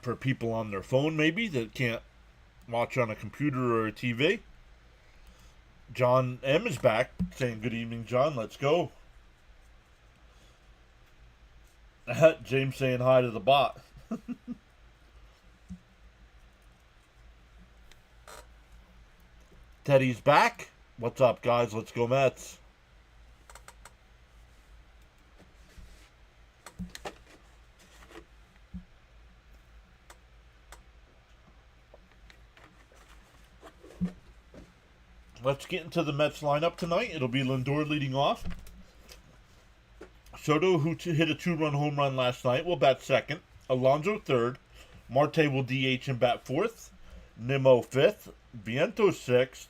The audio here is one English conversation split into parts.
for people on their phone maybe that can't watch on a computer or a TV. John M is back saying good evening, John. Let's go. James saying hi to the bot. Teddy's back. What's up, guys? Let's go Mets. Let's get into the Mets lineup tonight. It'll be Lindor leading off. Soto, who hit a 2-run home run last night, will bat second. Alonso third. Marte will DH and bat fourth. Nimmo fifth. Vientos sixth.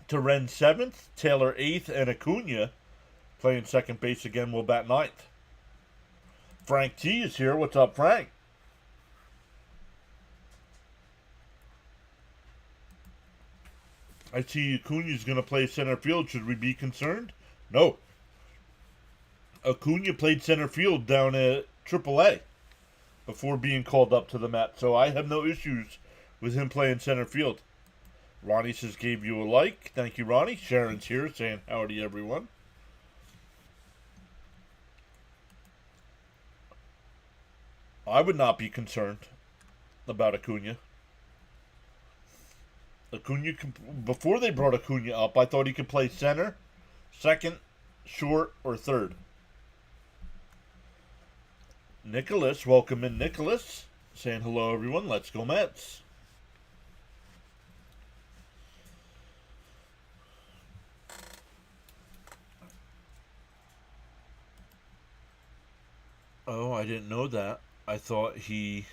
Terren seventh. Taylor eighth. And Acuna, playing second base again, will bat ninth. Frank T is here. What's up, Frank? I see Acuna's going to play center field. Should we be concerned? No. Acuna played center field down at AAA before being called up to the Mets, so I have no issues with him playing center field. Ronnie says, gave you a like. Thank you, Ronnie. Sharon's here saying, howdy, everyone. I would not be concerned about Acuna. Acuna, before they brought Acuna up, I thought he could play center, second, short, or third. Nicholas, welcome in, Nicholas. Saying hello, everyone. Let's go Mets. Oh, I didn't know that. I thought he...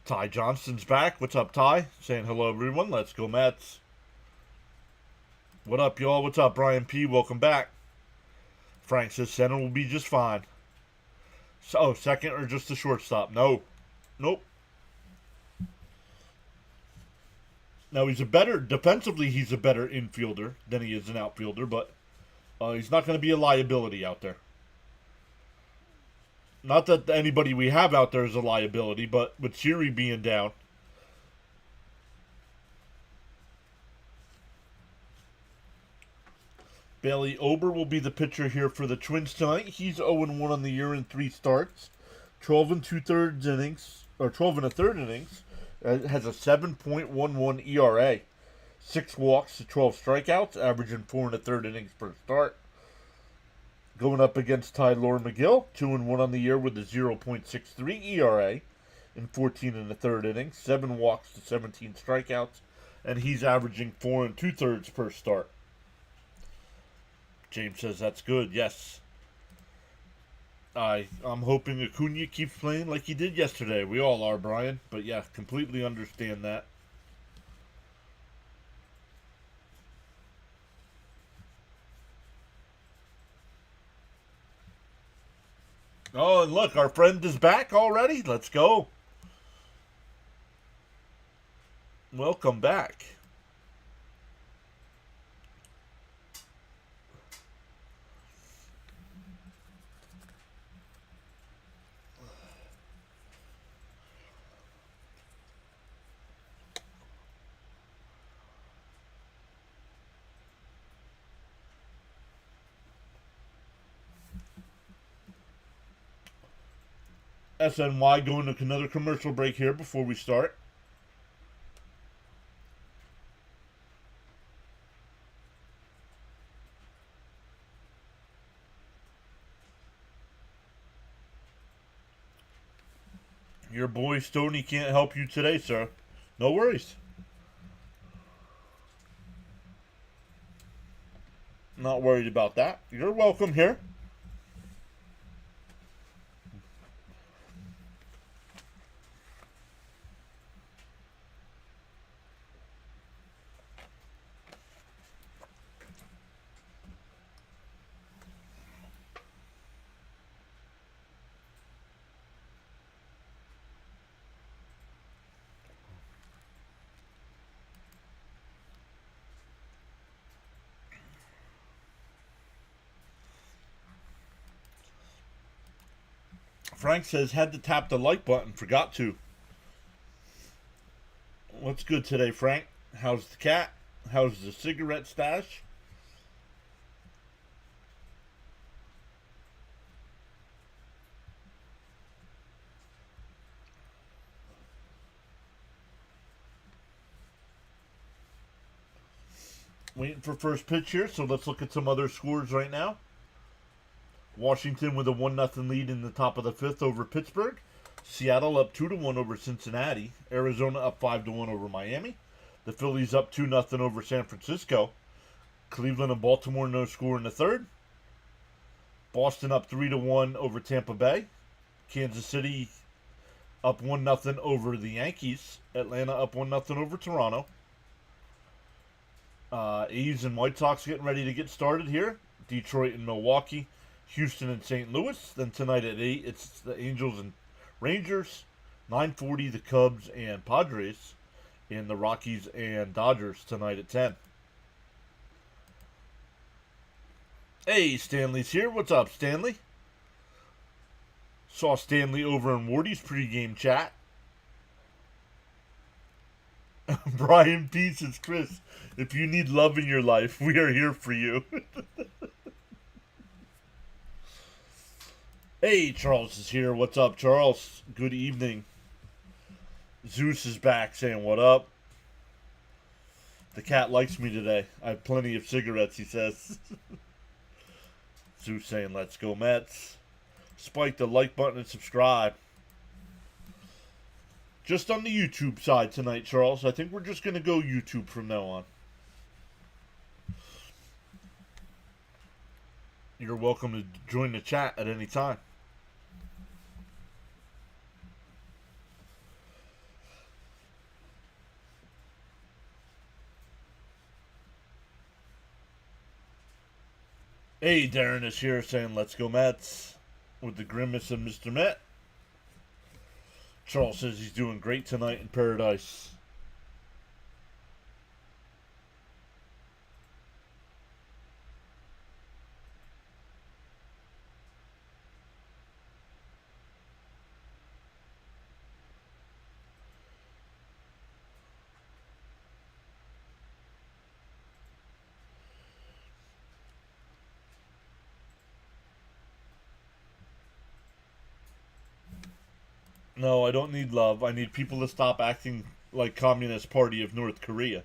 Ty Johnston's back. What's up, Ty? Saying hello, everyone. Let's go Mets. What up, y'all? What's up, Brian P? Welcome back. Frank says center will be just fine. So, second or just a shortstop? No. Nope. Now, defensively, he's a better infielder than he is an outfielder, but he's not going to be a liability out there. Not that anybody we have out there is a liability, but with Siri being down. Bailey Ober will be the pitcher here for the Twins tonight. He's 0-1 on the year in 3 starts. 12 and 2/3 innings, or 12 and a third innings. Has a 7.11 ERA. 6 walks to 12 strikeouts, averaging 4 1/3 innings per start. Going up against Tyler McGill, 2-1 on the year with a 0.63 ERA in 14 1/3 innings, 7 walks to 17 strikeouts, and he's averaging 4 2/3 per start. James says that's good, yes. I'm hoping Acuna keeps playing like he did yesterday. We all are, Brian, but yeah, completely understand that. Oh, and look, our friend is back already. Let's go. Welcome back. SNY going to another commercial break here before we start. Your boy Stoney can't help you today, sir. No worries. Not worried about that. You're welcome here. Frank says, had to tap the like button, forgot to. What's good today, Frank? How's the cat? How's the cigarette stash? Waiting for first pitch here, so let's look at some other scores right now. Washington with a 1-0 lead in the top of the fifth over Pittsburgh. Seattle up 2-1 over Cincinnati. Arizona up 5-1 over Miami. The Phillies up 2-0 over San Francisco. Cleveland and Baltimore no score in the third. Boston up 3-1 over Tampa Bay. Kansas City up 1-0 over the Yankees. Atlanta up 1-0 over Toronto. A's and White Sox getting ready to get started here. Detroit and Milwaukee. Houston and St. Louis. Then tonight at 8, it's the Angels and Rangers. 9:40, the Cubs and Padres. And the Rockies and Dodgers tonight at 10. Hey, Stanley's here. What's up, Stanley? Saw Stanley over in Wardy's pregame chat. Brian P says, Chris, if you need love in your life, we are here for you. Hey, Charles is here. What's up, Charles? Good evening. Zeus is back saying, what up? The cat likes me today. I have plenty of cigarettes, he says. Zeus saying, let's go Mets. Spike the like button and subscribe. Just on the YouTube side tonight, Charles. I think we're just going to go YouTube from now on. You're welcome to join the chat at any time. Hey, Darren is here saying, let's go Mets. With the grimace of Mr. Met. Charles says he's doing great tonight in paradise. No, I don't need love. I need people to stop acting like Communist Party of North Korea.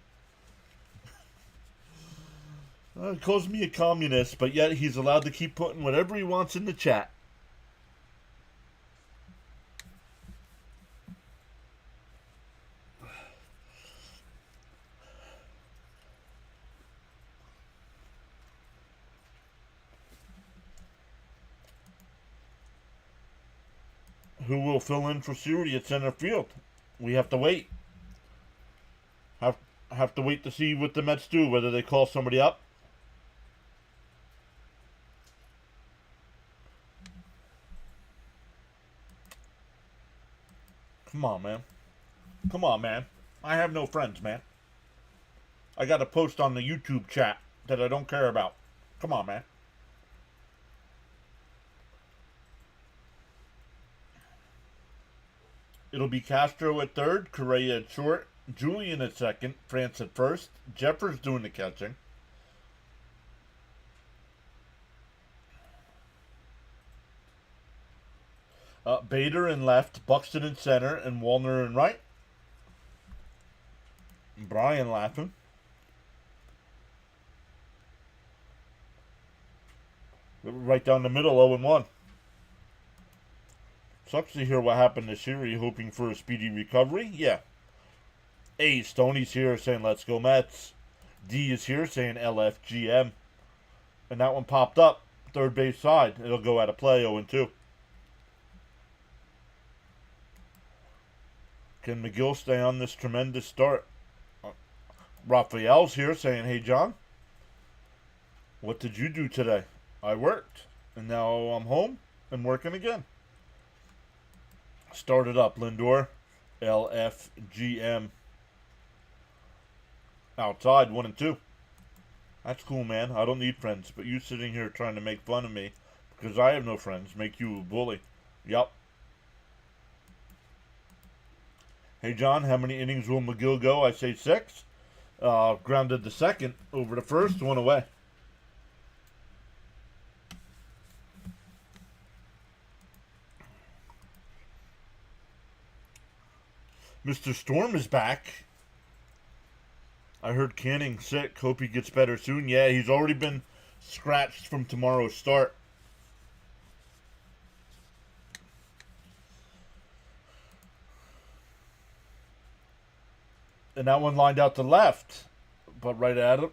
He calls me a communist, but yet he's allowed to keep putting whatever he wants in the chat. Who will fill in for Siri at center field? We have to wait. Have to wait to see what the Mets do, whether they call somebody up. Come on, man. Come on, man. I have no friends, man. I got a post on the YouTube chat that I don't care about. Come on, man. It'll be Castro at third, Correa at short, Julian at second, France at first, Jeffers doing the catching. Bader in left, Buxton in center, and Wallner in right. Brian laughing. Right down the middle, 0-1. Sucks to hear what happened to Siri, hoping for a speedy recovery. Yeah. A, Stoney's here saying, let's go Mets. D is here saying, LFGM. And that one popped up. Third base side. It'll go out of play, 0-2. Can McGill stay on this tremendous start? Raphael's here saying, hey, John. What did you do today? I worked. And now I'm home and working again. Started up, Lindor. LFGM. Outside, 1-2. That's cool, man. I don't need friends. But you sitting here trying to make fun of me because I have no friends make you a bully. Yup. Hey, John, how many innings will McGill go? I say 6. Grounded the second over the first, 1 away. Mr. Storm is back. I heard Canning sick. Hope he gets better soon. Yeah, he's already been scratched from tomorrow's start. And that one lined out to left. But right at him.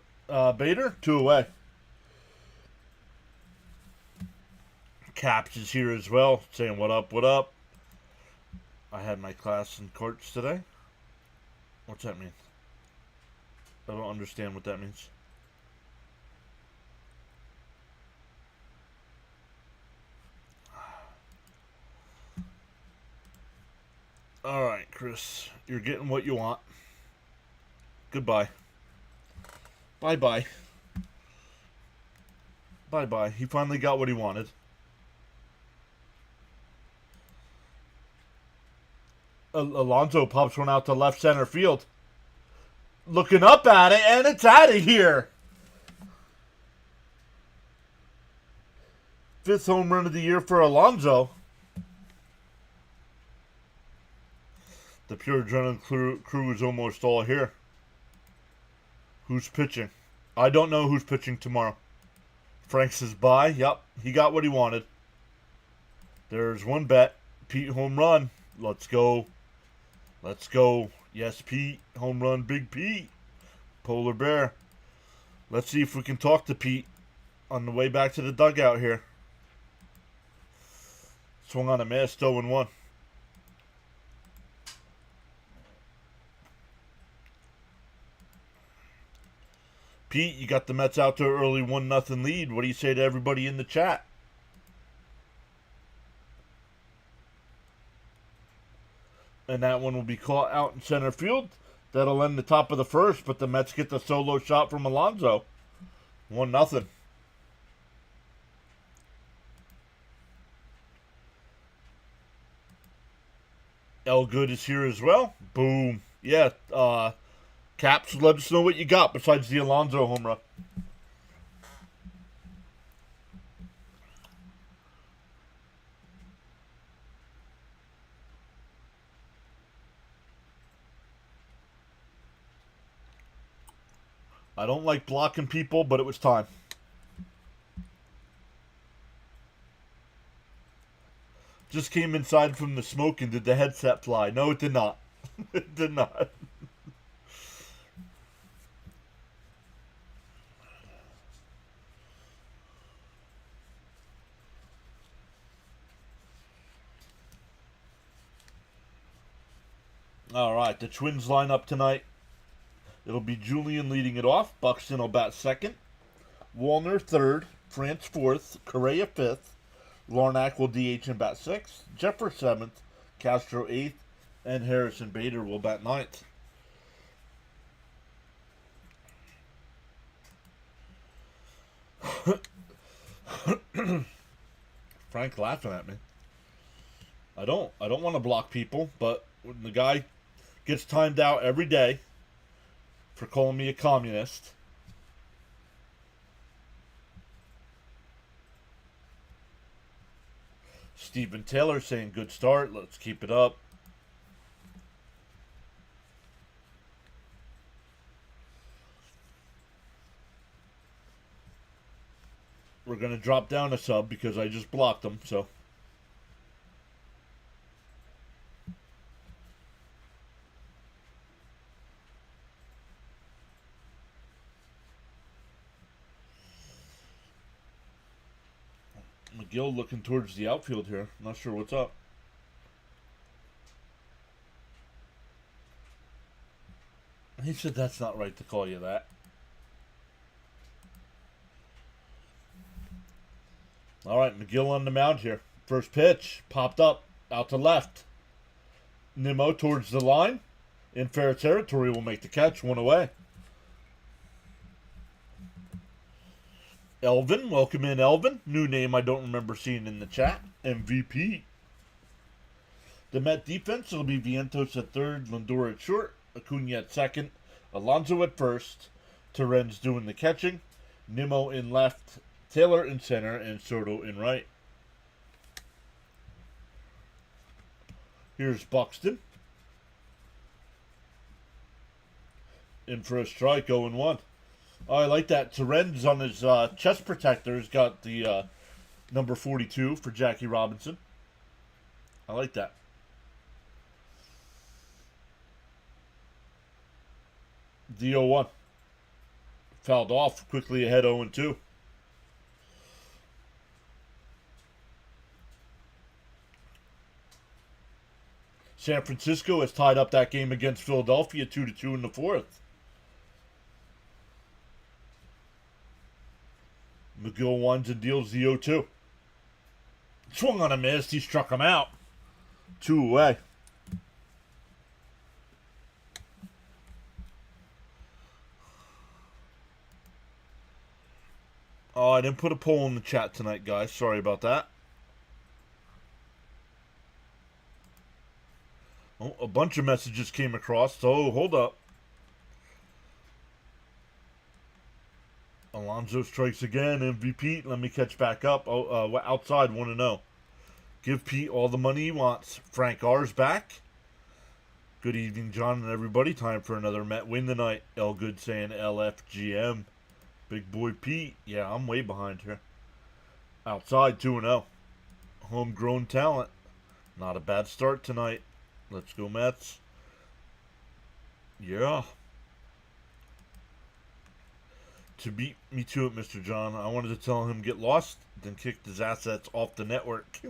Bader, 2 away. Caps is here as well, saying what up, what up. I had my class in courts today. What's that mean? I don't understand what that means. Alright, Chris. You're getting what you want. Goodbye. Bye-bye. Bye-bye. He finally got what he wanted. Alonso pops one out to left center field. Looking up at it, and it's out of here. 5th home run of the year for Alonso. The pure adrenaline crew is almost all here. Who's pitching? I don't know who's pitching tomorrow. Frank says bye. Yep, he got what he wanted. There's one bet. Pete home run. Let's go. Let's go. Yes, Pete. Home run, Big Pete. Polar Bear. Let's see if we can talk to Pete on the way back to the dugout here. Swung on a miss, 0-1. Pete, you got the Mets out to an early 1-0 lead. What do you say to everybody in the chat? And that one will be caught out in center field. That'll end the top of the first, but the Mets get the solo shot from Alonso. 1-0. Good is here as well. Boom. Yeah, Caps, let us know what you got besides the Alonso home run. I don't like blocking people, but it was time. Just came inside from the smoke and did the headset fly? No, it did not. It did not. All right, the Twins line up tonight. It'll be Julian leading it off. Buxton will bat second. Wallner third. France fourth. Correa fifth. Larnack will DH and bat sixth. Jeffers seventh. Castro eighth. And Harrison Bader will bat ninth. Frank laughing at me. I don't want to block people, but when the guy gets timed out every day for calling me a communist. Stephen Taylor saying good start. Let's keep it up. We're going to drop down a sub because I just blocked them, so. McGill looking towards the outfield here. Not sure what's up. He said that's not right to call you that. All right, McGill on the mound here. First pitch, popped up, out to left. Nimmo towards the line. In fair territory will make the catch, 1 away. Elvin, welcome in Elvin. New name I don't remember seeing in the chat. MVP. The Met defense will be Vientos at third, Lindor at short, Acuna at second, Alonso at first, Torrens doing the catching, Nimmo in left, Taylor in center, and Soto in right. Here's Buxton. In for a strike, 0-1. Oh, I like that. Torrens on his chest protector has got the number 42 for Jackie Robinson. I like that. The 0-1. Fouled off, quickly ahead 0-2. San Francisco has tied up that game against Philadelphia 2-2 in the fourth. McGill winds and deals the 0-2. Swung on a miss. He struck him out. 2 away. Oh, I didn't put a poll in the chat tonight, guys. Sorry about that. Oh, a bunch of messages came across, so hold up. Alonso strikes again. MVP. Let me catch back up. Outside 1-0. Give Pete all the money he wants. Frank R's back. Good evening, John and everybody. Time for another Met win tonight. El Good saying LFGM. Big boy Pete. Yeah, I'm way behind here. Outside 2-0. Homegrown talent. Not a bad start tonight. Let's go Mets. Yeah. To beat me to it, Mr. John, I wanted to tell him get lost, then kicked his assets off the network.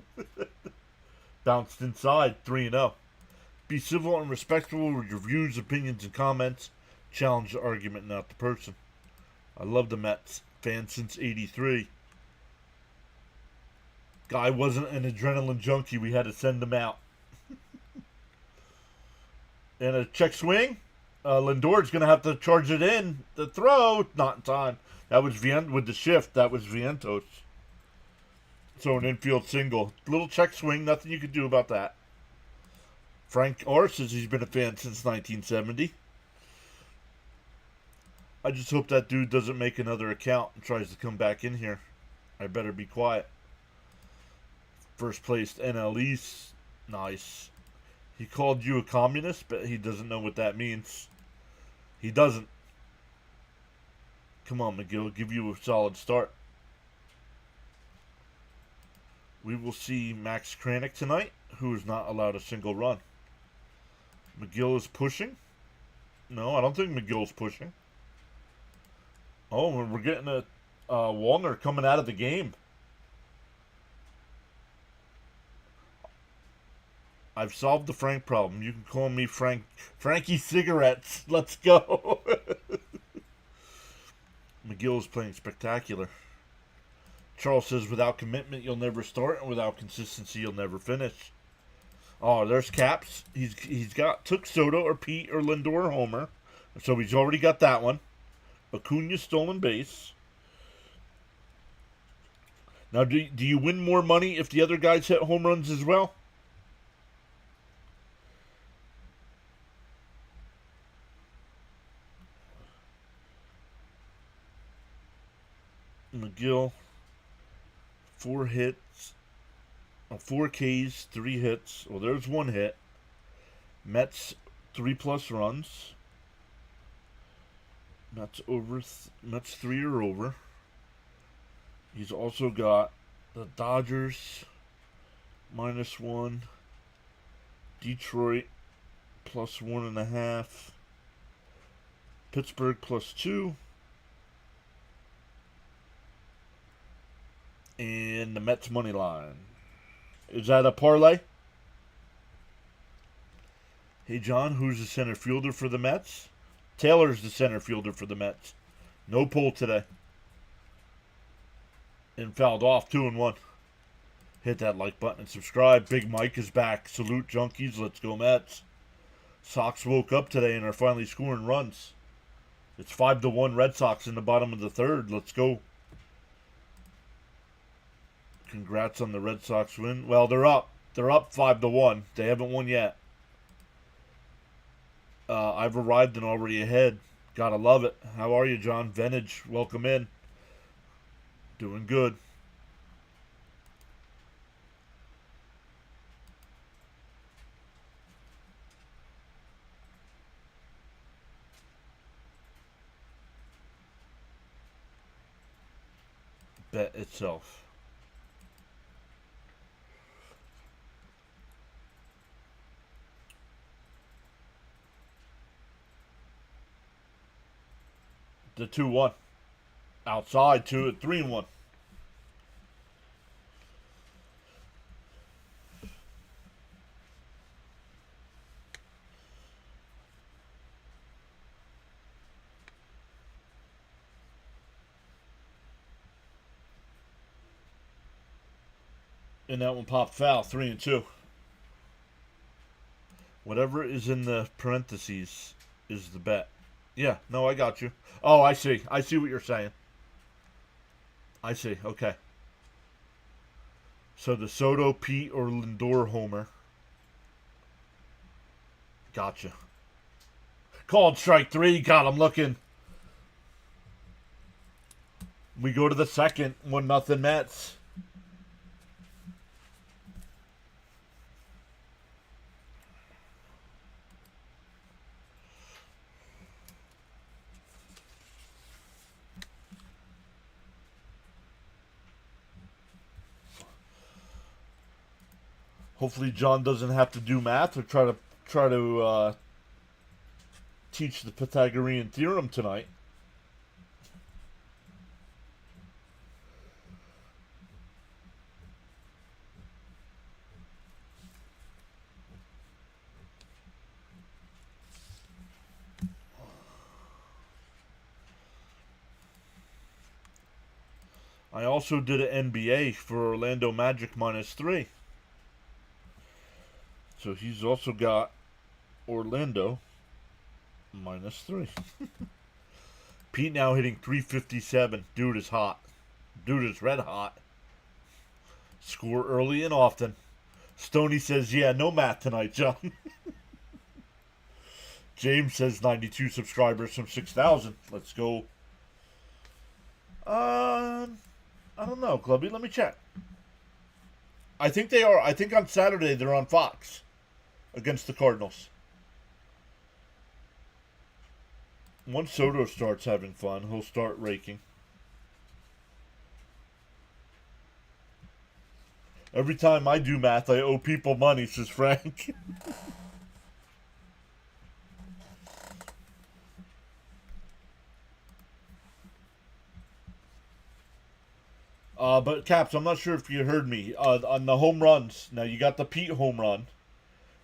Bounced inside, 3-0. Be civil and respectful with your views, opinions, and comments. Challenge the argument, not the person. I love the Mets. Fan since 83. Guy wasn't an adrenaline junkie. We had to send him out. And a check swing. Lindor's going to have to charge it in. The throw, not in time. That was with the shift. That was Vientos. So an infield single. Little check swing. Nothing you could do about that. Frank R says he's been a fan since 1970. I just hope that dude doesn't make another account and tries to come back in here. I better be quiet. First placed NL East. Nice. He called you a communist, but he doesn't know what that means. He doesn't. Come on, McGill. Give you a solid start. We will see Max Kranick tonight, who is not allowed a single run. McGill is pushing. No, I don't think McGill's pushing. Oh, we're getting a Wallner coming out of the game. I've solved the Frank problem. You can call me Frankie Cigarettes. Let's go. McGill is playing spectacular. Charles says, without commitment, you'll never start, and without consistency, you'll never finish. Oh, there's Caps. He's took Soto or Pete or Lindor or Homer. So he's already got that one. Acuna stolen base. Now, do you win more money if the other guys hit home runs as well? McGill, 4 hits, 4 Ks, 3 hits. Well, there's 1 hit. Mets 3+ runs. Mets 3 or over. He's also got the Dodgers -1, Detroit +1.5, Pittsburgh +2. And the Mets money line. Is that a parlay? Hey, John, who's the center fielder for the Mets? Taylor's the center fielder for the Mets. No pull today. And fouled off, 2-1. Hit that like button and subscribe. Big Mike is back. Salute, junkies. Let's go, Mets. Sox woke up today and are finally scoring runs. It's 5-1 Red Sox in the bottom of the third. Let's go. Congrats on the Red Sox win. Well, they're up. They're up 5-1. They haven't won yet. I've arrived and already ahead. Gotta love it. How are you, John? Vintage, welcome in. Doing good. Bet itself. The 2-1. Outside 3-1. And that one popped foul, 3-2. Whatever is in the parentheses is the bet. Yeah, no, I got you. Oh, I see. I see what you're saying. I see. Okay. So the Soto, Pete, or Lindor homer. Gotcha. Called strike 3. God, I'm looking. We go to the second. 1-0 Mets. Hopefully John doesn't have to do math or try to teach the Pythagorean theorem tonight. I also did an NBA for Orlando Magic -3. So he's also got Orlando -3. Pete now hitting .357. Dude is hot. Dude is red hot. Score early and often. Stoney says, yeah, no math tonight, John. James says 92 subscribers from 6,000. Let's go. I don't know, Clubby. Let me check. I think they are. I think on Saturday they're on Fox against the Cardinals. Once Soto starts having fun, he'll start raking. Every time I do math, I owe people money, says Frank. But Caps, I'm not sure if you heard me. On the home runs, now you got the Pete home run.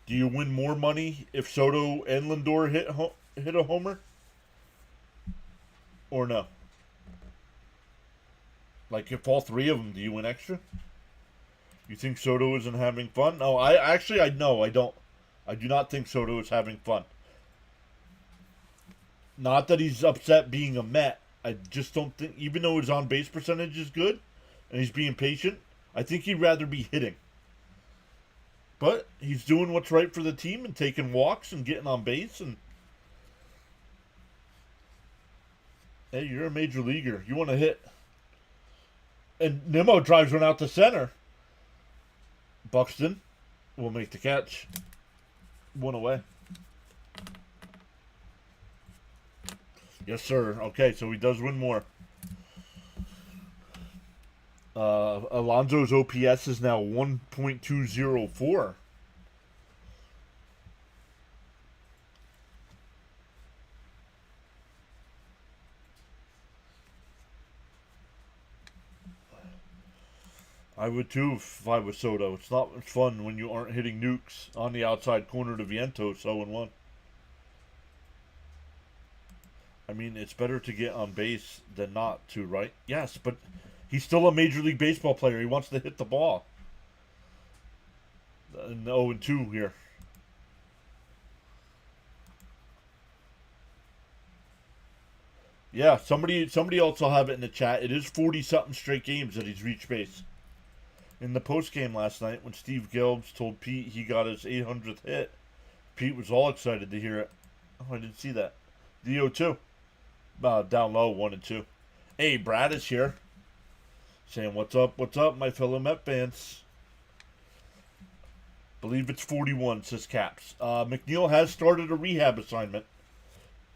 Do you win more money if Soto and Lindor hit a homer? Or no? Like if all three of them, do you win extra? You think Soto isn't having fun? No, I don't. I do not think Soto is having fun. Not that he's upset being a Met. I just don't think, even though his on base percentage is good and he's being patient, I think he'd rather be hitting. But he's doing what's right for the team and taking walks and getting on base. And hey, you're a major leaguer. You want to hit. And Nimmo drives one out to center. Buxton will make the catch. One away. Yes, sir. Okay, so he does win more. Alonso's OPS is now 1.204. I would too if I was Soto. It's not much fun when you aren't hitting nukes on the outside corner to Vientos 0-1. I mean, it's better to get on base than not to, right? Yes, but he's still a Major League Baseball player. He wants to hit the ball. And 0-2 here. Yeah, somebody else will have it in the chat. It is 40-something straight games that he's reached base. In the post game last night, when Steve Gelbs told Pete he got his 800th hit, Pete was all excited to hear it. Oh, I didn't see that. The 0-2. Down low, 1-2. Hey, Brad is here. Saying, what's up, my fellow Met fans? Believe it's 41, says Caps. McNeil has started a rehab assignment.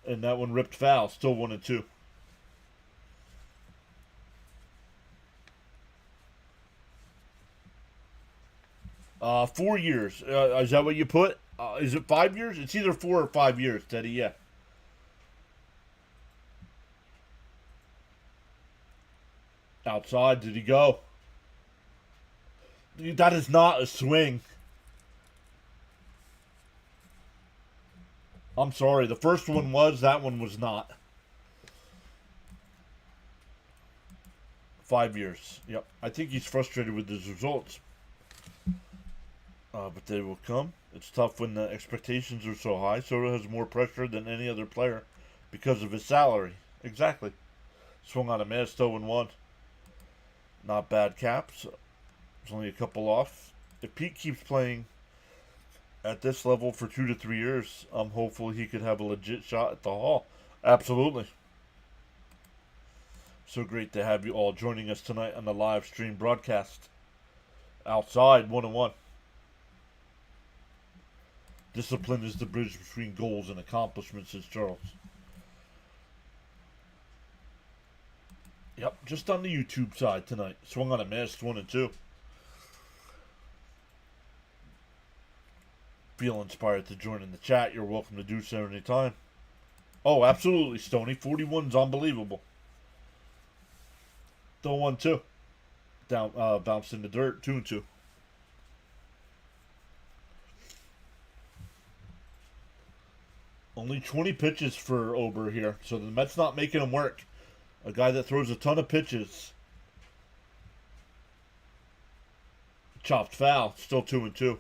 And that one ripped foul. Still 1-2. 4 years. Is that what you put? Is it 5 years? It's either 4 or 5 years, Teddy. Yeah. Outside. Did he go? That is not a swing. I'm sorry. The first one was. That one was not. 5 years. Yep. I think he's frustrated with his results. But they will come. It's tough when the expectations are so high. Soto has more pressure than any other player because of his salary. Exactly. Swung on a miss, 0-1. Not bad, Caps. It's only a couple off. If Pete keeps playing at this level for 2 to 3 years, I'm hopeful he could have a legit shot at the Hall. Absolutely. So great to have you all joining us tonight on the live stream broadcast. Outside, 1-1. Discipline is the bridge between goals and accomplishments, says Charles. Yep, just on the YouTube side tonight. Swung on a miss, 1-2. Feel inspired to join in the chat. You're welcome to do so anytime. Oh, absolutely, Stoney. 41's unbelievable. Throw 1-2. Down, bounced in the dirt, 2-2. Only 20 pitches for Ober here, so the Mets not making him work. A guy that throws a ton of pitches. Chopped foul, still 2-2.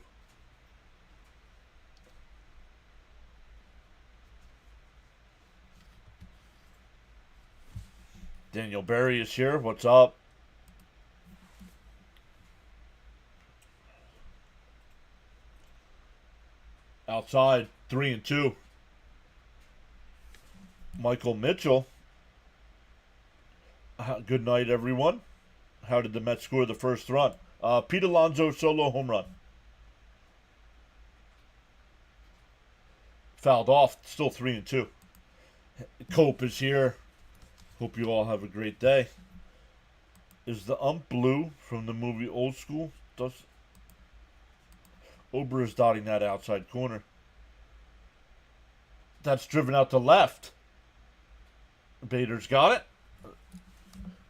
Daniel Berry is here. What's up? Outside, 3-2. Michael Mitchell. Good night, everyone. How did the Mets score the first run? Pete Alonso solo home run. Fouled off. Still 3-2. Cope is here. Hope you all have a great day. Is the ump blue from the movie Old School? Ober is dotting that outside corner. That's driven out to left. Bader's got it.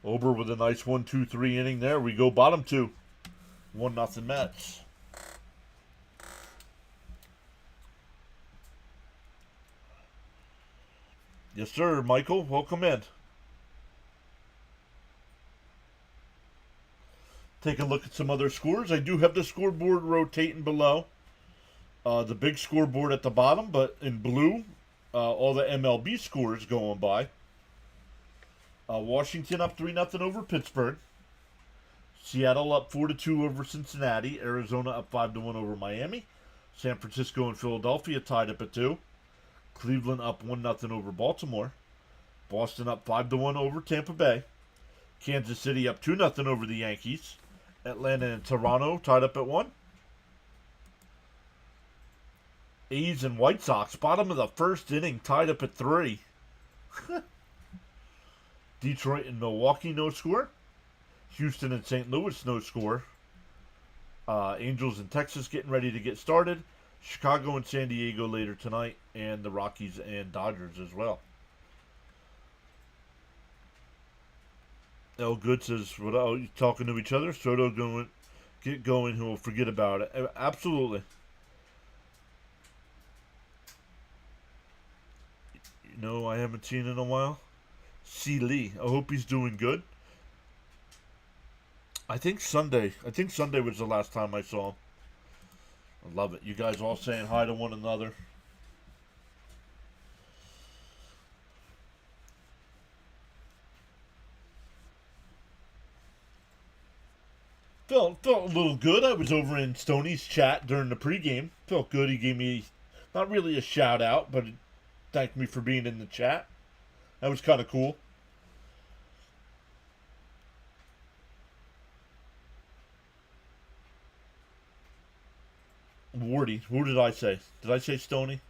Ober with a nice 1-2-3 inning there. We go bottom 2. 1-0 Mets. Yes, sir, Michael. Welcome in. Take a look at some other scores. I do have the scoreboard rotating below. The big scoreboard at the bottom, but in blue, all the MLB scores going by. Washington up 3-0 over Pittsburgh. Seattle up 4-2 over Cincinnati. Arizona up 5-1 over Miami. San Francisco and Philadelphia tied up at 2. Cleveland up 1-0 over Baltimore. Boston up 5-1 over Tampa Bay. Kansas City up 2-0 over the Yankees. Atlanta and Toronto tied up at 1. A's and White Sox, bottom of the first inning, tied up at 3. Detroit and Milwaukee, no score. Houston and St. Louis, no score. Angels and Texas getting ready to get started. Chicago and San Diego later tonight. And the Rockies and Dodgers as well. El Good says, "What? Oh, you talking to each other? Soto get going. Who will forget about it?" Absolutely. No, I haven't seen in a while. C. Lee. I hope he's doing good. I think Sunday was the last time I saw him. I love it. You guys all saying hi to one another. Felt a little good. I was over in Stoney's chat during the pregame. Felt good. He gave me not really a shout out, but he thanked me for being in the chat. That was kind of cool. Wardy. Who did I say? Did I say Stoney?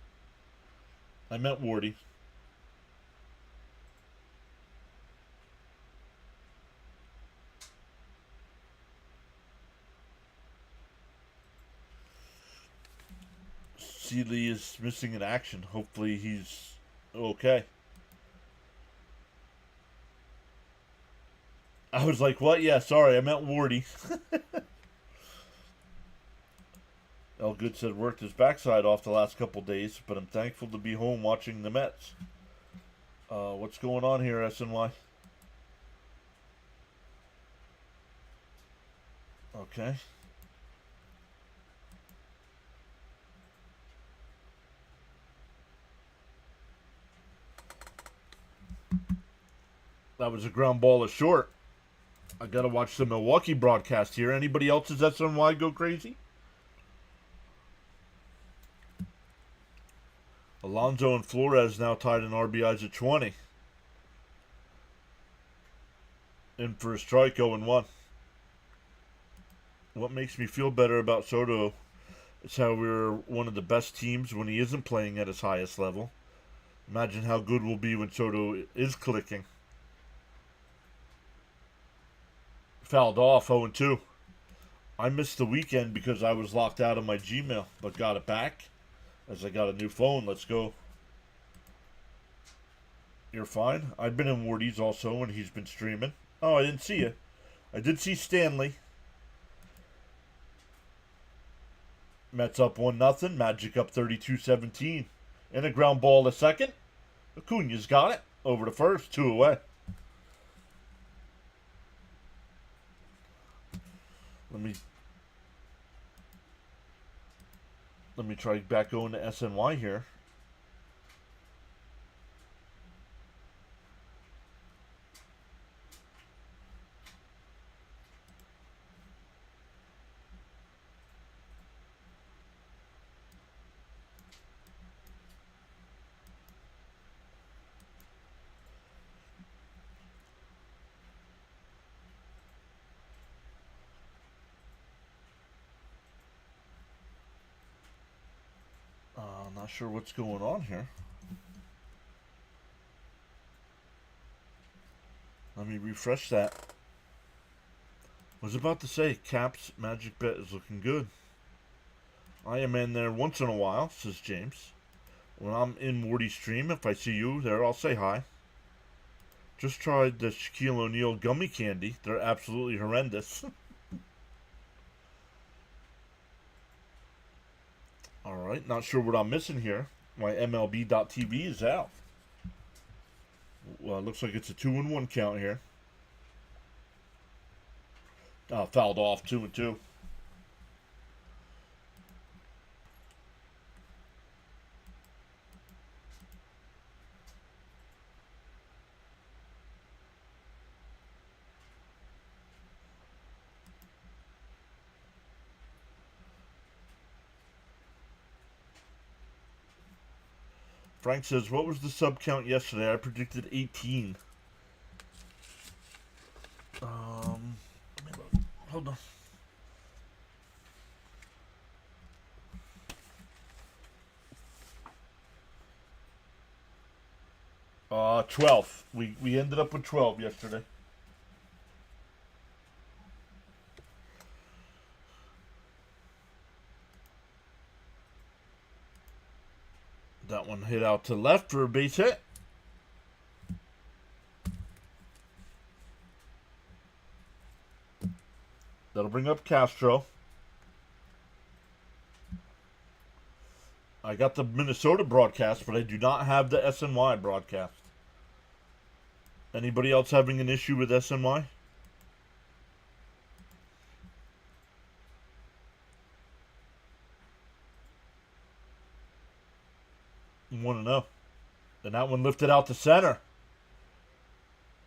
I meant Wardy. Seeley is missing in action. Hopefully he's okay. I was like, what? Yeah, sorry, I meant Wardy. Elgood said worked his backside off the last couple days, but I'm thankful to be home watching the Mets. What's going on here, SNY? Okay. That was a ground ball of short. I gotta watch the Milwaukee broadcast here. Anybody else's SNY go crazy? Alonso and Flores now tied in RBIs at 20. In for a strike, 0-1. What makes me feel better about Soto is how we're one of the best teams when he isn't playing at his highest level. Imagine how good we'll be when Soto is clicking. Fouled off, 0-2. I missed the weekend because I was locked out of my Gmail, but got it back as I got a new phone. Let's go. You're fine. I've been in Wardy's also when he's been streaming. Oh, I didn't see you. I did see Stanley. Mets up 1-0. Magic up 32-17. And a ground ball to second. Acuna's got it. Over to first. 2 away. Let me try back going to SNY here. Not sure what's going on here. Let me refresh that. Was about to say, Caps Magic Bet is looking good. I am in there once in a while, says James. When I'm in Wardy's stream, if I see you there, I'll say hi. Just tried the Shaquille O'Neal gummy candy. They're absolutely horrendous. Alright, not sure what I'm missing here. My MLB.TV is out. Well, it looks like it's a 2-1 count here. Fouled off, 2-2. Frank says, what was the sub count yesterday? I predicted 18. Let me look. Hold on. 12. We ended up with 12 yesterday. That one hit out to left for a base hit. That'll bring up Castro. I got the Minnesota broadcast, but I do not have the SNY broadcast. Anybody else having an issue with SNY? You want to know. And that one lifted out to center.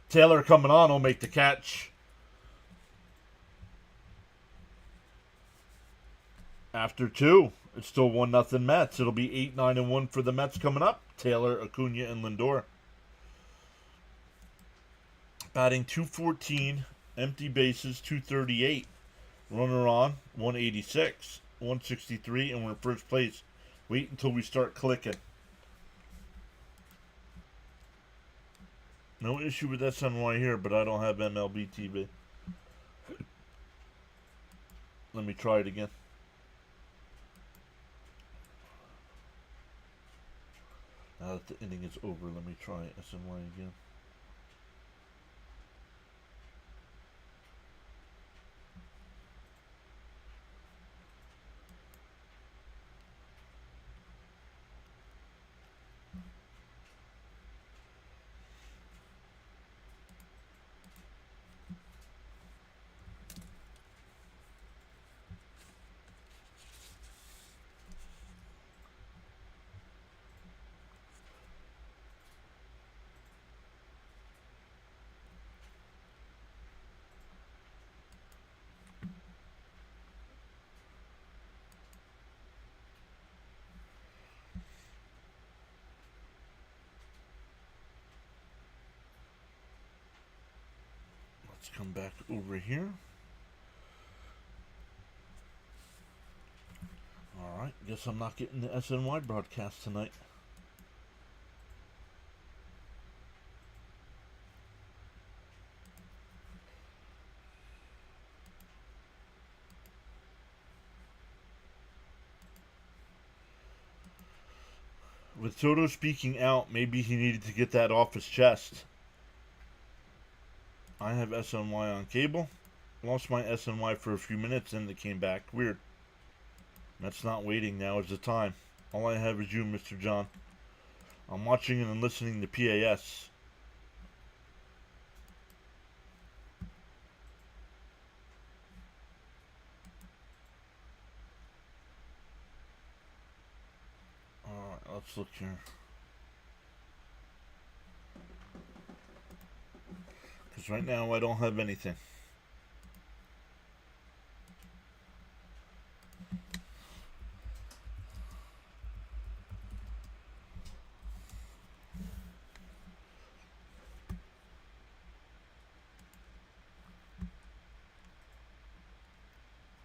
Taylor coming on will make the catch. After two, it's still 1-0 Mets. It'll be 8-9-1 for the Mets coming up. Taylor, Acuna, and Lindor. Batting 214, empty bases 238, runner on 186, 163, and we're in first place. Wait until we start clicking. No issue with SNY here, but I don't have MLB TV. Let me try it again. Now that the inning is over, let me try SNY again. Let's come back over here. Alright, guess I'm not getting the SNY broadcast tonight. With Soto speaking out, maybe he needed to get that off his chest. I have SNY on cable. Lost my SNY for a few minutes, and it came back. Weird. That's not waiting. Now is the time. All I have is you, Mr. John. I'm watching and listening to PAS. Alright, let's look here. Because right now I don't have anything.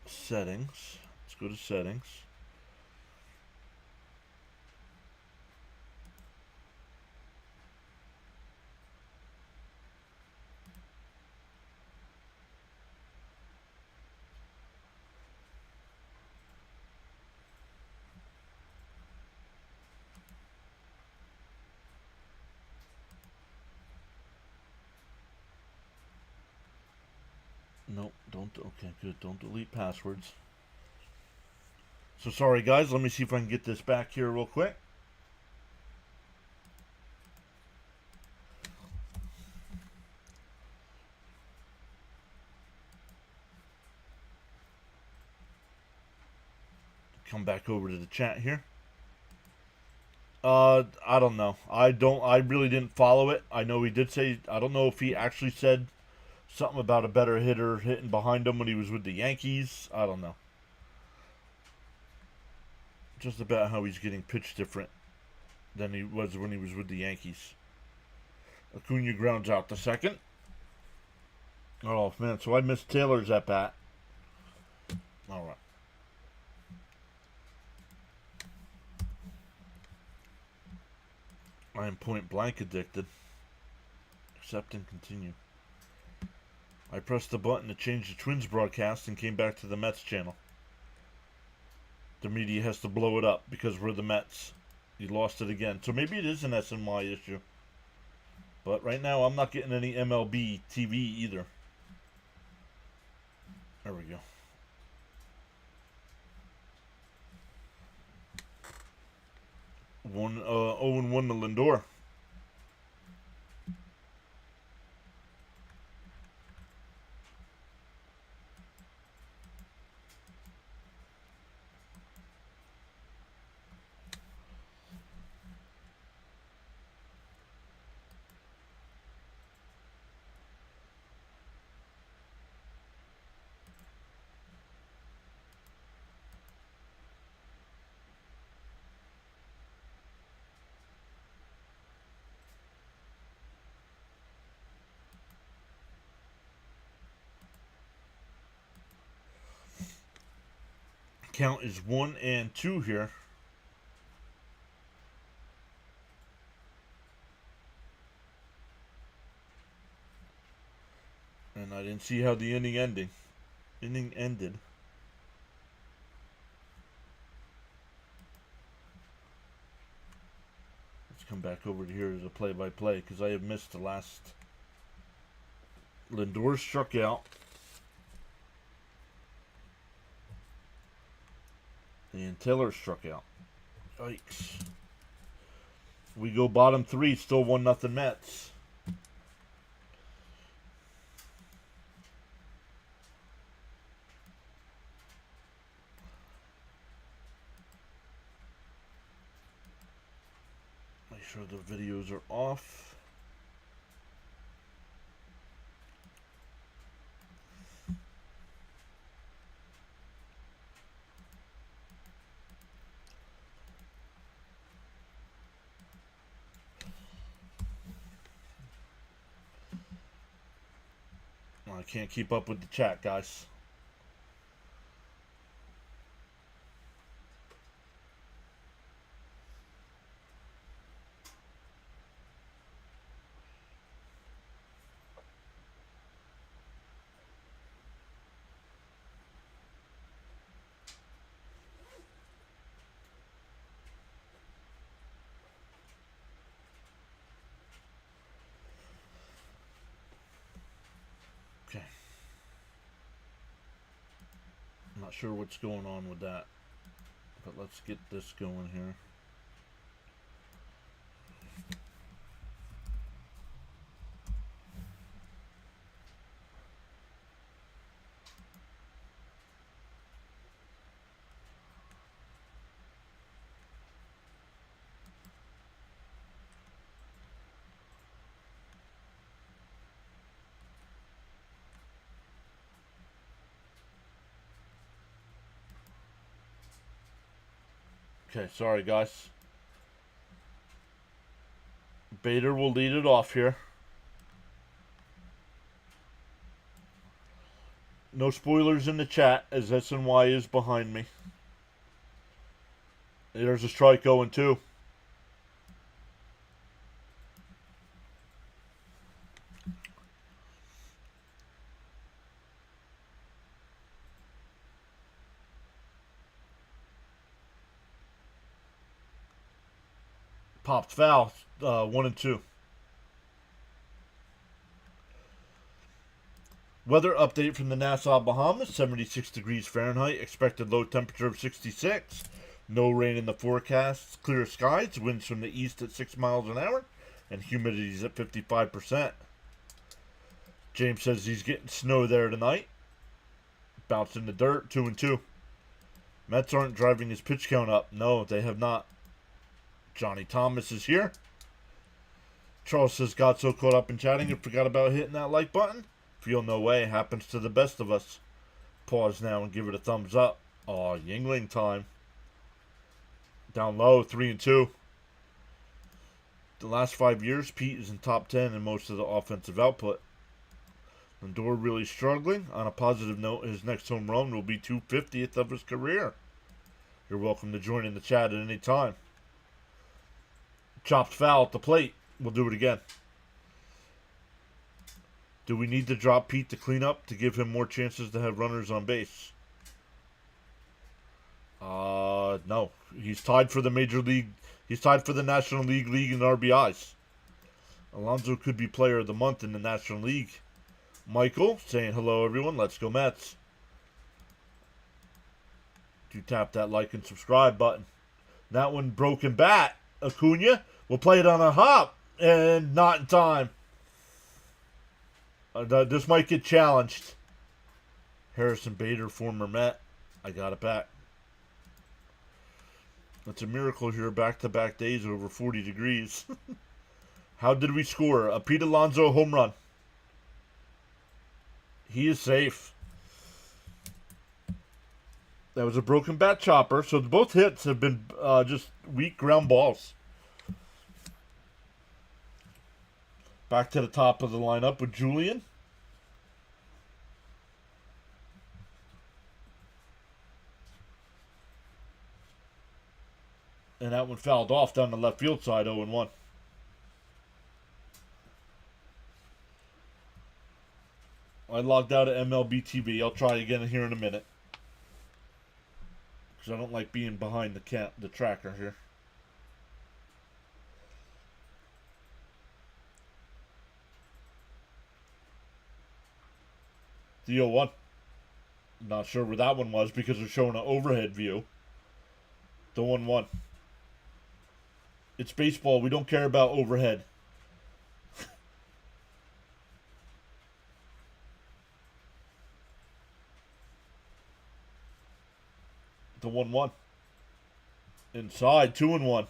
Settings. Let's go to settings. Nope, don't. Okay, good. Don't delete passwords. So sorry, guys. Let me see if I can get this back here real quick. Come back over to the chat here. I don't know. I really didn't follow it. I know he did say. I don't know if he actually said something about a better hitter hitting behind him when he was with the Yankees. I don't know. Just about how he's getting pitched different than he was when he was with the Yankees. Acuna grounds out to second. Oh, man. So I missed Taylor's at bat. All right. I am point blank addicted. Accept and continue. I pressed the button to change the Twins broadcast and came back to the Mets channel. The media has to blow it up because we're the Mets. You lost it again. So maybe it is an SNY issue. But right now I'm not getting any MLB TV either. There we go. 0-1 to Lindor. Count is 1-2 here. And I didn't see how the inning ended. Let's come back over to here as a play-by-play because I have missed the last. Lindor struck out. And Taylor struck out. Yikes. We go bottom 3, still 1-0 Mets. Make sure the videos are off. I can't keep up with the chat, guys. Okay. I'm not sure what's going on with that, but let's get this going here. Okay, sorry guys. Bader will lead it off here. No spoilers in the chat as SNY is behind me. There's a strike going too. Popped foul, 1-2. Weather update from the Nassau, Bahamas, 76 degrees Fahrenheit, expected low temperature of 66. No rain in the forecast, clear skies, winds from the east at 6 miles an hour, and humidity is at 55%. James says he's getting snow there tonight. Bouncing the dirt, 2-2. Mets aren't driving his pitch count up. No, they have not. Johnny Thomas is here. Charles says, got so caught up in chatting and forgot about hitting that like button. Feel no way. Happens to the best of us. Pause now and give it a thumbs up. Aw, Yingling time. Down low, 3-2. The last 5 years, Pete is in top 10 in most of the offensive output. Lindor really struggling. On a positive note, his next home run will be 250th of his career. You're welcome to join in the chat at any time. Chopped foul at the plate. We'll do it again. Do we need to drop Pete to clean up to give him more chances to have runners on base? No. He's tied for the Major League. He's tied for the National League in RBIs. Alonso could be Player of the Month in the National League. Michael saying hello, everyone. Let's go Mets. Do tap that like and subscribe button. That one broken bat. Acuna will play it on a hop and not in time. This might get challenged. Harrison Bader, former Met. I got it back. It's a miracle here. Back-to-back days over 40 degrees. How did we score? A Pete Alonso home run. He is safe. That was a broken bat chopper. So both hits have been just weak ground balls. Back to the top of the lineup with Julian. And that one fouled off down the left field side, 0-1. I logged out of MLB TV. I'll try again here in a minute. Because I don't like being behind the tracker here. The 0-1. Not sure where that one was because they're showing an overhead view. The 1-1. It's baseball. We don't care about overhead. The 1-1. Inside, 2-1.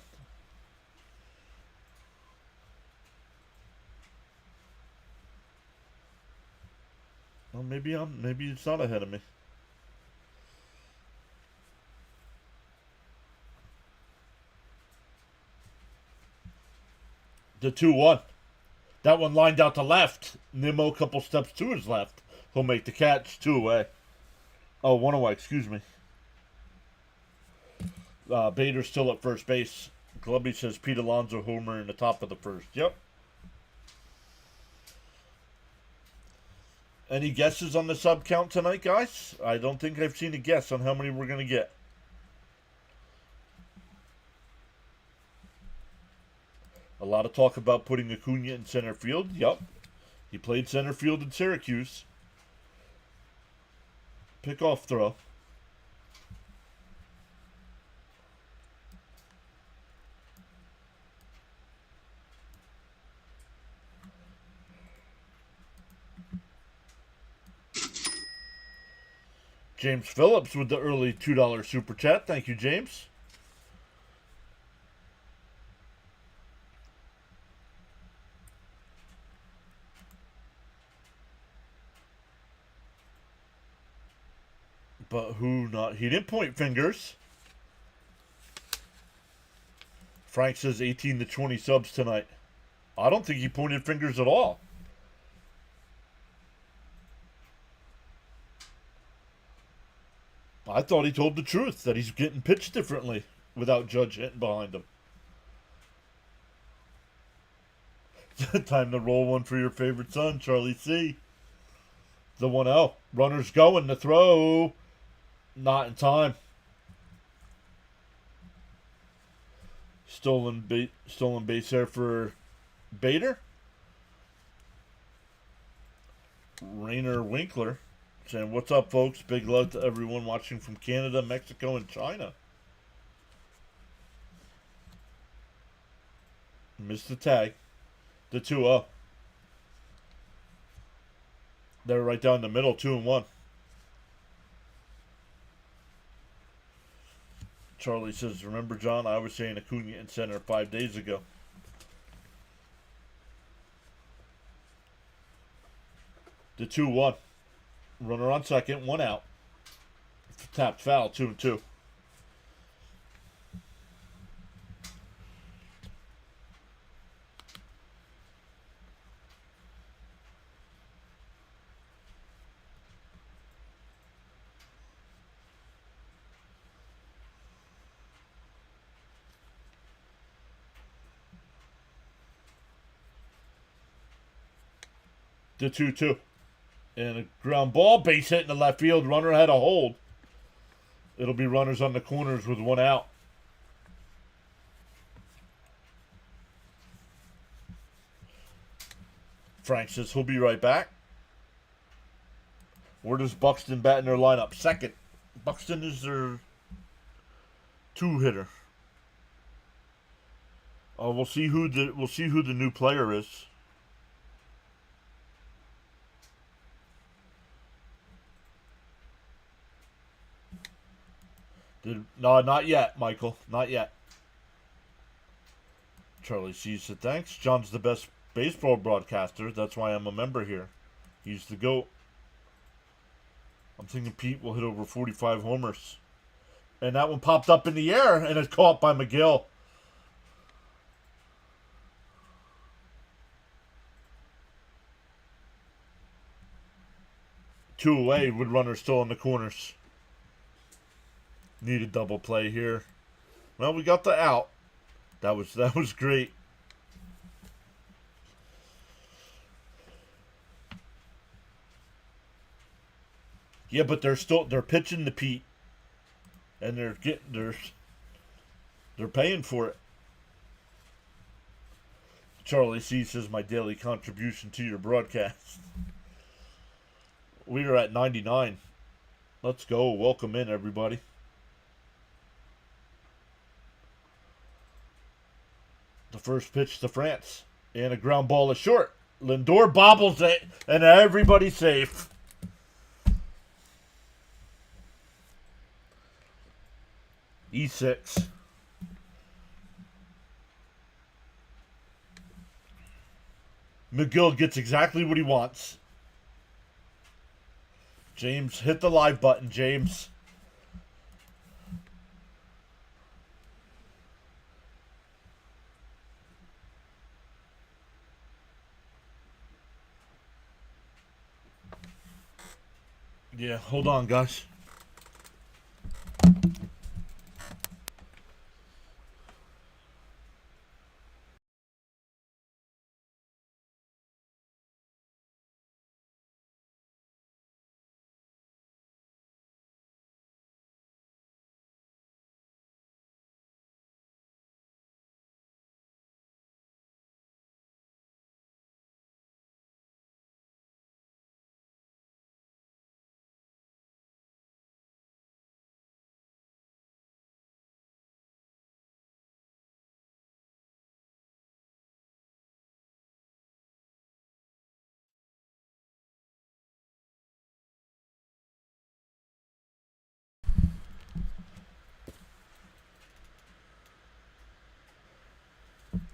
Well, maybe it's not ahead of me. The 2-1. That one lined out to left. Nimmo a couple steps to his left. He'll make the catch. 2 away. Oh, 1 away. Excuse me. Bader's still at first base. Glubby says Pete Alonso homer in the top of the first. Yep. Any guesses on the sub count tonight, guys? I don't think I've seen a guess on how many we're going to get. A lot of talk about putting Acuna in center field. Yep. He played center field in Syracuse. Pickoff throw. James Phillips with the early $2 super chat. Thank you, James. But who not? He didn't point fingers. Frank says 18 to 20 subs tonight. I don't think he pointed fingers at all. I thought he told the truth, that he's getting pitched differently without Judge hitting behind him. Time to roll one for your favorite son, Charlie C. The 1-0. Runner's going to throw. Not in time. Stolen base there for Bader. Rainer Winkler saying, what's up, folks? Big love to everyone watching from Canada, Mexico, and China. Missed the tag. The 2-0. They're right down the middle, 2-1. Charlie says, remember, John, I was saying Acuna in center 5 days ago. The 2-1. Runner on second, 1 out. Tapped foul, 2-2. The 2-2. And a ground ball, base hit in the left field. Runner had a hold. It'll be runners on the corners with 1 out. Frank says he'll be right back. Where does Buxton bat in their lineup? Second. Buxton is their 2-hitter. We'll see who the new player is. No, not yet, Michael. Not yet. Charlie C said, thanks. John's the best baseball broadcaster. That's why I'm a member here. He's the GOAT. I'm thinking Pete will hit over 45 homers. And that one popped up in the air, and it's caught by McGill. Two away with runners still in the corners. Need a double play here. Well, we got the out. That was great. Yeah, but they're pitching to Pete, and they're paying for it. Charlie C says my daily contribution to your broadcast. We are at 99. Let's go. Welcome in, everybody. The first pitch to France. And a ground ball is short. Lindor bobbles it, and everybody's safe. E6. McGill gets exactly what he wants. James, hit the live button, James. Yeah, hold on, guys.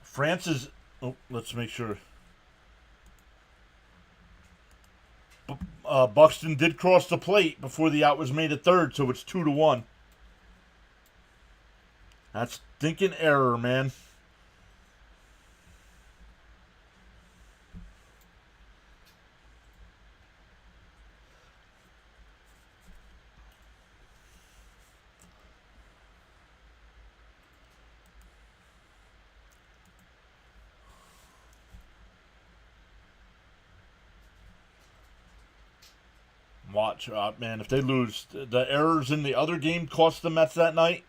France is... Oh, let's make sure. Buxton did cross the plate before the out was made at third, so it's 2-1. That's thinking error, man. Watch out, man. If they lose, the errors in the other game cost the Mets that night.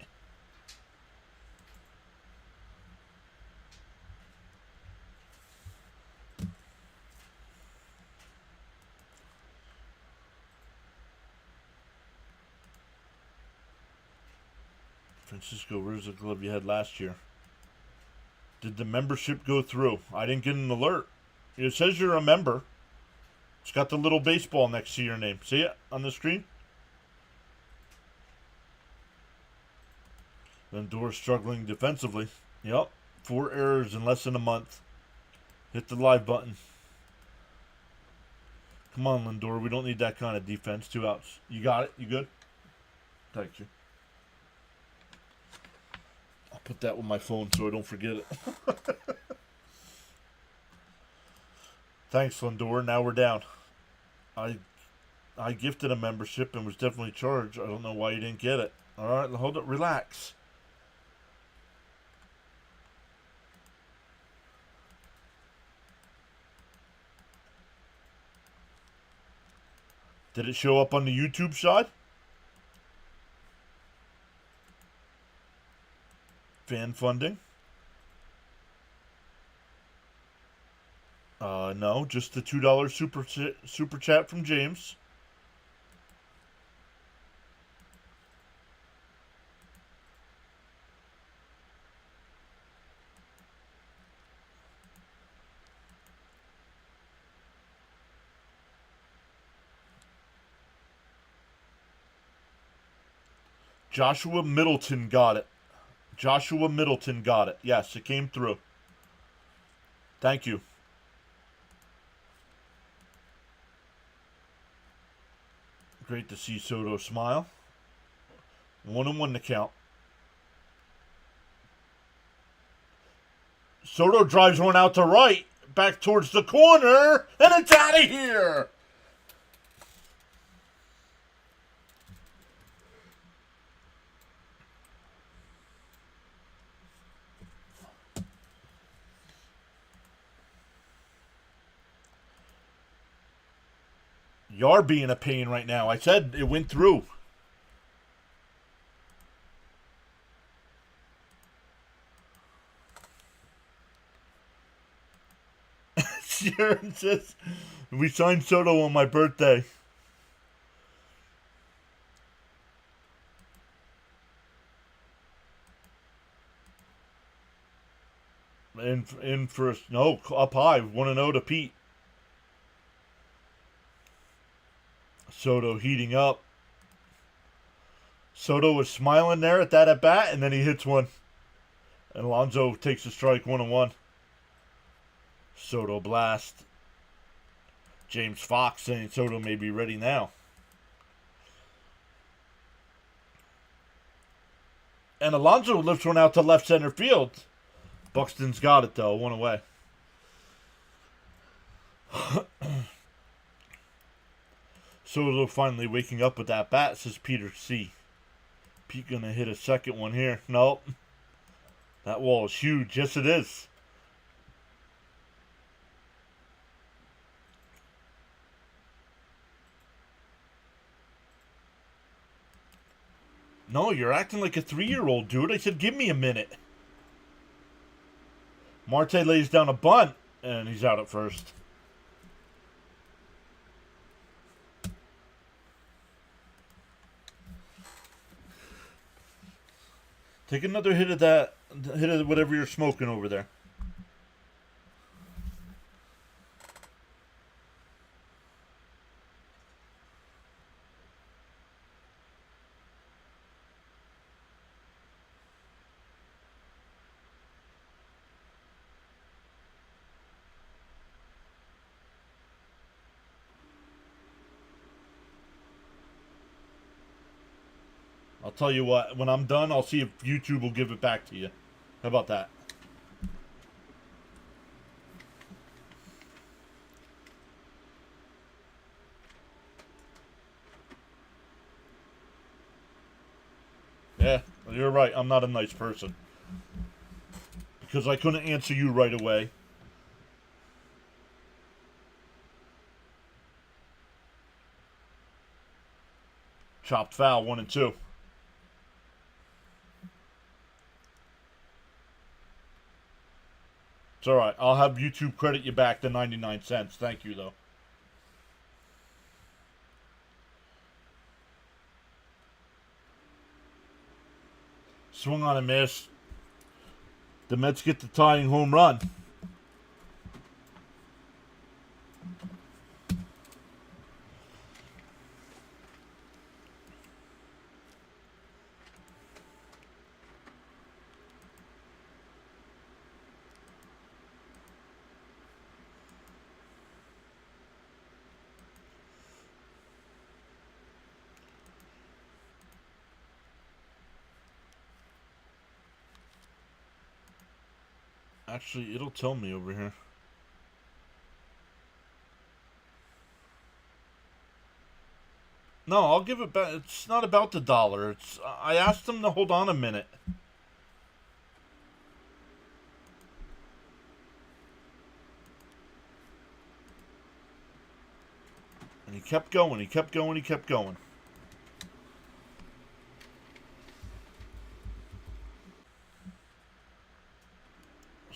Francisco, where's the glove you had last year? Did the membership go through? I didn't get an alert. It says you're a member. It's got the little baseball next to your name. See it on the screen? Lindor struggling defensively. Yep. 4 errors in less than a month. Hit the live button. Come on, Lindor. We don't need that kind of defense. 2 outs. You got it? You good? Thank you. I'll put that with my phone so I don't forget it. Thanks, Lindor. Now we're down. I gifted a membership and was definitely charged. I don't know why you didn't get it. All right, hold it. Relax. Did it show up on the YouTube side? Fan funding? No, just the $2 super chat from James. Joshua Middleton got it. Joshua Middleton got it. Yes, it came through. Thank you. Great to see Soto smile. 1-1 to count. Soto drives one out to right, back towards the corner, and it's out of here. You're being a pain right now. I said it went through. Sharon says, we signed Soto on my birthday. In first. No, up high. 1-0 to Pete. Soto heating up. Soto was smiling there at that at-bat, and then he hits one. And Alonso takes a strike, 1-1. Soto blast. James Fox saying Soto may be ready now. And Alonso lifts one out to left center field. Buxton's got it, though. One away. Soto finally waking up with that bat, says Peter C. Pete gonna hit a second one here. Nope. That wall is huge. Yes, it is. No, you're acting like a 3-year-old, dude. I said, give me a minute. Marte lays down a bunt, and he's out at first. Take another hit of that, hit of whatever you're smoking over there. I'll tell you what, when I'm done, I'll see if YouTube will give it back to you. How about that? Yeah, you're right. I'm not a nice person. Because I couldn't answer you right away. Chopped foul, 1-2. It's alright. I'll have YouTube credit you back the 99 cents. Thank you, though. Swung on a miss. The Mets get the tying home run. Actually, it'll tell me over here. No, I'll give it back. It's not about the dollar. It's I asked them to hold on a minute. And he kept going. He kept going. He kept going.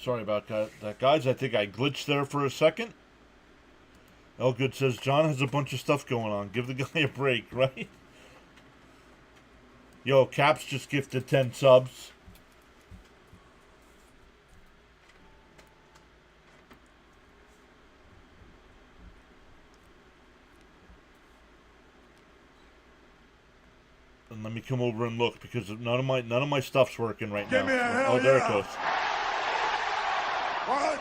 Sorry about that, guys. I think I glitched there for a second. Elgood says, John has a bunch of stuff going on. Give the guy a break, right? Yo, Caps just gifted 10 subs. And let me come over and look because none of my stuff's working right now. Give me a hell oh, there yeah. it goes. What?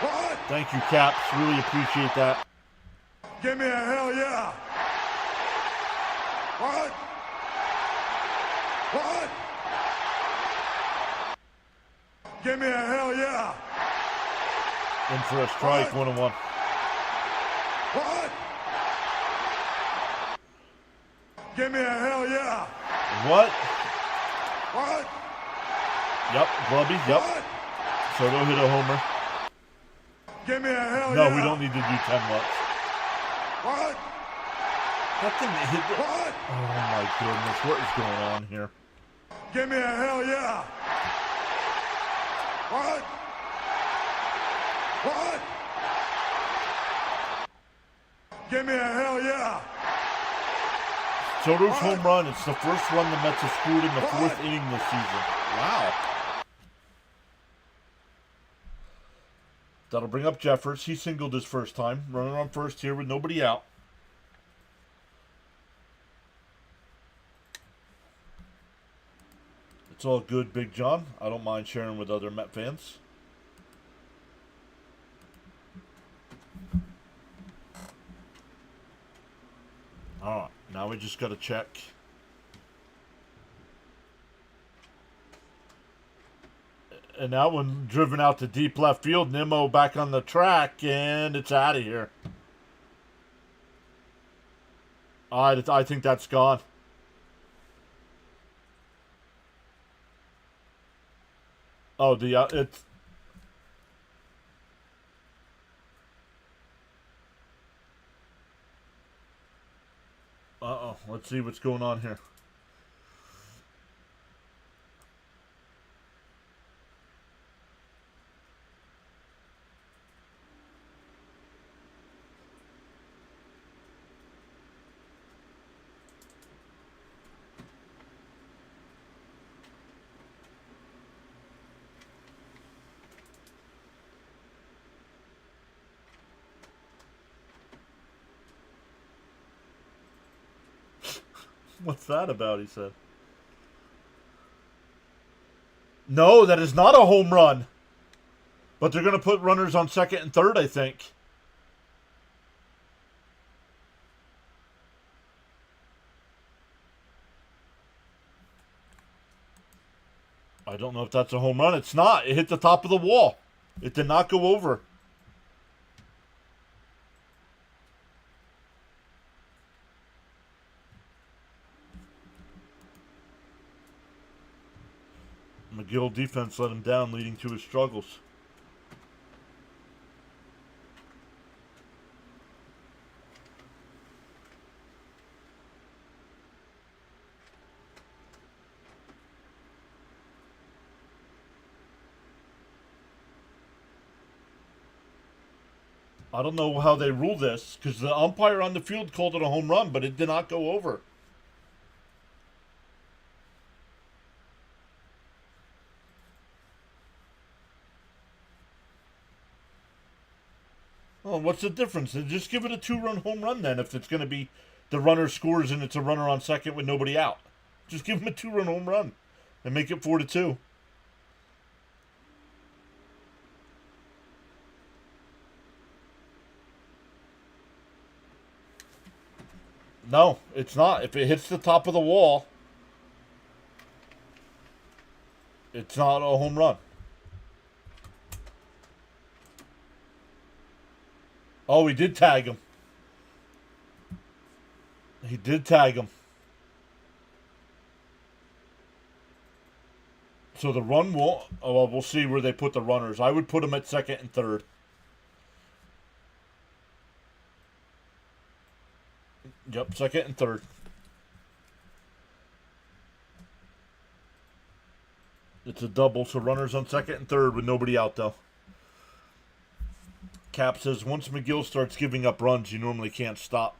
What? Thank you, Caps. Really appreciate that. Give me a hell yeah. What? What? Give me a hell yeah. In for a strike, 1-1. What? Give me a hell yeah. What? What? Yep, Glubby, yep. What? Soto hit a homer. Give me a hell No, yeah. we don't need to do 10 watts. What? That thing that hit the... What? Oh my goodness, what is going on here? Give me a hell yeah. What? What? Give me a hell yeah. Soto's home run. It's the first run the Mets have scored in the fourth inning this season. Wow. That'll bring up Jeffers. He singled his first time. Running on first here with nobody out. It's all good, Big John. I don't mind sharing with other Met fans. All right, now we just got to check. And that one driven out to deep left field. Nimmo back on the track, and it's out of here. All right, I think that's gone. Oh, it's... Uh-oh, let's see what's going on here. What's that about, he said. No, that is not a home run. But they're going to put runners on second and third, I think. I don't know if that's a home run. It's not. It hit the top of the wall. It did not go over. McGill defense let him down, leading to his struggles. I don't know how they rule this, because the umpire on the field called it a home run, but it did not go over. Oh, what's the difference? Just give it a 2-run home run then if it's going to be the runner scores and it's a runner on second with nobody out. Just give him a 2-run home run and make it 4-2. No, it's not. If it hits the top of the wall, it's not a home run. Oh, he did tag him. He did tag him. So the run won't... Oh, well, we'll see where they put the runners. I would put them at second and third. Yep, second and third. It's a double, so runners on second and third with nobody out, though. Cap says, once McGill starts giving up runs, you normally can't stop.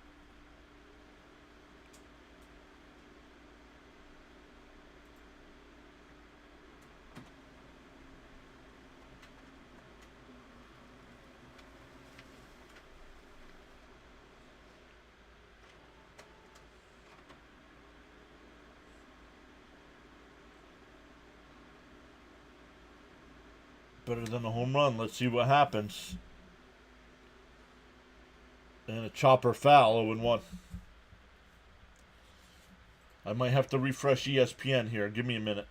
Better than a home run. Let's see what happens. And a chopper foul, 0-1. I might have to refresh ESPN here. Give me a minute.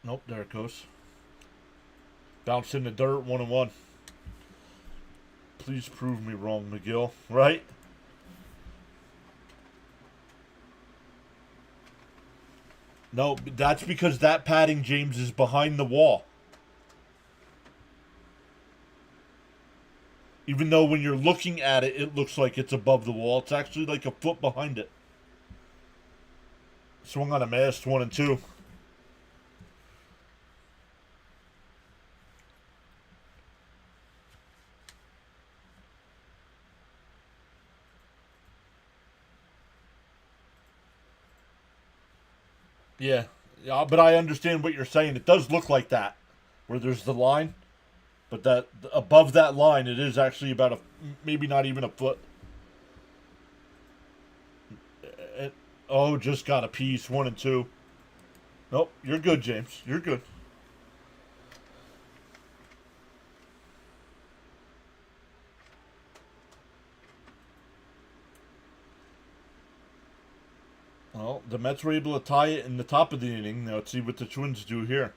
Nope, there it goes. Bounce in the dirt, 1-1. Please prove me wrong, McGill. Right? No, that's because that padding, James, is behind the wall. Even though when you're looking at it, it looks like it's above the wall. It's actually like a foot behind it. Swung on a miss, 1-2. Yeah, but I understand what you're saying. It does look like that, where there's the line, but that above that line, it is actually about maybe not even a foot. Just got a piece, 1-2. Nope, you're good, James. You're good. Well, the Mets were able to tie it in the top of the inning. Now let's see what the Twins do here.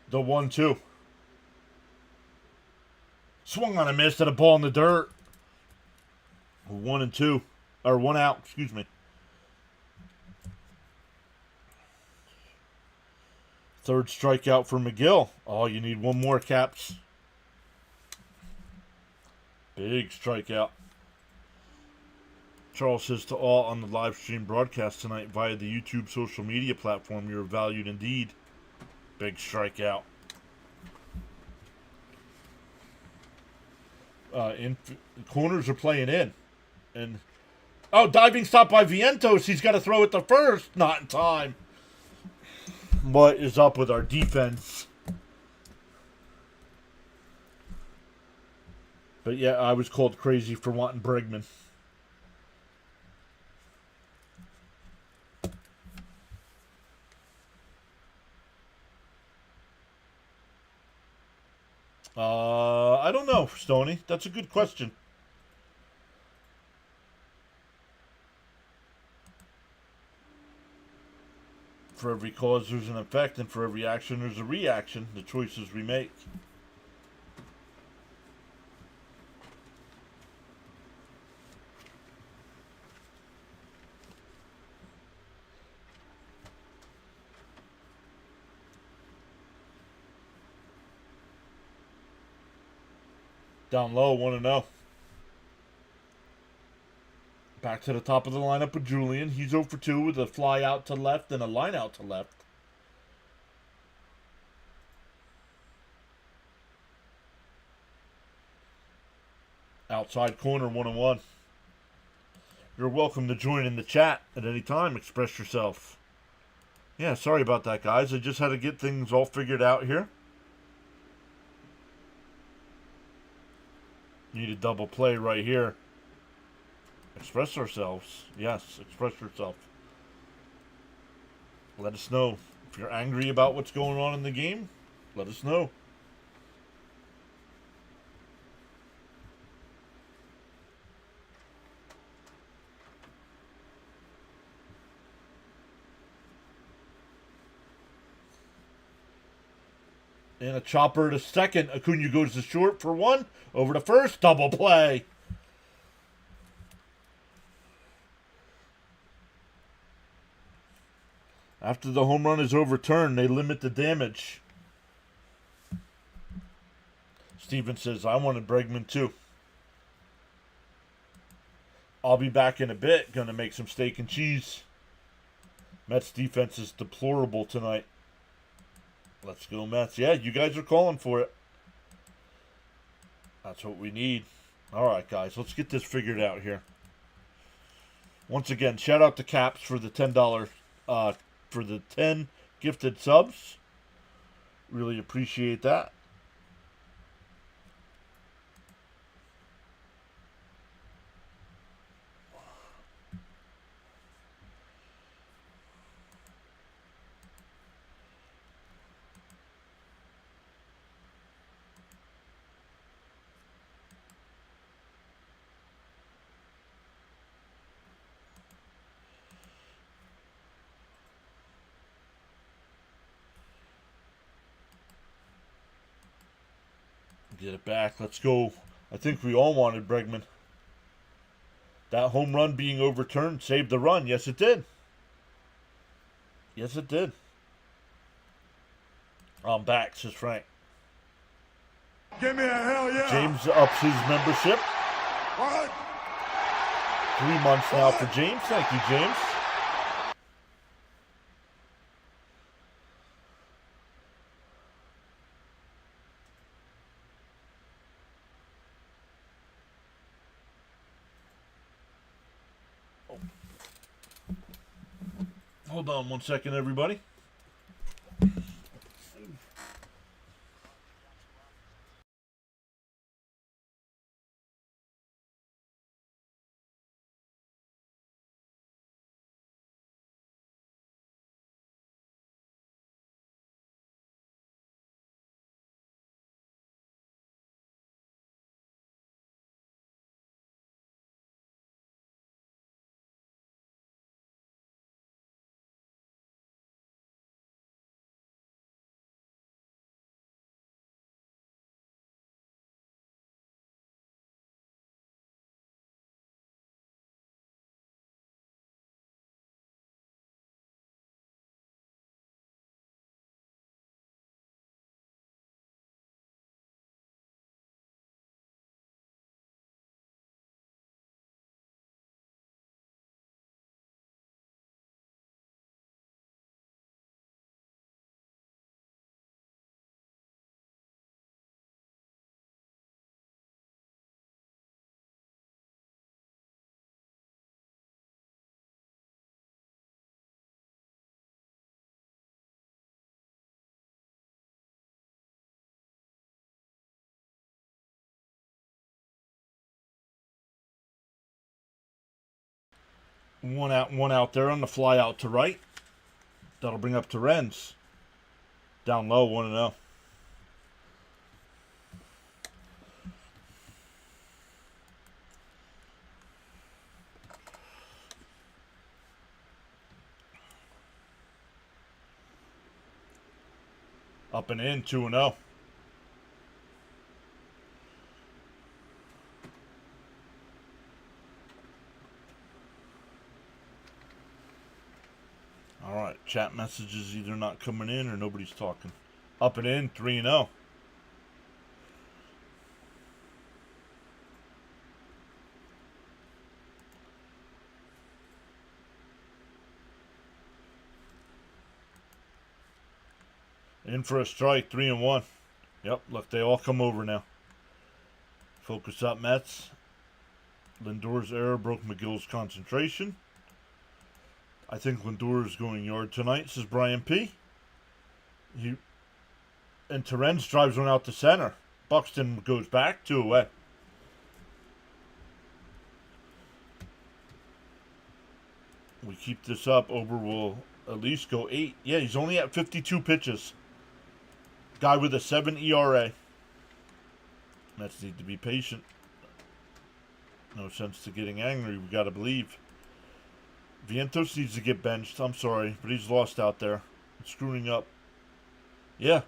The 1-2. Swung on a miss at a ball in the dirt. 1-2. Or 1 out, excuse me. Third strikeout for McGill. Oh, you need one more, Caps. Big strikeout. Charles says to all on the live stream broadcast tonight via the YouTube social media platform, you're valued indeed. Big strikeout. Corners are playing in. And diving stop by Vientos. He's got to throw it to first. Not in time. What is up with our defense? But yeah, I was called crazy for wanting Bregman. I don't know, Stoney. That's a good question. For every cause, there's an effect, and for every action, there's a reaction. The choices we make. Down low, 1-0. Back to the top of the lineup with Julian. He's 0 for 2 with a fly out to left and a line out to left. Outside corner, 1-1. You're welcome to join in the chat at any time. Express yourself. Yeah, sorry about that, guys. I just had to get things all figured out here. Need a double play right here. Express ourselves. Yes, express yourself. Let us know. If you're angry about what's going on in the game, let us know. And a chopper to second. Acuna goes to short for 1. Over to first. Double play. After the home run is overturned, they limit the damage. Steven says, I wanted Bregman too. I'll be back in a bit. Gonna make some steak and cheese. Mets defense is deplorable tonight. Let's go, Mets. Yeah, you guys are calling for it. That's what we need. All right, guys, let's get this figured out here. Once again, shout out to Caps for the $10 for the 10 gifted subs. Really appreciate that. Get it back. Let's go. I think we all wanted Bregman. That home run being overturned saved the run. Yes, it did. Yes, it did. I'm back, says Frank. Give me a hell yeah. James ups his membership. What? 3 months now for James. Thank you, James. Hold on 1 second, everybody. One out there on the fly out to right. That'll bring up Terens. Down low, 1-0. Up and in, 2-0. All right, chat messages either not coming in or nobody's talking. Up and in, 3-0. In for a strike, 3-1. Yep, look, they all come over now. Focus up, Mets. Lindor's error broke McGill's concentration. I think Lindor is going yard tonight, says Brian P. And Terens drives one out to center. Buxton goes back, 2 away. We keep this up, Ober will at least go 8. Yeah, he's only at 52 pitches. Guy with a 7 ERA. Mets need to be patient. No sense to getting angry. We got to believe. Vientos needs to get benched. I'm sorry, but he's lost out there. Screwing up. Yeah.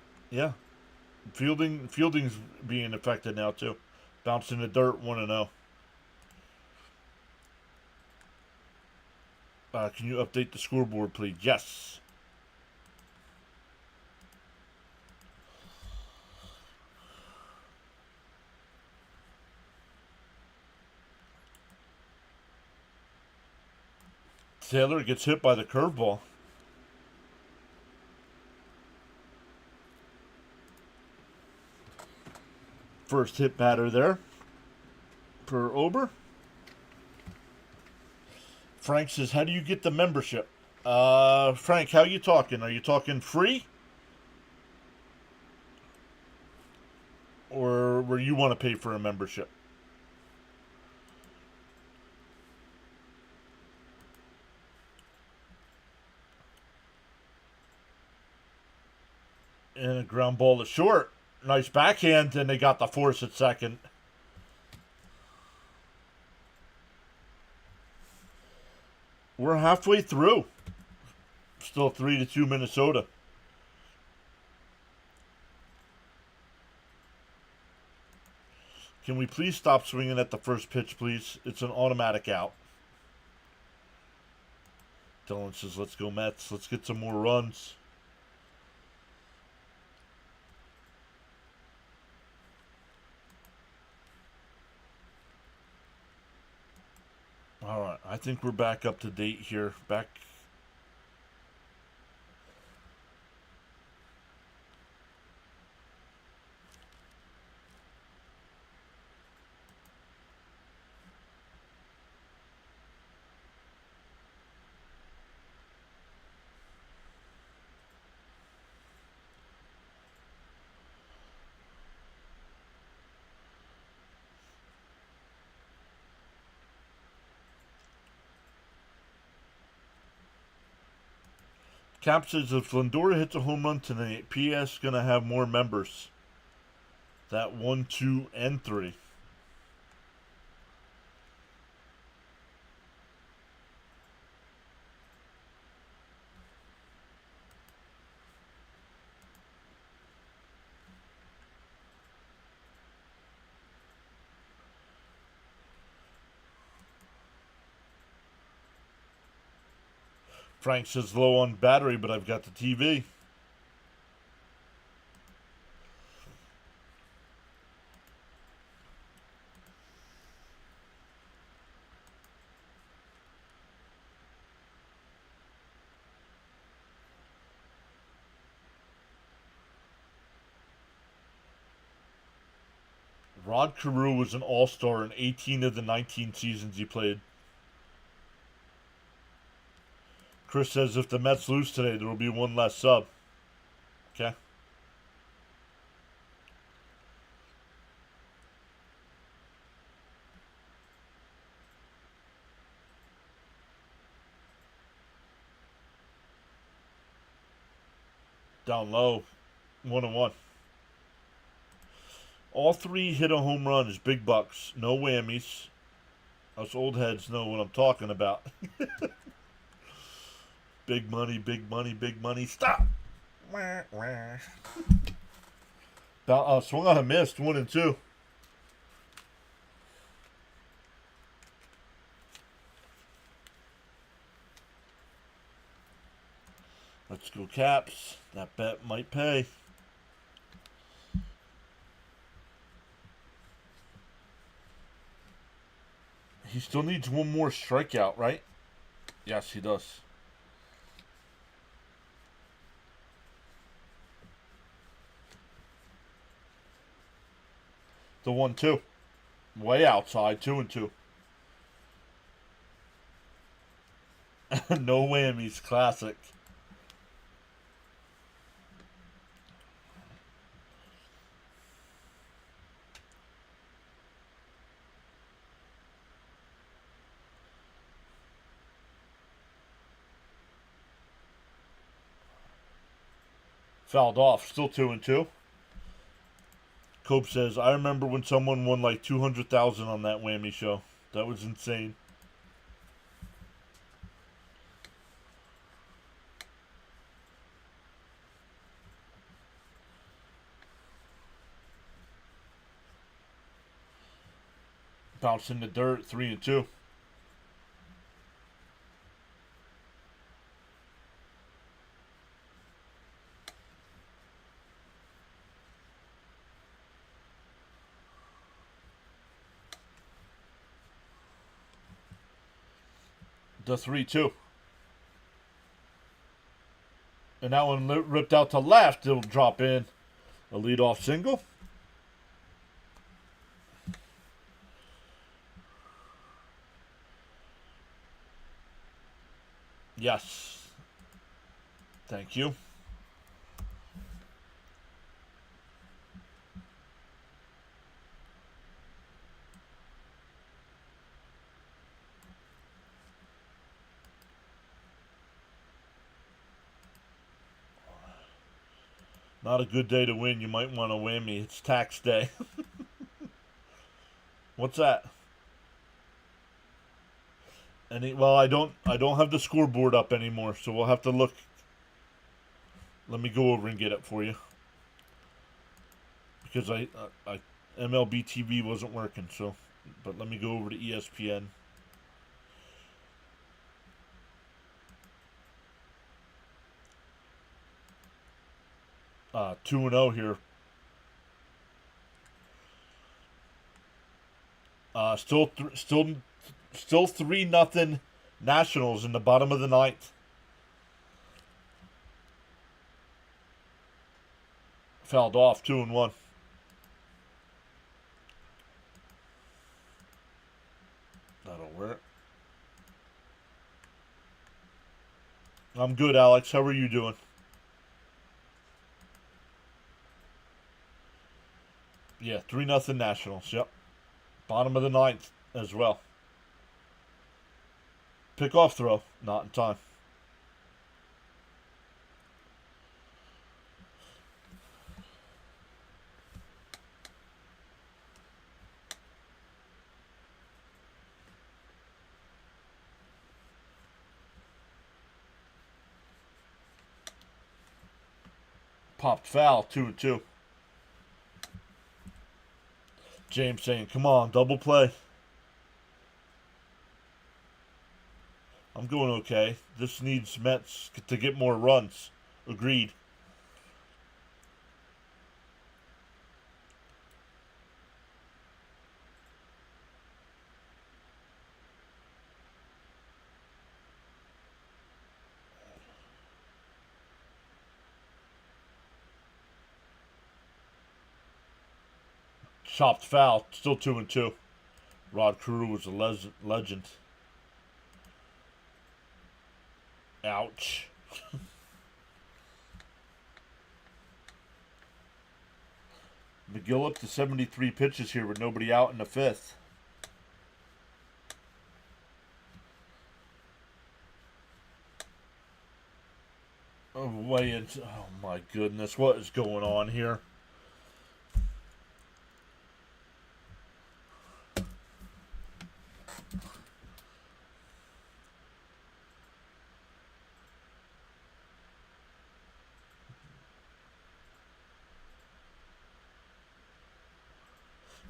Fielding's being affected now too. Bouncing the dirt, 1-0. Can you update the scoreboard, please? Yes. Taylor gets hit by the curveball. First hit batter there for Ober. Frank says, how do you get the membership? Frank, how you talking? Are you talking free? Or where you want to pay for a membership? And a ground ball to short. Nice backhand, and they got the force at second. We're halfway through. Still 3-2 Minnesota. Can we please stop swinging at the first pitch, please? It's an automatic out. Dylan says, let's go Mets. Let's get some more runs. All right, I think we're back up to date here. Back. Cap says if Lindor hits a home run tonight, PS gonna have more members. That 1, 2, and 3. Frank says low on battery, but I've got the TV. Rod Carew was an all-star in 18 of the 19 seasons he played. Chris says if the Mets lose today, there will be one less sub. Okay. Down low. 1-1. All three hit a home run is big bucks. No whammies. Us old heads know what I'm talking about. Big money, big money, big money. Stop! Swung on a missed. 1 and 2. Let's go Caps. That bet might pay. He still needs one more strikeout, right? Yes, he does. The 1-2. Way outside. 2 and 2. No whammies. Classic. Fouled off. Still 2 and 2. Cope says, I remember when someone won like 200,000 on that whammy show. That was insane. Bounce in the dirt. 3 and 2. The 3-2. And that one ripped out to left. It'll drop in. A leadoff single. Yes. Thank you. Not a good day to win. You might want to whammy. It's tax day. What's that? Well, I don't have the scoreboard up anymore, so we'll have to look. Let me go over and get it for you. Because MLB TV wasn't working, so but let me go over to ESPN. 2-0 here. Still 3-0 Nationals in the bottom of the ninth. Fouled off, 2-1. That'll work. I'm good, Alex. How are you doing? Yeah, 3-0 Nationals. Yep. Bottom of the ninth as well. Pickoff throw. Not in time. Popped foul. 2-2. James saying, come on, double play. I'm going okay. This needs Mets to get more runs. Agreed. Chopped foul. Still 2-2. Rod Carew was a legend. Ouch. McGill up to 73 pitches here with nobody out in the fifth. Oh, oh my goodness, what is going on here?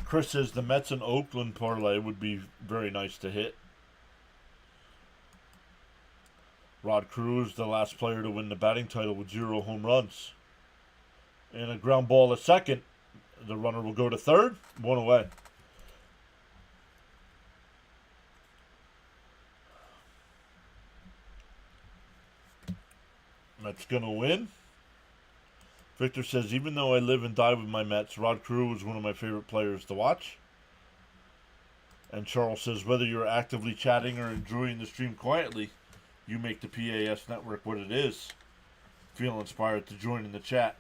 Chris says the Mets and Oakland parlay would be very nice to hit. Rod Carew is the last player to win the batting title with 0 home runs. And a ground ball at second. The runner will go to third. 1 away. Mets gonna win. Victor says, even though I live and die with my Mets, Rod Carew is one of my favorite players to watch. And Charles says, whether you're actively chatting or enjoying the stream quietly, you make the PAS network what it is. Feel inspired to join in the chat.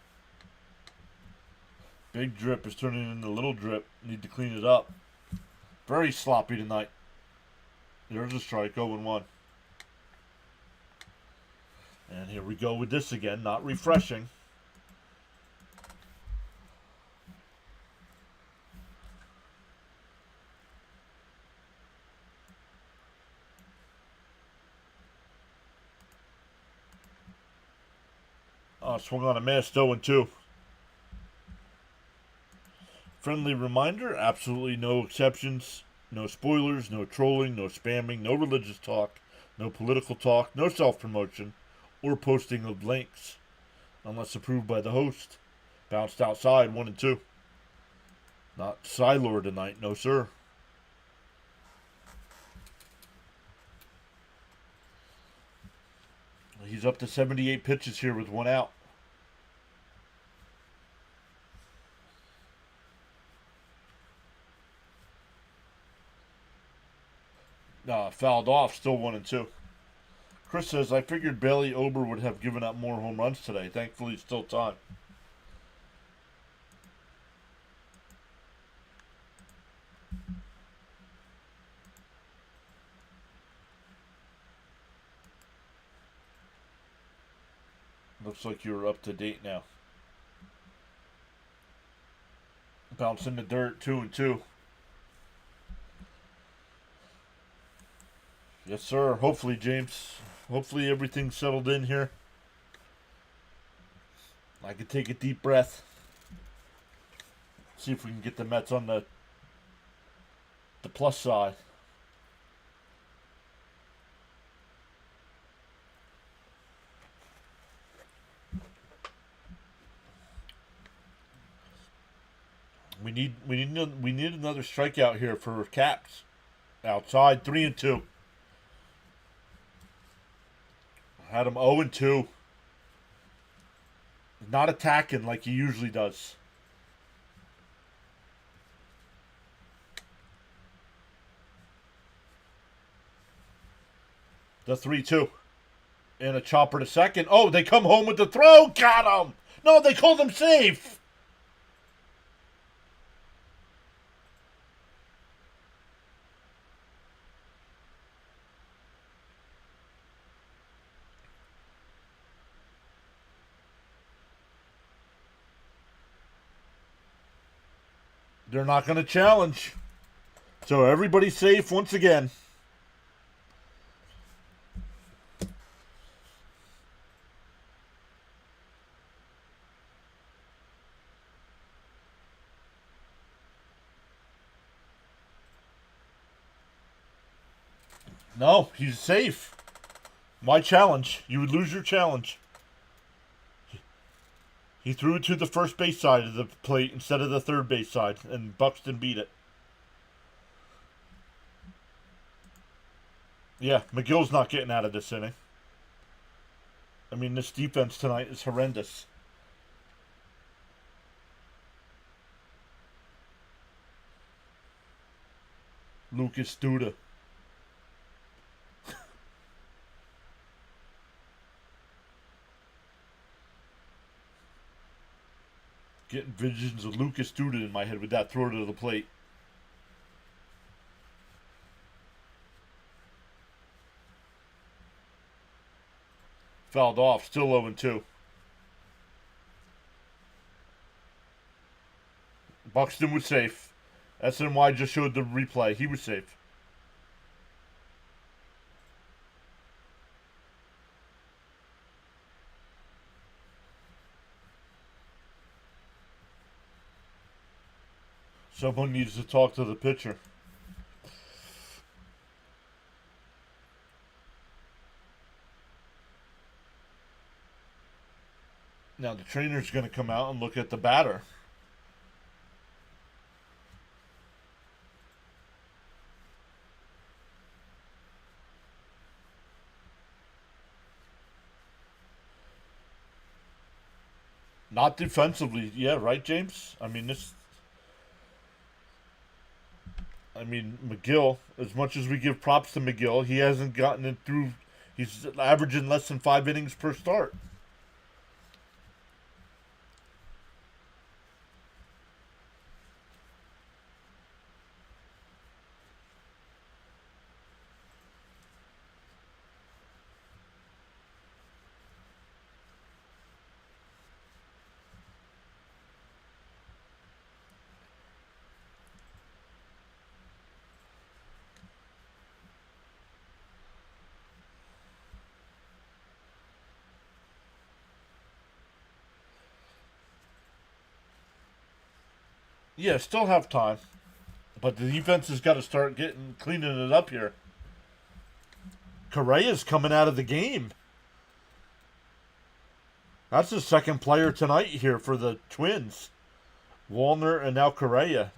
Big drip is turning into little drip. Need to clean it up. Very sloppy tonight. There's a strike, 0-1. And here we go with this again, not refreshing. Swung on a miss, 0-2. Friendly reminder, absolutely no exceptions, no spoilers, no trolling, no spamming, no religious talk, no political talk, no self-promotion, or posting of links, unless approved by the host. Bounced outside, 1-2. Not Silor tonight, no sir. He's up to 78 pitches here with 1 out. Fouled off, still 1-2. Chris says, I figured Bailey Ober would have given up more home runs today. Thankfully, still time. Looks like you're up to date now. Bounce in the dirt, 2-2. Yes, sir. Hopefully, James. Hopefully everything's settled in here. I can take a deep breath. See if we can get the Mets on the plus side. We need another strikeout here for Caps. Outside 3-2. Had him 0-2. Not attacking like he usually does. The 3-2. And a chopper to second. Oh, they come home with the throw. Got him. No, they called him safe. They're not going to challenge. So everybody's safe once again. No, he's safe. Why challenge? You would lose your challenge. He threw it to the first base side of the plate instead of the third base side, and Buxton beat it. Yeah, McGill's not getting out of this inning. I mean, this defense tonight is horrendous. Lucas Duda. Getting visions of Lucas Duda in my head with that throw to the plate. Fouled off, still 0-2. Buxton was safe. SNY just showed the replay. He was safe. Someone needs to talk to the pitcher. Now the trainer's going to come out and look at the batter. Not defensively. Yeah, right, James? McGill, as much as we give props to McGill, he hasn't gotten it through. He's averaging less than 5 innings per start. Yeah, still have time. But the defense has got to start cleaning it up here. Correa's coming out of the game. That's the second player tonight here for the Twins. Walner and now Correa.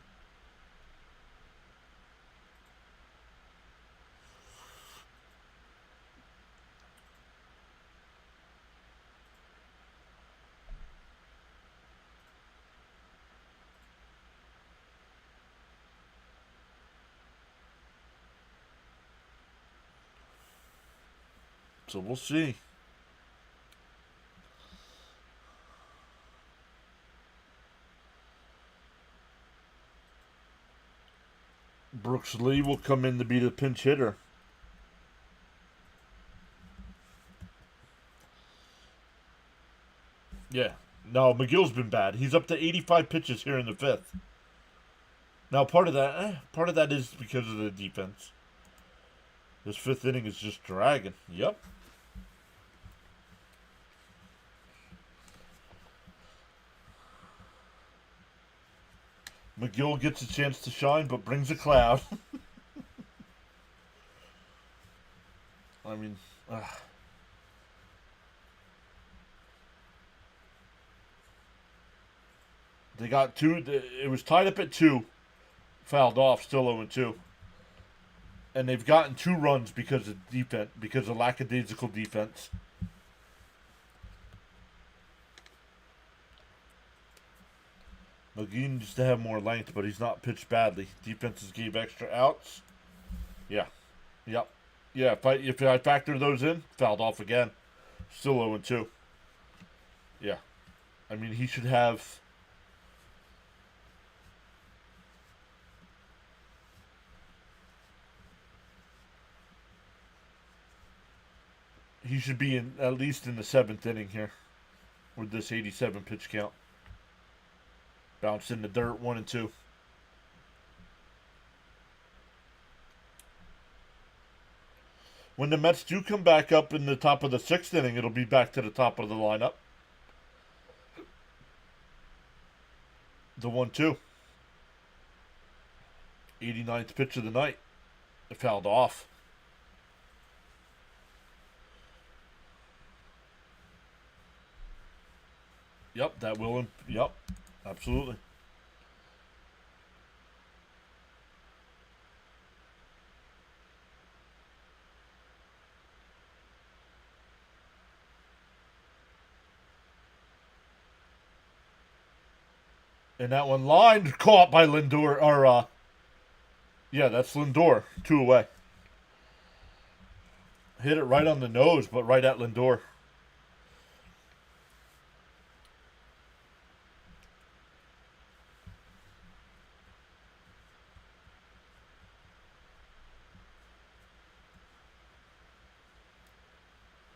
So we'll see. Brooks Lee will come in to be the pinch hitter. Yeah. No, McGill's been bad. He's up to 85 pitches here in the fifth. Now, part of that is because of the defense. This fifth inning is just dragging. Yep. McGill gets a chance to shine, but brings a cloud. They got two. It was tied up at 2. Fouled off, still 0-2. And they've gotten 2 runs because of defense, because of lackadaisical defense. McGee needs to have more length, but he's not pitched badly. Defenses gave extra outs. Yeah. Yep. Yeah, if I factor those in, fouled off again. Still 0-2. Yeah. I mean, he should have... He should be in at least in the 7th inning here with this 87 pitch count. Bounced in the dirt, 1-2. When the Mets do come back up in the top of the 6th inning, it'll be back to the top of the lineup. The 1-2. 89th pitch of the night. It fouled off. Yep, that will. Yep, absolutely. And that one lined, caught by Lindor. Or, yeah, that's Lindor. 2 away. Hit it right on the nose, but right at Lindor.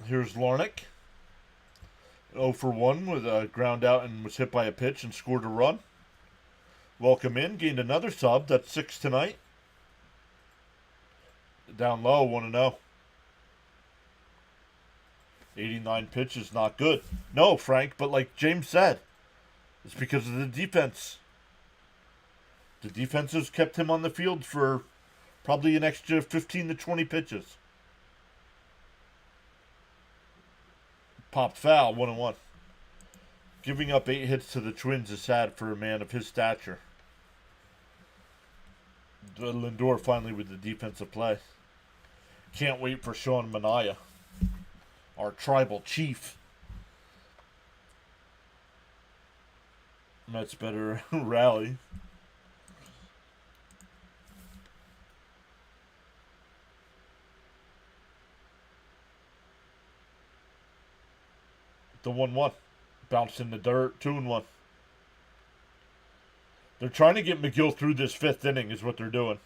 Here's Larnick. 0 for 1 with a ground out and was hit by a pitch and scored a run. Welcome in. Gained another sub. That's 6 tonight. Down low, 1-0. 89 pitches, not good. No, Frank, but like James said, it's because of the defense. The defense has kept him on the field for probably an extra 15 to 20 pitches. Popped foul, 1-1. Giving up 8 hits to the Twins is sad for a man of his stature. Lindor finally with the defensive play. Can't wait for Sean Manaea, our tribal chief. Mets better rally. The 1-1. Bounced in the dirt. 2-1. They're trying to get McGill through this 5th inning is what they're doing.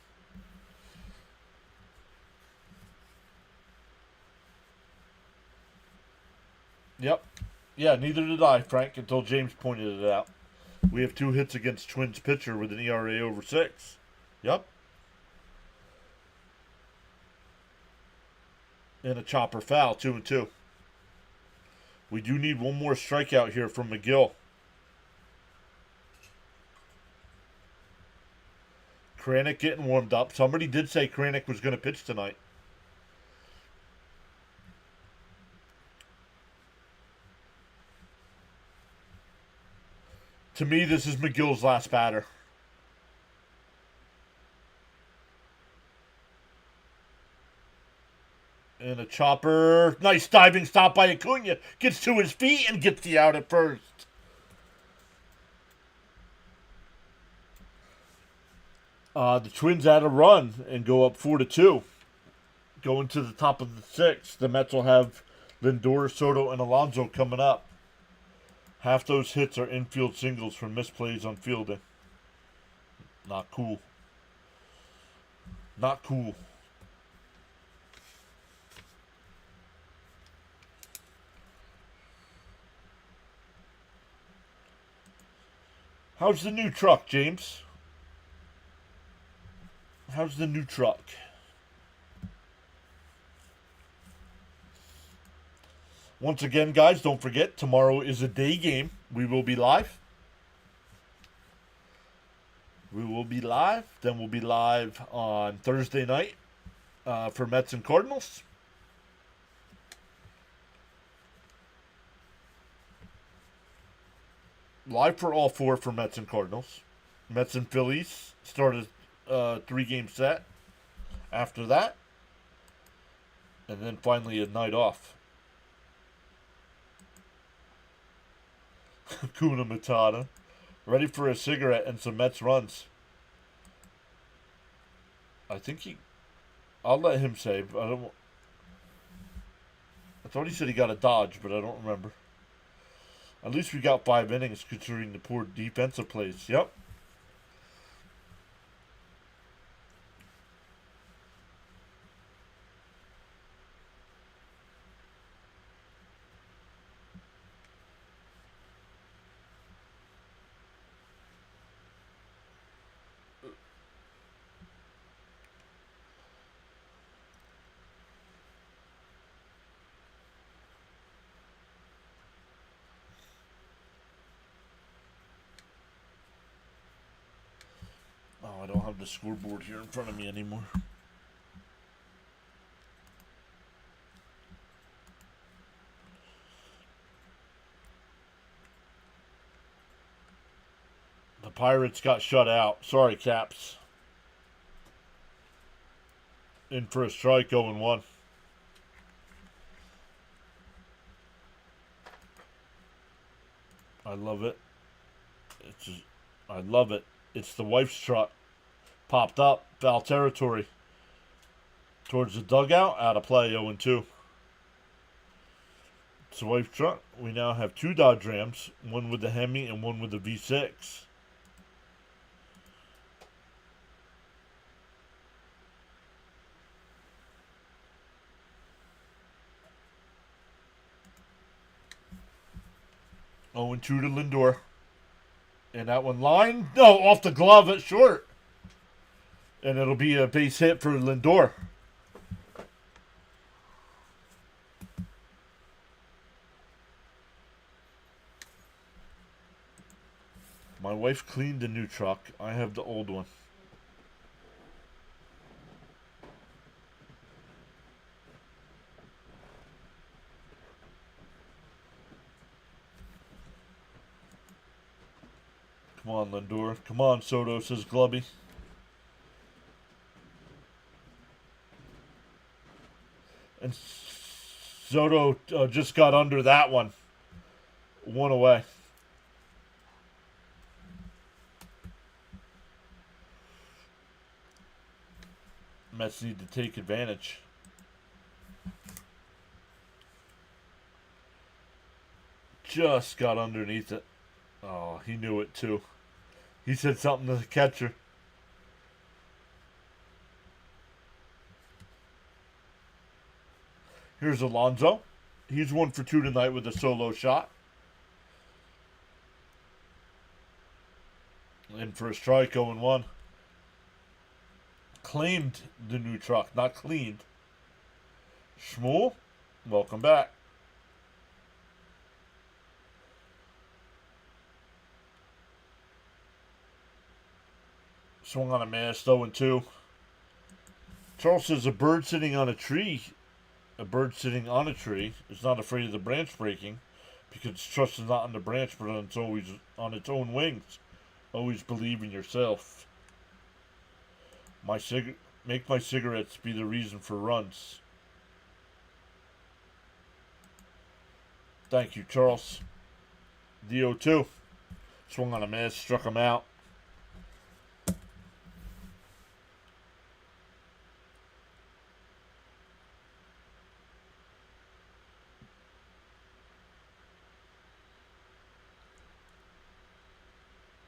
Yep. Yeah, neither did I, Frank, until James pointed it out. We have 2 hits against Twins pitcher with an ERA over 6. Yep. And a chopper foul, 2-2. We do need one more strikeout here from McGill. Kranick getting warmed up. Somebody did say Kranick was going to pitch tonight. To me, this is McGill's last batter. And a chopper. Nice diving stop by Acuna. Gets to his feet and gets the out at first. The Twins add a run and go up 4-2. Going to the top of the 6th. The Mets will have Lindor, Soto, and Alonso coming up. Half those hits are infield singles from misplays on fielding. Not cool. Not cool. How's the new truck, James? How's the new truck? Once again, guys, don't forget, tomorrow is a day game. We will be live. We will be live. Then we'll be live on Thursday night for Mets and Cardinals. Live for all four for Mets and Cardinals. Mets and Phillies started a 3-game set after that. And then finally a night off. Kuna Matata. Ready for a cigarette and some Mets runs. I think I'll let him say. I thought he said he got a dodge, but I don't remember. At least we got 5 innings considering the poor defensive plays. Yep. Oh, I don't have the scoreboard here in front of me anymore. The Pirates got shut out. Sorry, Caps. In for a strike, 0-1. I love it. I love it. It's the wife's truck. Popped up. Foul territory. Towards the dugout. Out of play. 0-2. It's the wife's truck. We now have 2 Dodge Rams. One with the Hemi and one with the V6. Oh, and 2 to Lindor. And that one line. No, off the glove at short. And it'll be a base hit for Lindor. My wife cleaned the new truck. I have the old one. Come on, Lindor. Come on, Soto, says Glubby. And Soto just got under that one. 1 away. Mets need to take advantage. Just got underneath it. Oh, he knew it too. He said something to the catcher. Here's Alonso. He's 1 for 2 tonight with a solo shot. In for a strike, 0-1. Claimed the new truck, not cleaned. Shmuel, welcome back. Swung on a miss, 0-2. Charles says a bird sitting on a tree is not afraid of the branch breaking because its trust is not on the branch but it's always on its own wings. Always believe in yourself. Make my cigarettes be the reason for runs. Thank you, Charles. DO2. Swung on a miss, struck him out.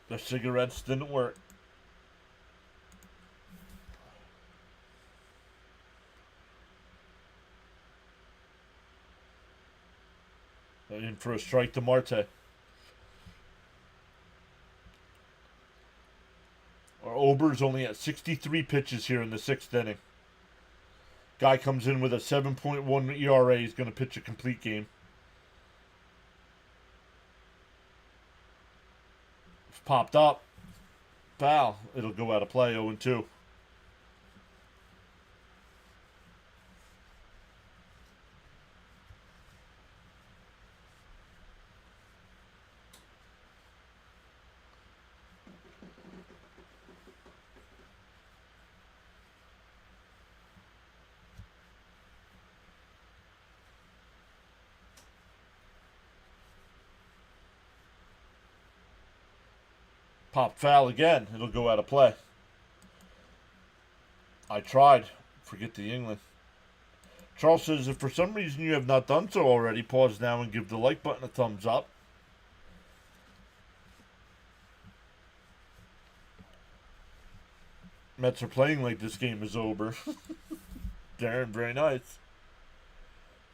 The cigarettes didn't work. In for a strike to Marte. Our Ober's only at 63 pitches here in the 6th inning. Guy comes in with a 7.1 ERA. He's going to pitch a complete game. Popped up. Foul. It'll go out of play. 0-2. Pop foul again. It'll go out of play. I tried. Forget the England. Charles says, if for some reason you have not done so already, pause now and give the like button a thumbs up. Mets are playing like this game is over. Darren, very nice.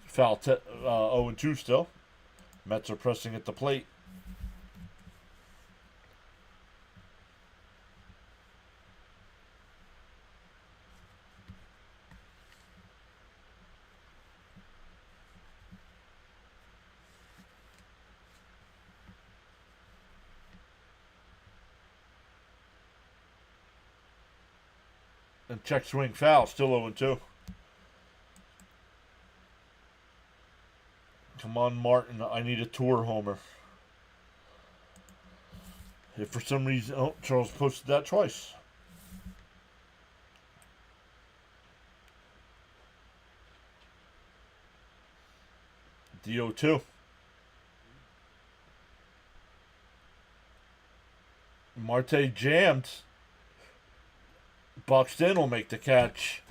Foul 0-2 still. Mets are pressing at the plate. And check swing foul, still 0-2. Come on, Martin. I need a tour homer. If for some reason... Oh, Charles posted that twice. DO2. Marte jammed. Buxton will make the catch.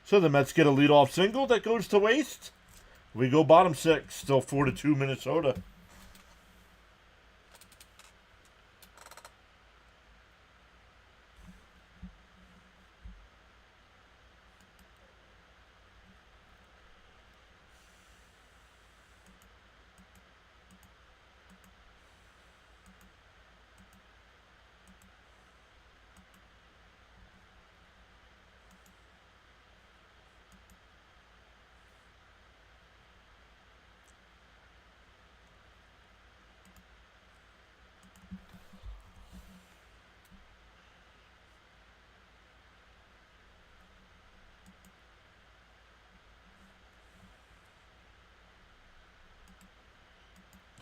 So the Mets get a leadoff single that goes to waste. We go bottom six. Still 4-2 Minnesota.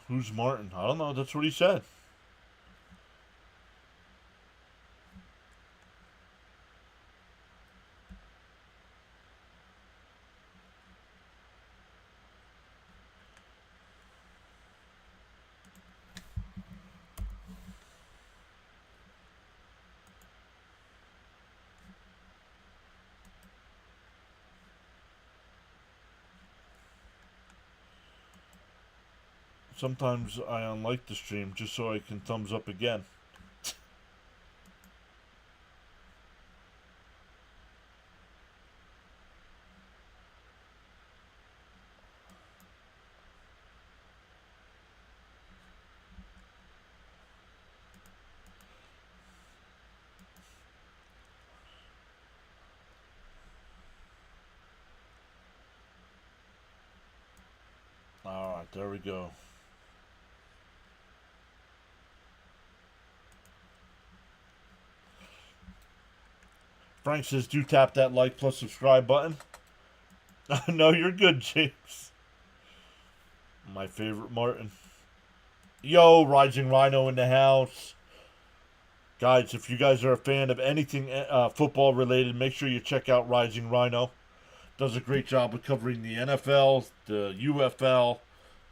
Who's Martin? I don't know. That's what he said. Sometimes I unlike the stream just so I can thumbs up again. Alright, there we go. Frank says, do tap that like plus subscribe button. No, you're good, James. My favorite Martin. Yo, Rising Rhino in the house. Guys, if you guys are a fan of anything football related, make sure you check out Rising Rhino. Does a great job of covering the NFL, the UFL,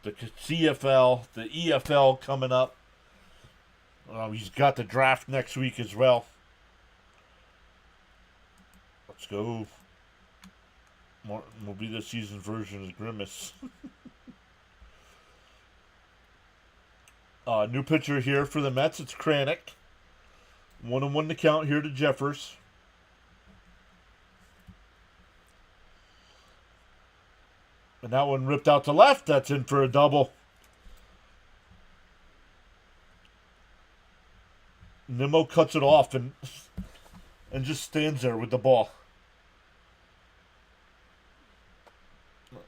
the CFL, the EFL coming up. He's got the draft next week as well. Let's go. Martin will be this season's version of Grimace. New pitcher here for the Mets. It's Kranick. 1-1 to count here to Jeffers. And that one ripped out to left. That's in for a double. Nimmo cuts it off and just stands there with the ball.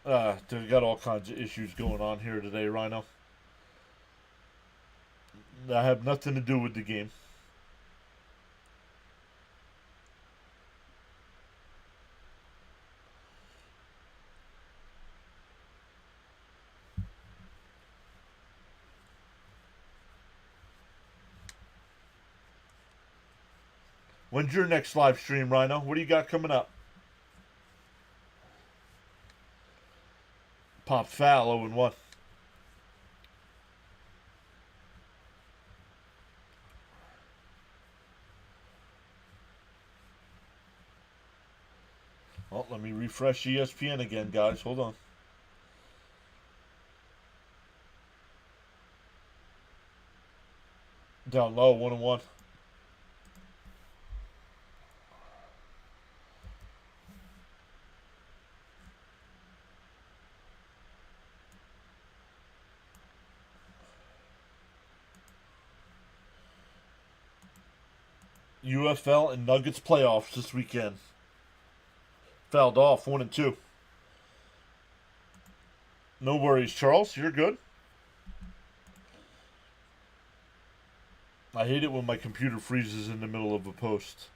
They got all kinds of issues going on here today, Rhino. That have nothing to do with the game. When's your next live stream, Rhino? What do you got coming up? Pop foul, 0-1. Oh, let me refresh ESPN again, guys. Hold on. Down low, 1-1. UFL and Nuggets playoffs this weekend. Fouled off, 1-2. No worries, Charles. You're good. I hate it when my computer freezes in the middle of a post.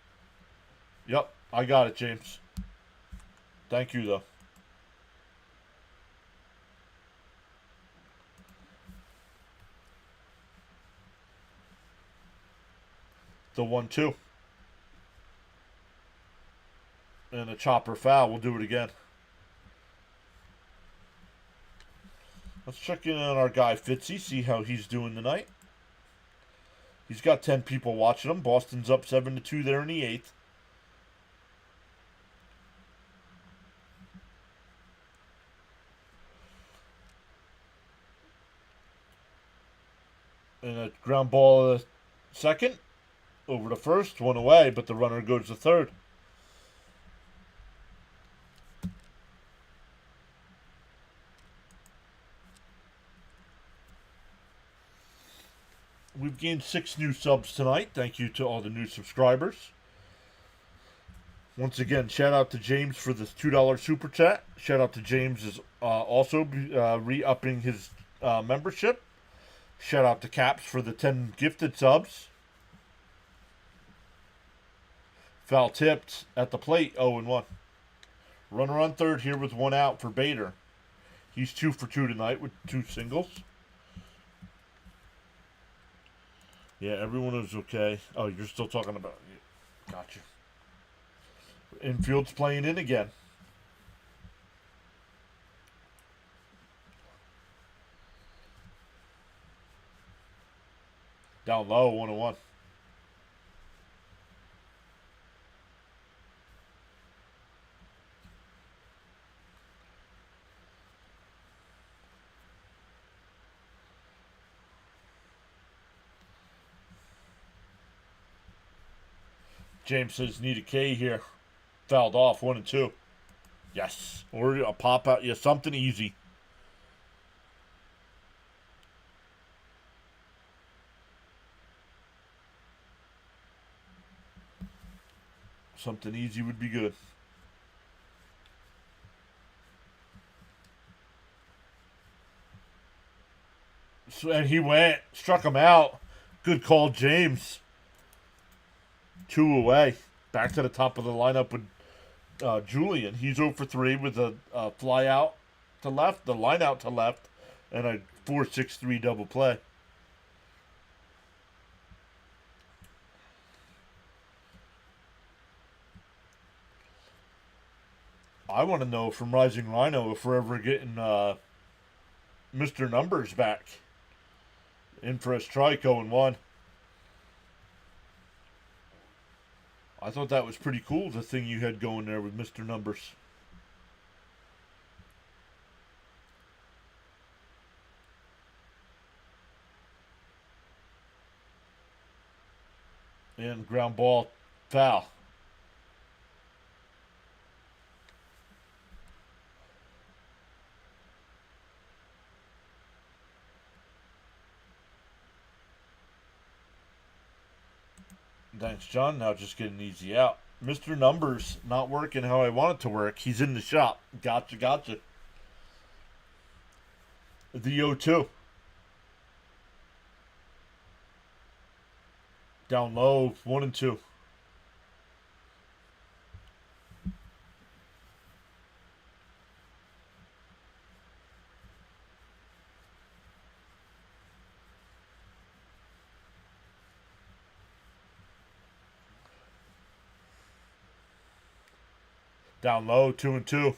Yep, I got it, James. Thank you, though. The 1-2. And a chopper foul. We'll do it again. Let's check in on our guy Fitzy, see how he's doing tonight. He's got 10 people watching him. Boston's up 7-2 there in the 8th. And a ground ball second. Over to first. One away, but the runner goes to third. We've gained 6 new subs tonight. Thank you to all the new subscribers. Once again, shout out to James for this $2 super chat. Shout out to James is also re-upping his membership. Shout out to Caps for the 10 gifted subs. Foul tipped at the plate, 0-1. Runner on third here with 1 out for Bader. He's 2 for 2 tonight with 2 singles. Yeah, everyone is okay. Oh, you're still talking about it. Gotcha. Infield's playing in again. Down low, 1-1. James says need a K here. Fouled off, 1-2. Yes. Or a pop out. Yeah, something easy. Something easy would be good. So, and he went, struck him out. Good call, James. 2 away. Back to the top of the lineup with Julian. He's 0 for 3 with a fly out to left, the line out to left, and a 4-6-3 double play. I want to know from Rising Rhino if we're ever getting Mr. Numbers back. In for a strike, 0-1. I thought that was pretty cool, the thing you had going there with Mr. Numbers. And ground ball foul. Thanks, John. Now just getting easy out. Mr. Numbers not working how I want it to work. He's in the shop. Gotcha. The 0-2. Down low, 1-2. Down low, 2-2.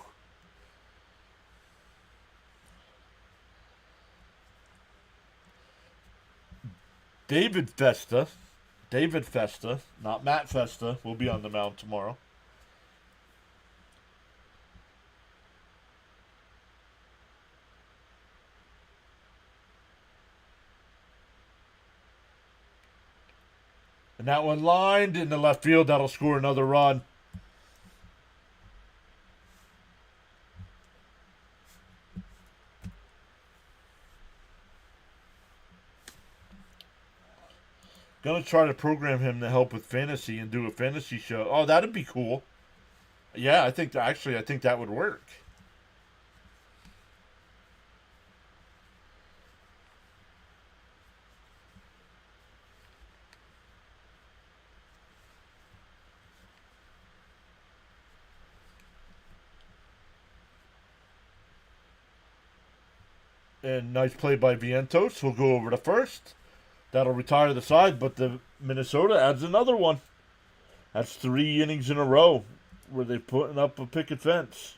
David Festa, not Matt Festa, will be on the mound tomorrow. And that one lined in the left field. That'll score another run. Gonna try to program him to help with fantasy and do a fantasy show. Oh, that'd be cool. Yeah, I think that would work. And nice play by Vientos. He'll go over to first. That'll retire the side, but the Minnesota adds another one. That's 3 innings in a row where they're putting up a picket fence.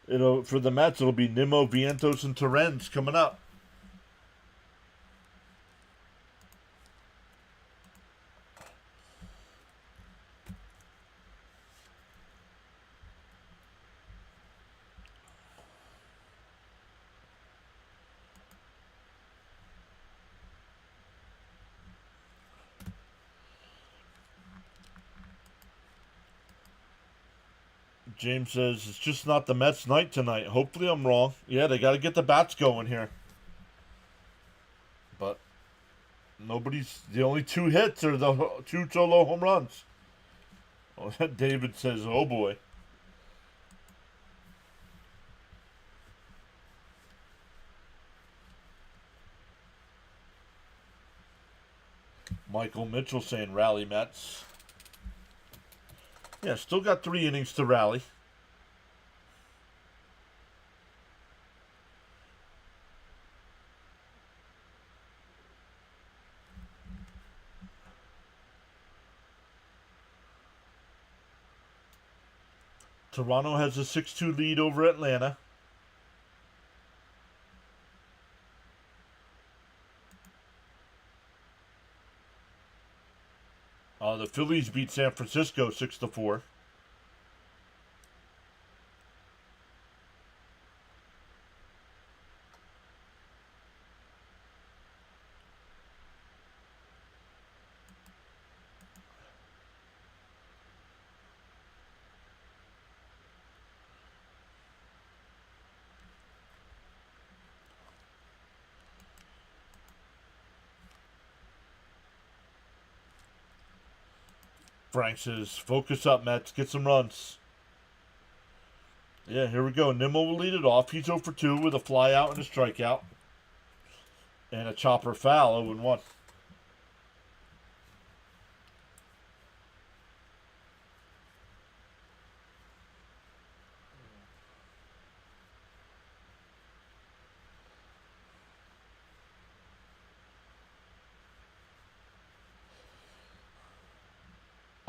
For the Mets, it'll be Nimmo, Vientos, and Torrens coming up. James says, it's just not the Mets' night tonight. Hopefully I'm wrong. Yeah, they got to get the bats going here. But the only 2 hits are the 2 solo home runs. Oh, David says, oh boy. Michael Mitchell saying rally Mets. Yeah, still got 3 innings to rally. Toronto has a 6-2 lead over Atlanta. The Phillies beat San Francisco 6-4. Frank says, focus up, Mets. Get some runs. Yeah, here we go. Nimmo will lead it off. He's 0 for 2 with a fly out and a strikeout. And a chopper foul, 0-1.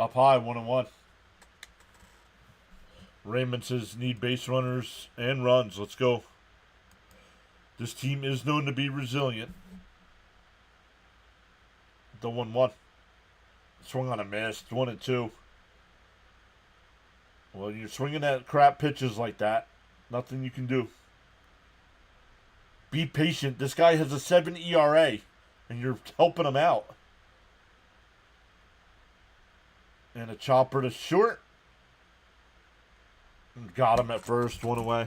Up high, 1-1. Raymond says, need base runners and runs. Let's go. This team is known to be resilient. The 1-1. Swung on a miss. 1-2. Well, you're swinging at crap pitches like that. Nothing you can do. Be patient. This guy has a 7 ERA, and you're helping him out. And a chopper to short. Got him at first. 1 away.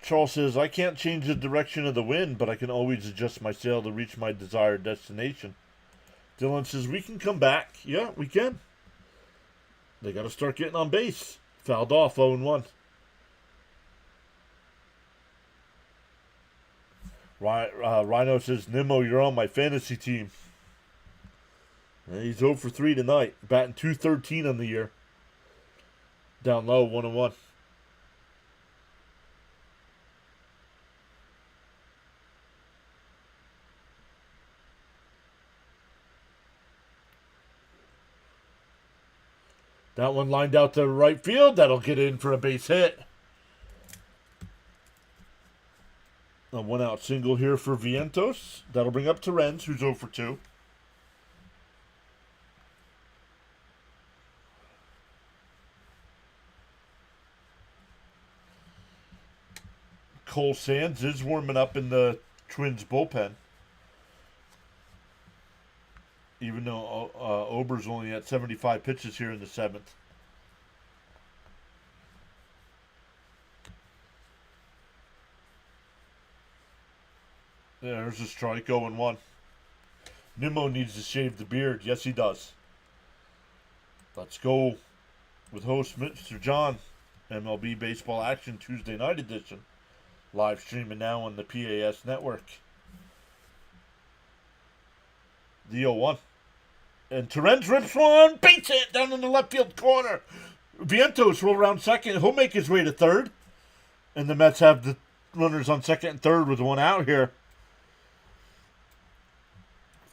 Charles says, I can't change the direction of the wind, but I can always adjust my sail to reach my desired destination. Dylan says, we can come back. Yeah, we can. They got to start getting on base. Fouled off, 0-1. Rhino says, Nimmo, you're on my fantasy team. And he's 0 for 3 tonight. Batting .213 on the year. Down low, 1-1. That one lined out to right field. That'll get in for a base hit. A 1-out single here for Vientos. That'll bring up Terens, who's 0 for 2. Cole Sands is warming up in the Twins bullpen. Even though Ober's only at 75 pitches here in the 7th. There's a strike, 0-1. Nimmo needs to shave the beard. Yes, he does. Let's go with host Mr. John. MLB Baseball Action Tuesday Night Edition. Live streaming now on the PAS Network. The 0-1. And Terens rips one, beats it down in the left field corner. Vientos will round second. He'll make his way to third. And the Mets have the runners on second and third with 1 out here.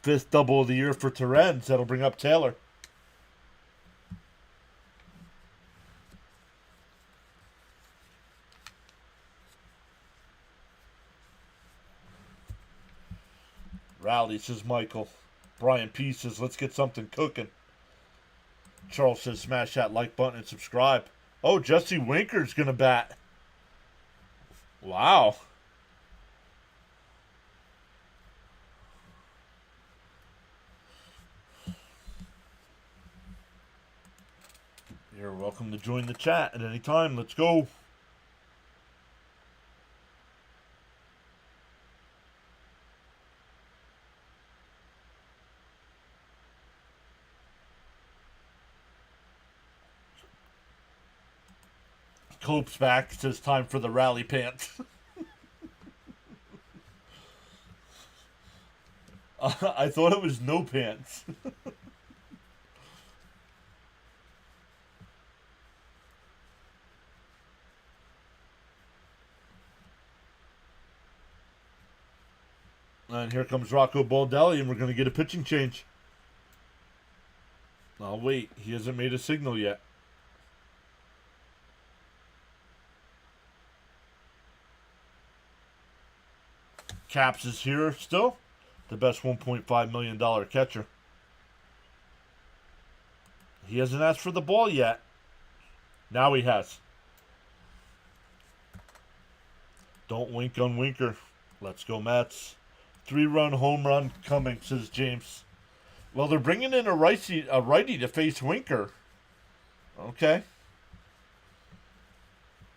5th double of the year for Terens. That'll bring up Taylor. Rally, says Michael. Brian P says, let's get something cooking. Charles says, smash that like button and subscribe. Oh, Jesse Winker's going to bat. Wow. You're welcome to join the chat at any time. Let's go. Cope's back. Says time for the rally pants. I thought it was no pants. And here comes Rocco Baldelli, and we're going to get a pitching change. I'll wait. He hasn't made a signal yet. Caps is here still. The best $1.5 million catcher. He hasn't asked for the ball yet. Now he has. Don't wink on Winker. Let's go Mets. 3-run home run coming, says James. Well, they're bringing in a righty to face Winker. Okay.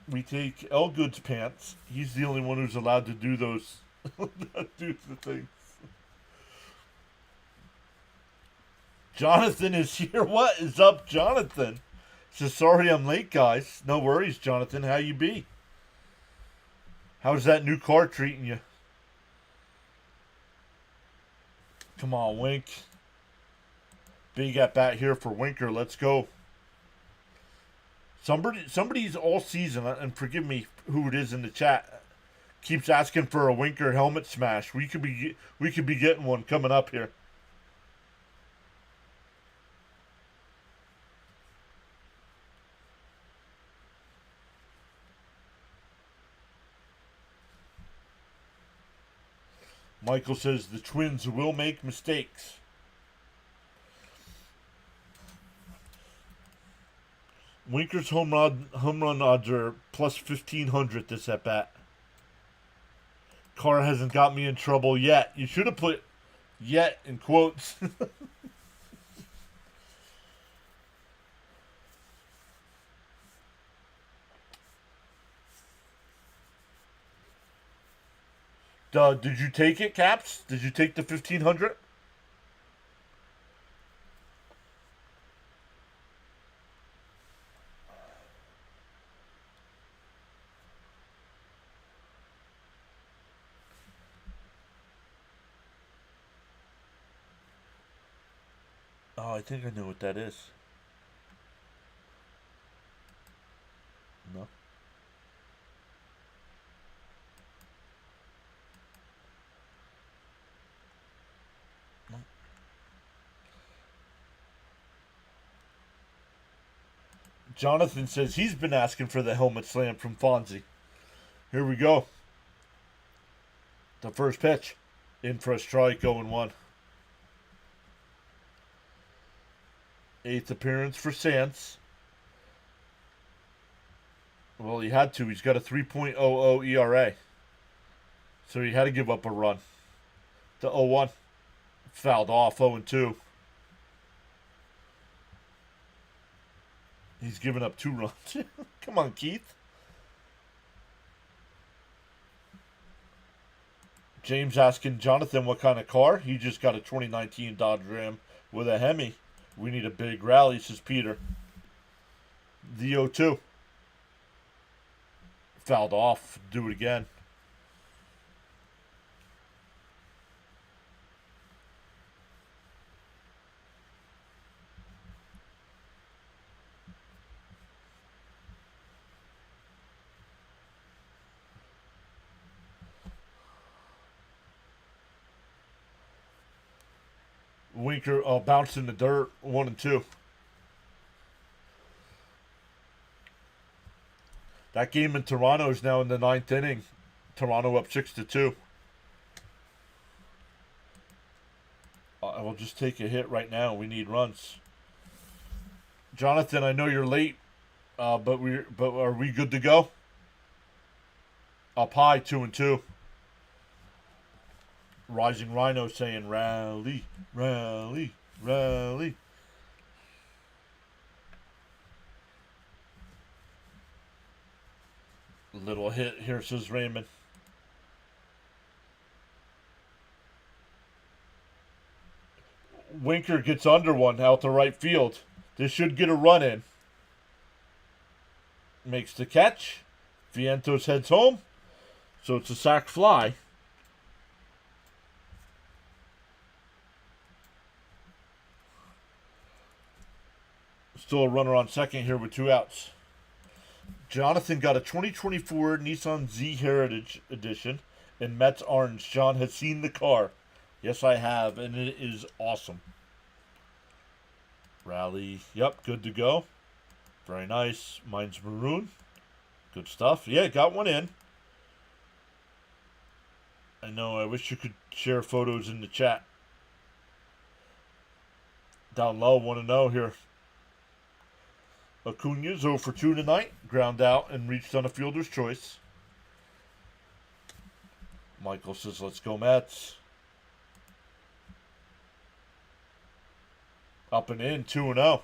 We take Elgood's pants. He's the only one who's allowed to do those. do the things. Jonathan is here. What is up, Jonathan? Says, sorry I'm late, guys. No worries, Jonathan. How you be? How's that new car treating you? Come on, Wink. Big at bat here for Winker. Let's go. Somebody's all season, and forgive me who it is in the chat, keeps asking for a Winker helmet smash. We could be getting one coming up here. Michael says the Twins will make mistakes. Winker's home run odds are plus 1,500 this at bat. Car hasn't got me in trouble yet. You should have put "yet" in quotes. Did you take it, Caps? Did you take the 1,500? Oh, I think I know what that is. No. Jonathan says he's been asking for the helmet slam from Fonzie. Here we go. The first pitch. In for a strike, 0-1. Eighth appearance for Sands. Well, he had to. He's got a 3.00 ERA. So he had to give up a run. The 0-1. Fouled off, 0-2. He's given up 2 runs. Come on, Keith. James asking Jonathan what kind of car. He just got a 2019 Dodge Ram with a Hemi. We need a big rally, says Peter. The 0-2. Fouled off. Do it again. Winker bounced in the dirt, 1-2. That game in Toronto is now in the 9th inning. Toronto up 6-2. I will just take a hit right now. We need runs. Jonathan, I know you're late, but are we good to go? Up high, 2-2. Rising Rhino saying rally, rally, rally. Little hit here, says Raymond. Winker gets under one out to right field. This should get a run in. Makes the catch. Vientos heads home. So it's a sac fly. Still a runner on second here with 2 outs. Jonathan got a 2024 Nissan Z Heritage Edition in Mets Orange. John has seen the car. Yes, I have, and it is awesome. Rally. Yep, good to go. Very nice. Mine's maroon. Good stuff. Yeah, got one in. I know, I wish you could share photos in the chat. Down low, 1-0 here. Acuna's 0 for 2 tonight. Ground out and reached on a fielder's choice. Michael says, let's go Mets. Up and in, 2-0.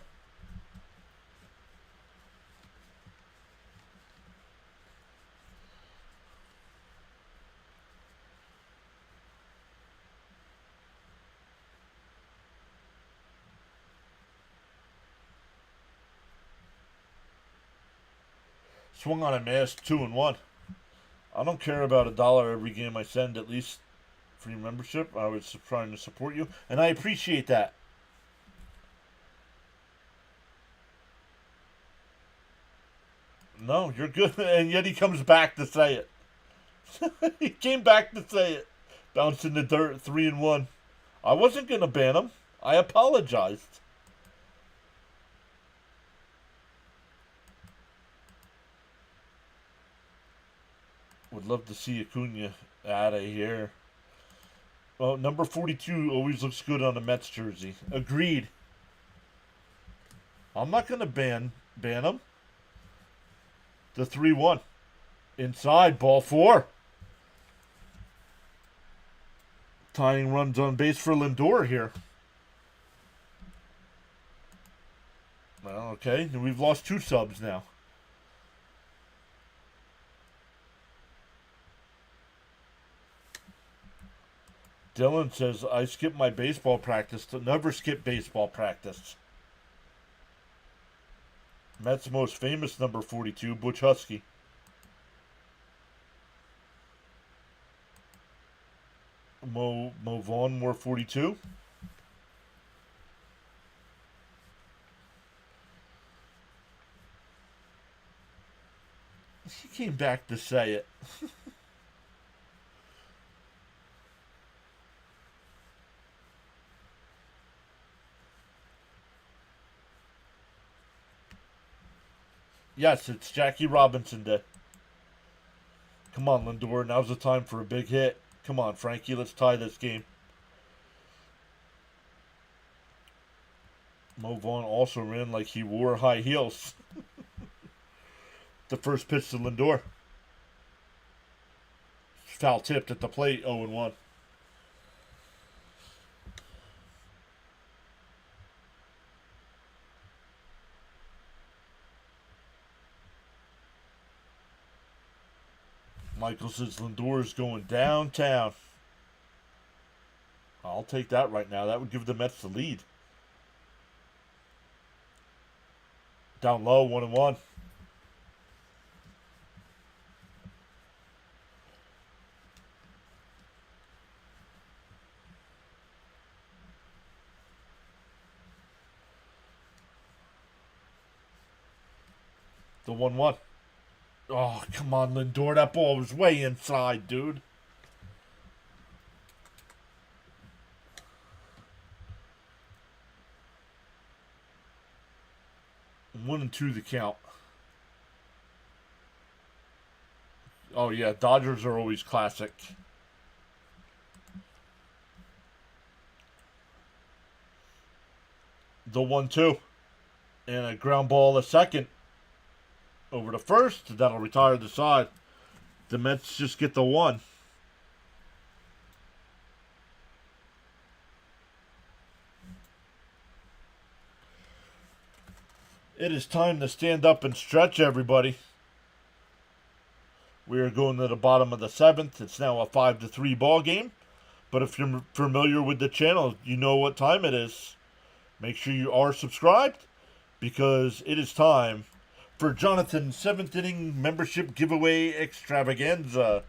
Swung on a miss, 2-1. I don't care about $1 every game I send, at least free membership. I was trying to support you, and I appreciate that. No, you're good, and yet he comes back to say it. He came back to say it. Bounced in the dirt, 3-1. I wasn't going to ban him. I apologized. Would love to see Acuna out of here. Well, number 42 always looks good on a Mets jersey. Agreed. I'm not going to ban him. The 3-1. Inside, ball 4. Tying runs on base for Lindor here. Well, okay. We've lost 2 subs now. Dylan says, I skip my baseball practice to never skip baseball practice. Mets' most famous number 42, Butch Husky. Mo Vaughn wore 42. He came back to say it. Yes, it's Jackie Robinson Day. Come on, Lindor. Now's the time for a big hit. Come on, Frankie. Let's tie this game. Mo Vaughn also ran like he wore high heels. The first pitch to Lindor. Foul tipped at the plate, 0-1. Michael says Lindor is going downtown. I'll take that right now. That would give the Mets the lead. Down low, 1-1. The 1-1. Oh, come on, Lindor. That ball was way inside, dude. One and two the count. Oh, yeah. Dodgers are always classic. The 1-2. And a ground ball a second. Over to first. That'll retire the side. The Mets just get the one. It is time to stand up and stretch, everybody. We are going to the bottom of the seventh. It's now a 5-3 ball game. But if you're familiar with the channel, you know what time it is. Make sure you are subscribed, because it is time for Jonathan's 7th inning membership giveaway extravaganza.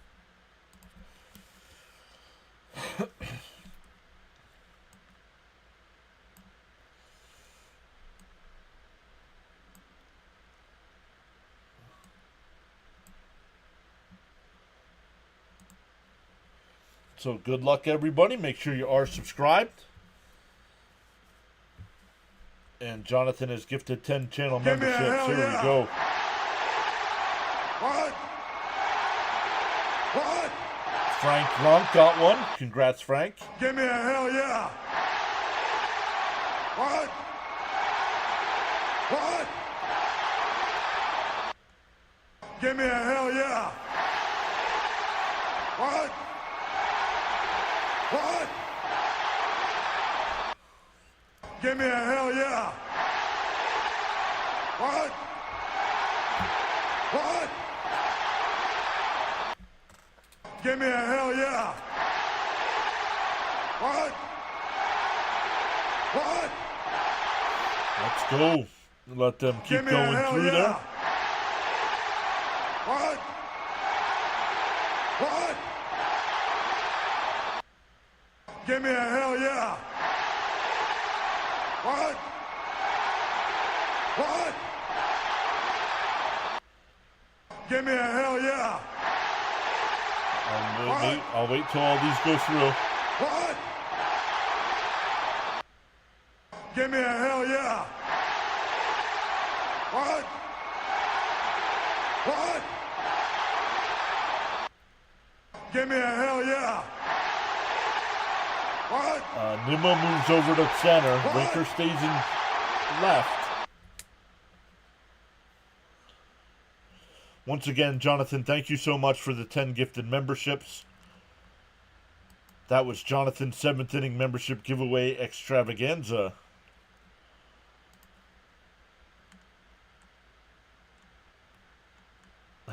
So good luck, everybody. Make sure you are subscribed. And Jonathan has gifted 10 channel memberships. Here we go. What? What? Frank Lunk got one. Congrats, Frank. Give me a hell yeah. What? What? Give me a hell yeah. What? What? Give me a hell yeah. What? What? Give me a hell yeah. What? What? Let's go. Let them keep Give me a going hell through yeah. there. What? What? Give me a hell yeah. What? What? Give me a hell yeah. I'll wait till all these go through. What? Give me a hell yeah. What? What? Give me a hell yeah. What? Nimmo moves over to center. What? Winker stays in left. Once again, Jonathan, thank you so much for the 10 gifted memberships. That was Jonathan's 7th inning membership giveaway extravaganza.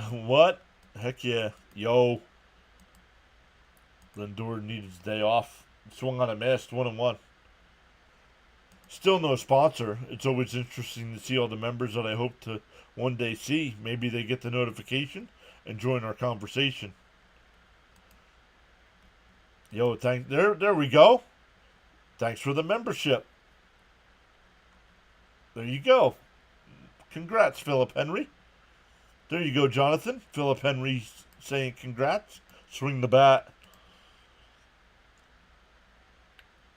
What? Heck yeah. Yo. Lindor needed his day off. Swung on a miss, 1-1. Still no sponsor. It's always interesting to see all the members that I hope to one day see. Maybe they get the notification and join our conversation. Yo, there we go. Thanks for the membership. There you go. Congrats, Philip Henry. There you go, Jonathan. Philip Henry saying congrats. Swing the bat.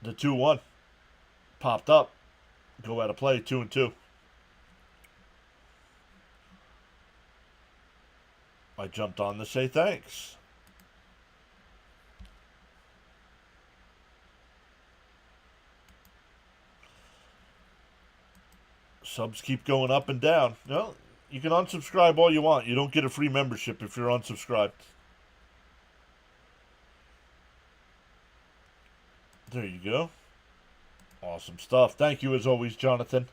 The 2-1 popped up. Go out of play, 2-2. I jumped on to say thanks. Subs keep going up and down. No, you can unsubscribe all you want. You don't get a free membership if you're unsubscribed. There you go. Awesome stuff. Thank you as always, Jonathan.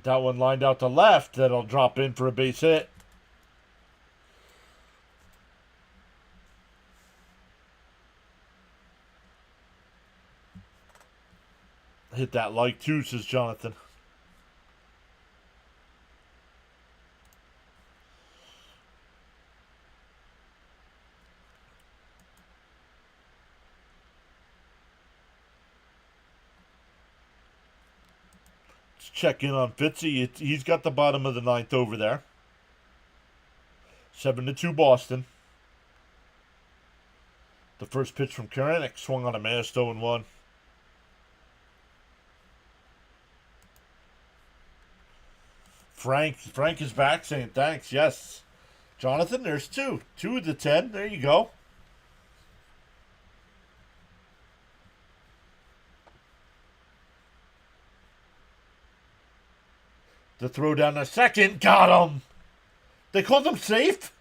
That one lined out to left. That'll drop in for a base hit. Hit that like too, says Jonathan. Let's check in on Fitzy. He's got the bottom of the ninth over there. 7-2 Boston. The first pitch from Karanik swung on a missed 0-1. Frank is back saying thanks. Yes. Jonathan, there's two. 2 of the 10. There you go. The throw down the second. Got him. They called him safe?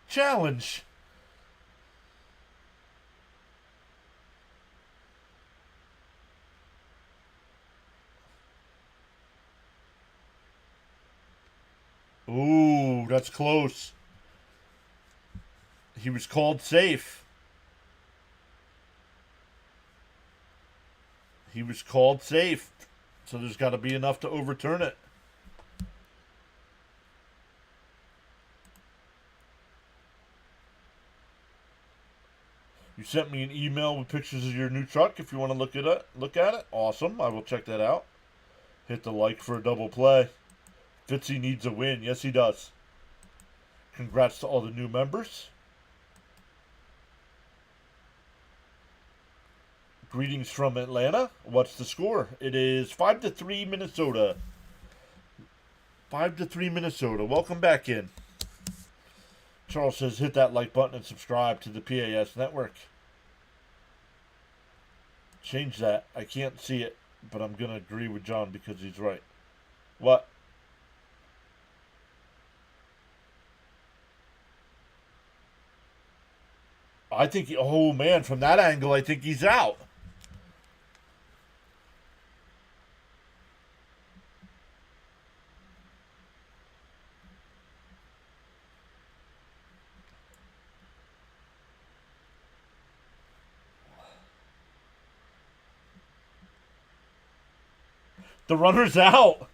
Challenge. Ooh, that's close. He was called safe. He was called safe. So there's got to be enough to overturn it. You sent me an email with pictures of your new truck if you want to look at it. Awesome. I will check that out. Hit the like for a double play. Fitzy needs a win. Yes, he does. Congrats to all the new members. Greetings from Atlanta. What's the score? It is 5-3 Minnesota. 5-3 Minnesota. Welcome back in. Charles says hit that like button and subscribe to the PAS network. Change that. I can't see it, but I'm going to agree with John because he's right. What? I think, oh man, from that angle, I think he's out. The runner's out.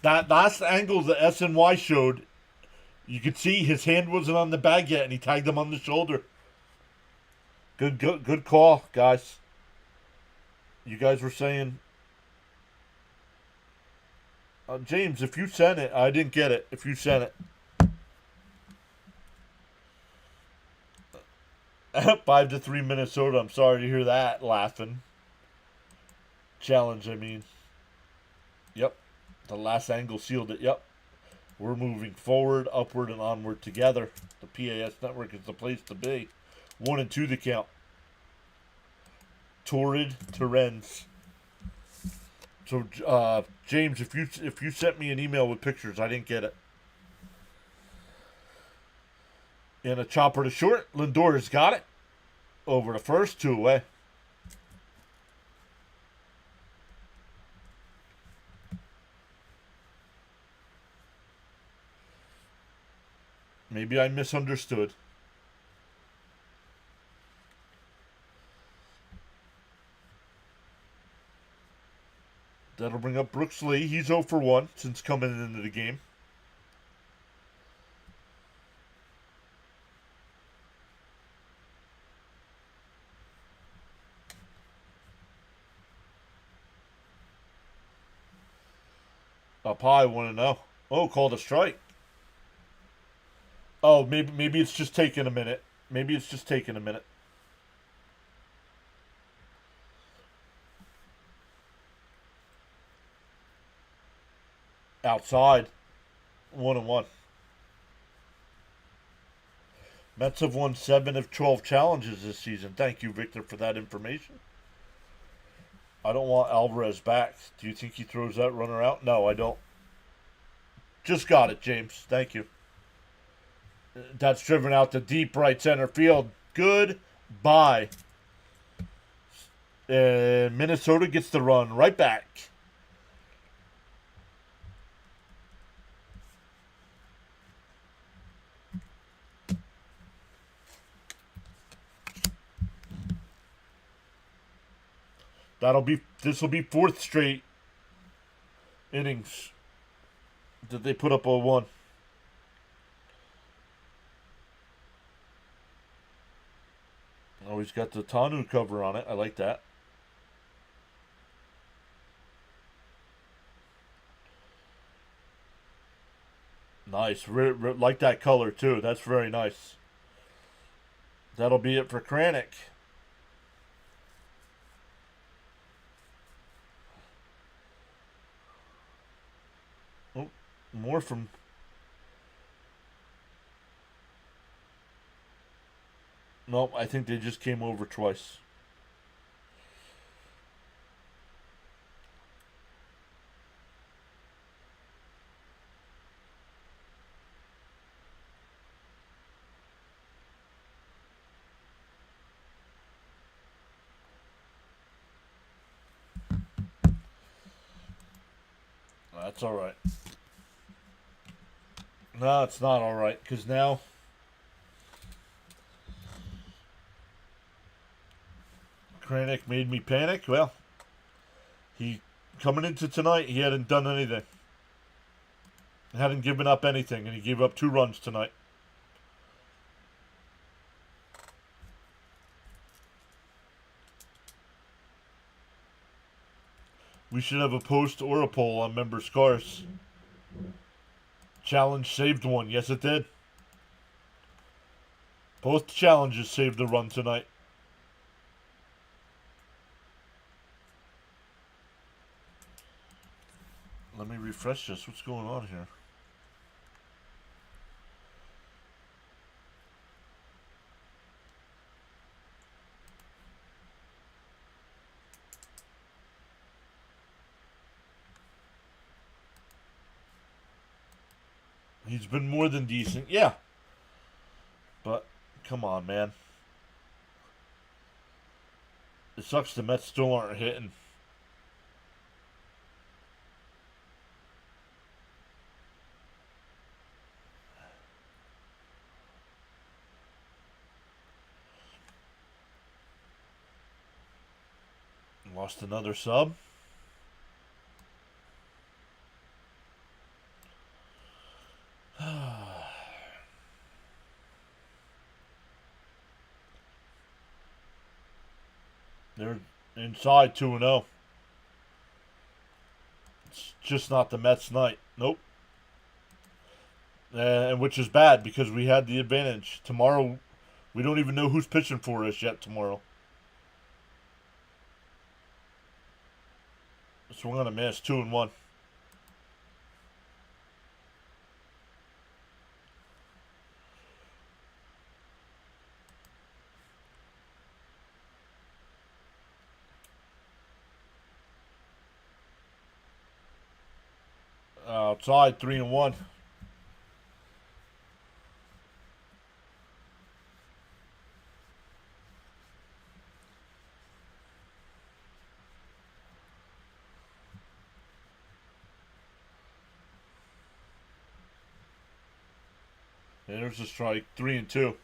That last angle the SNY showed, you could see his hand wasn't on the bag yet, and he tagged him on the shoulder. Good call, guys. You guys were saying, James, if you sent it, I didn't get it. If you sent it, 5-3 Minnesota. I'm sorry to hear that. Laughing. Challenge, I mean. Yep. The last angle sealed it. Yep. We're moving forward, upward, and onward together. The PAS network is the place to be. 1-2 the count. Torrid Terrens. So, James, if you sent me an email with pictures, I didn't get it. And a chopper to short. Lindor has got it. Over the first, 2 away. Maybe I misunderstood. That'll bring up Brooks Lee. He's 0 for 1 since coming into the game. Up high, 1-0. Oh, called a strike. Oh, maybe it's just taking a minute. Maybe it's just taking a minute. Outside, 1-1. Mets have won 7 of 12 challenges this season. Thank you, Victor, for that information. I don't want Alvarez back. Do you think he throws that runner out? No, I don't. Just got it, James. Thank you. That's driven out to deep right center field. Goodbye. Minnesota gets the run right back. This will be 4th straight innings that they put up a 1. Oh, he's got the Tanu cover on it. I like that. Nice. Like that color, too. That's very nice. That'll be it for Kranick. Oh, more from... Nope, I think they just came over twice. That's all right. No, it's not all right, because now Kranick made me panic. Well, coming into tonight, he hadn't done anything. He hadn't given up anything, and he gave up 2 runs tonight. We should have a post or a poll on member scores. Challenge saved 1. Yes, it did. Both challenges saved a run tonight. Let me refresh this. What's going on here? He's been more than decent. Yeah. But, come on, man. It sucks the Mets still aren't hitting. Lost another sub. They're inside 2-0. It's just not the Mets' night. Nope. And which is bad because we had the advantage. Tomorrow, we don't even know who's pitching for us yet tomorrow. So we're going to miss 2-1. Outside 3-1. There's a strike. 3-2.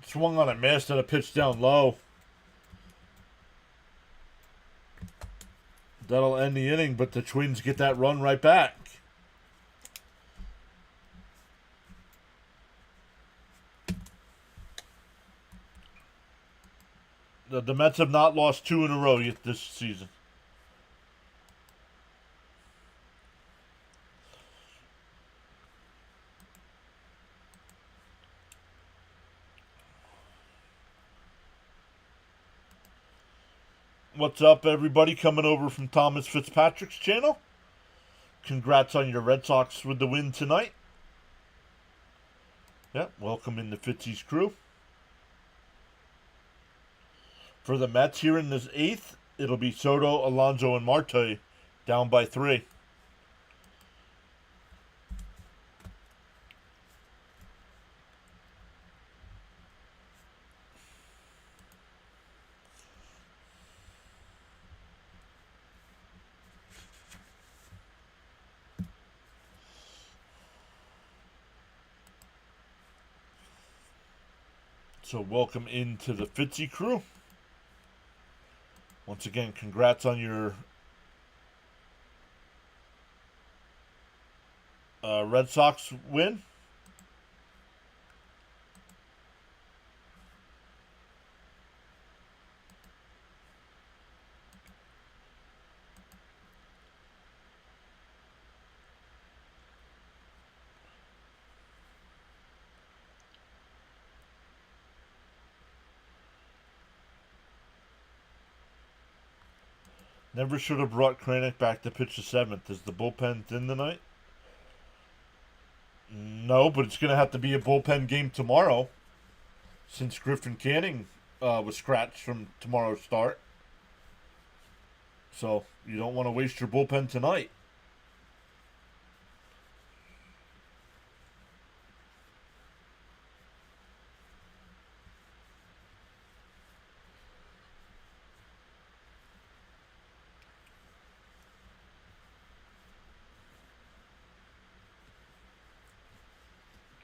Swung on a miss and a pitch down low. That'll end the inning, but the Twins get that run right back. The Mets have not lost 2 in a row yet this season. What's up, everybody? Coming over from Thomas Fitzpatrick's channel. Congrats on your Red Sox with the win tonight. Yep, welcome in the Fitzy's crew. For the Mets here in this 8th, it'll be Soto, Alonso, and Marte down by 3. So welcome into the Fitzy crew. Once again, congrats on your Red Sox win. Never should have brought Kranick back to pitch the 7th. Is the bullpen thin tonight? No, but it's going to have to be a bullpen game tomorrow, since Griffin Canning was scratched from tomorrow's start. So you don't want to waste your bullpen tonight.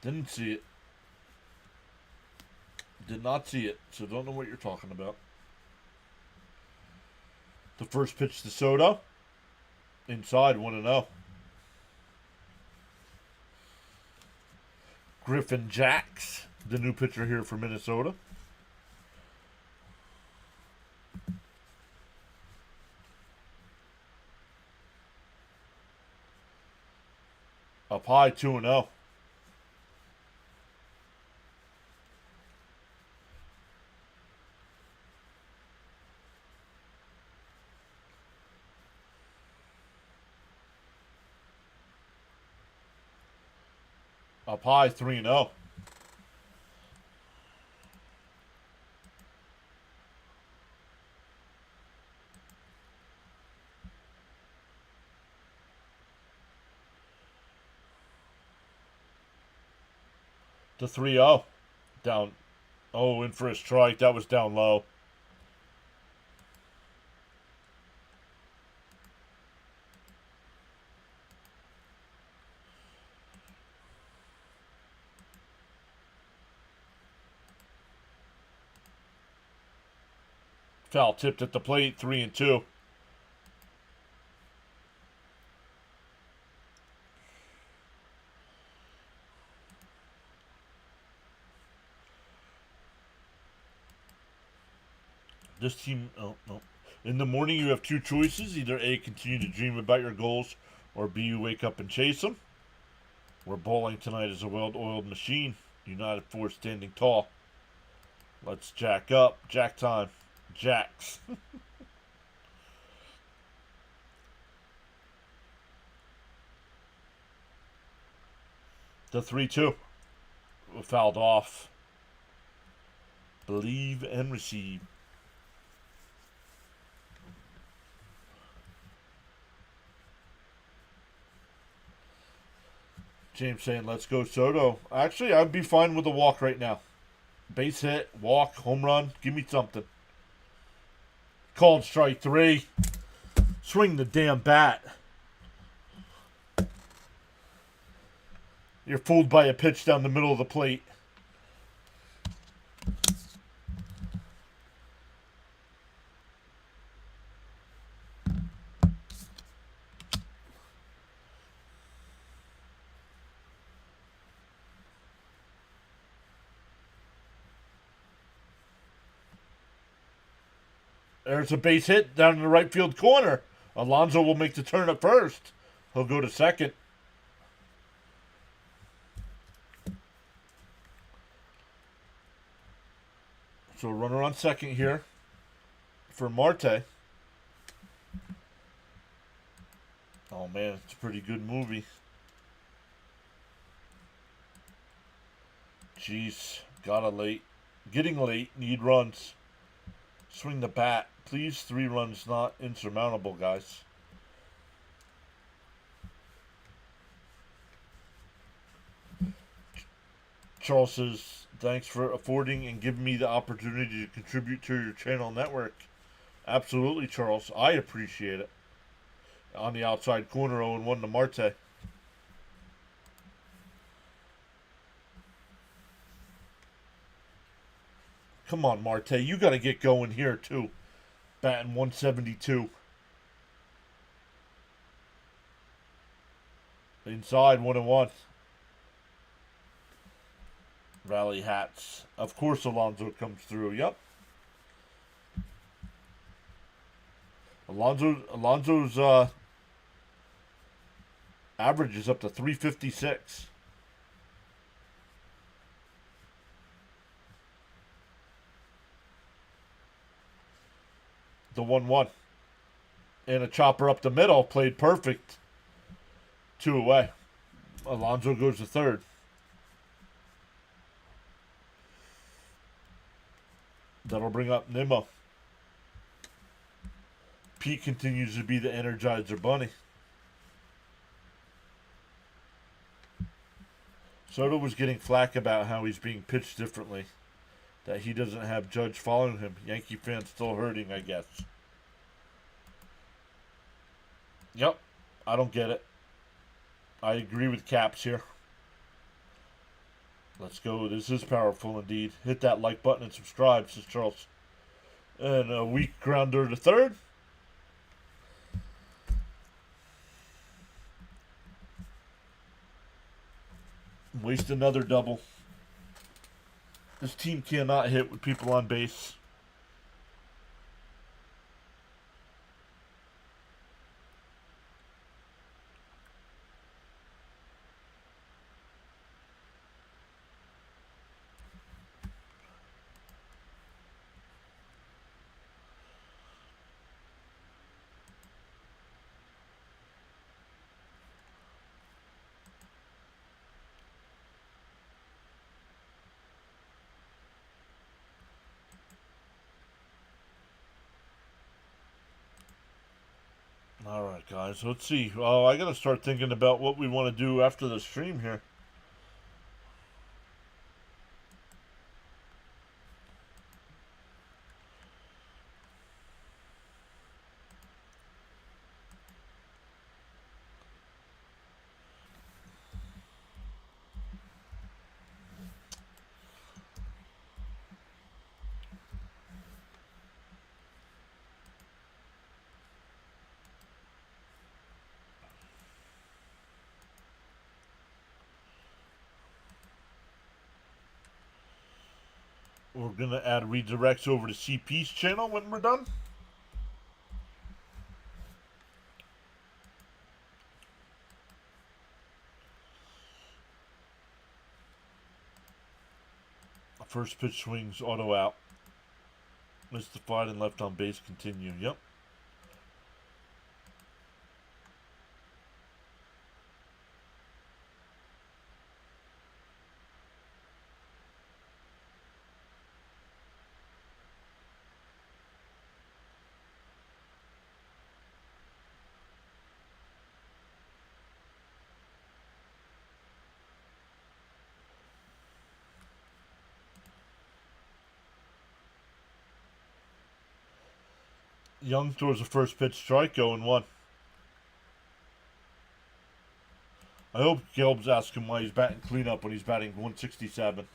Didn't see it. Did not see it, so don't know what you're talking about. The first pitch to Soto. Inside, 1-0. Griffin Jacks, the new pitcher here for Minnesota. Up high, 2-0. Up high, 3-0. To 3-0. Down. Oh, in for a strike. That was down low. Foul tipped at the plate, 3-2. This team, oh, no. In the morning, you have 2 choices. Either A, continue to dream about your goals, or B, you wake up and chase them. We're bowling tonight as a well-oiled machine. United Force standing tall. Let's jack up. Jack time. Jacks. The 3-2. Fouled off. Believe and receive. James saying, let's go Soto. Actually, I'd be fine with a walk right now. Base hit, walk, home run. Give me something. Called strike 3. Swing the damn bat. You're fooled by a pitch down the middle of the plate. There's a base hit down in the right field corner. Alonso will make the turn at first. He'll go to second. So runner on second here for Marte. Oh man, it's a pretty good movie. Jeez, getting late, need runs. Swing the bat. Please, 3 runs not insurmountable, guys. Charles says, thanks for affording and giving me the opportunity to contribute to your channel network. Absolutely, Charles. I appreciate it. On the outside corner, 0-1 to Marte. Come on, Marte. You got to get going here, too. Batting 172. Inside, 1-1. Rally hats. Of course, Alonso comes through. Yep. Alonso's average is up to 356. The 1-1. And a chopper up the middle. Played perfect. 2 away. Alonso goes to third. That'll bring up Nimmo. Pete continues to be the Energizer Bunny. Soto was getting flack about how he's being pitched differently. That he doesn't have Judge following him. Yankee fans still hurting, I guess. Yep. I don't get it. I agree with Caps here. Let's go. This is powerful indeed. Hit that like button and subscribe, says Charles. And a weak grounder to third. Waste another double. This team cannot hit with people on base. Alright, guys, let's see. Oh, I gotta start thinking about what we want to do after the stream here. We're going to add redirects over to CP's channel when we're done. First pitch swings, auto out. Mystified and left on base, continue. Yep. Young throws a first pitch strike, 0-1. I hope Gelb's asking why he's batting cleanup when he's batting 167.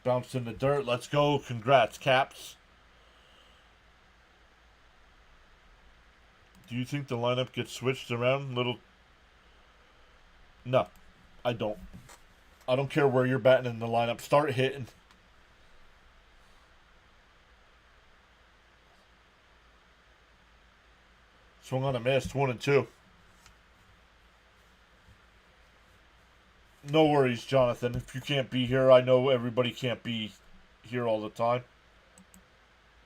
Bounced in the dirt. Let's go. Congrats, Caps. Do you think the lineup gets switched around? No, I don't. I don't care where you're batting in the lineup. Start hitting. Swung on a miss, 1-2. No worries, Jonathan. If you can't be here, I know everybody can't be here all the time.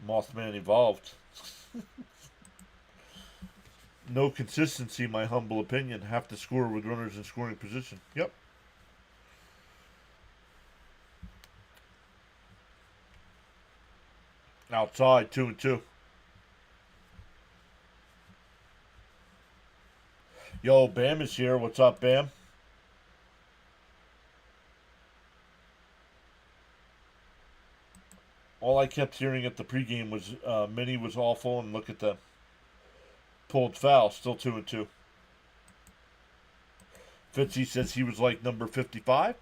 Mothman evolved. No consistency, my humble opinion. Have to score with runners in scoring position. Yep. Outside, 2-2. Yo, Bam is here. What's up, Bam? All I kept hearing at the pregame was Minnie was awful, and look at them. Pulled foul, still 2-2. Fitzy says he was like number 55.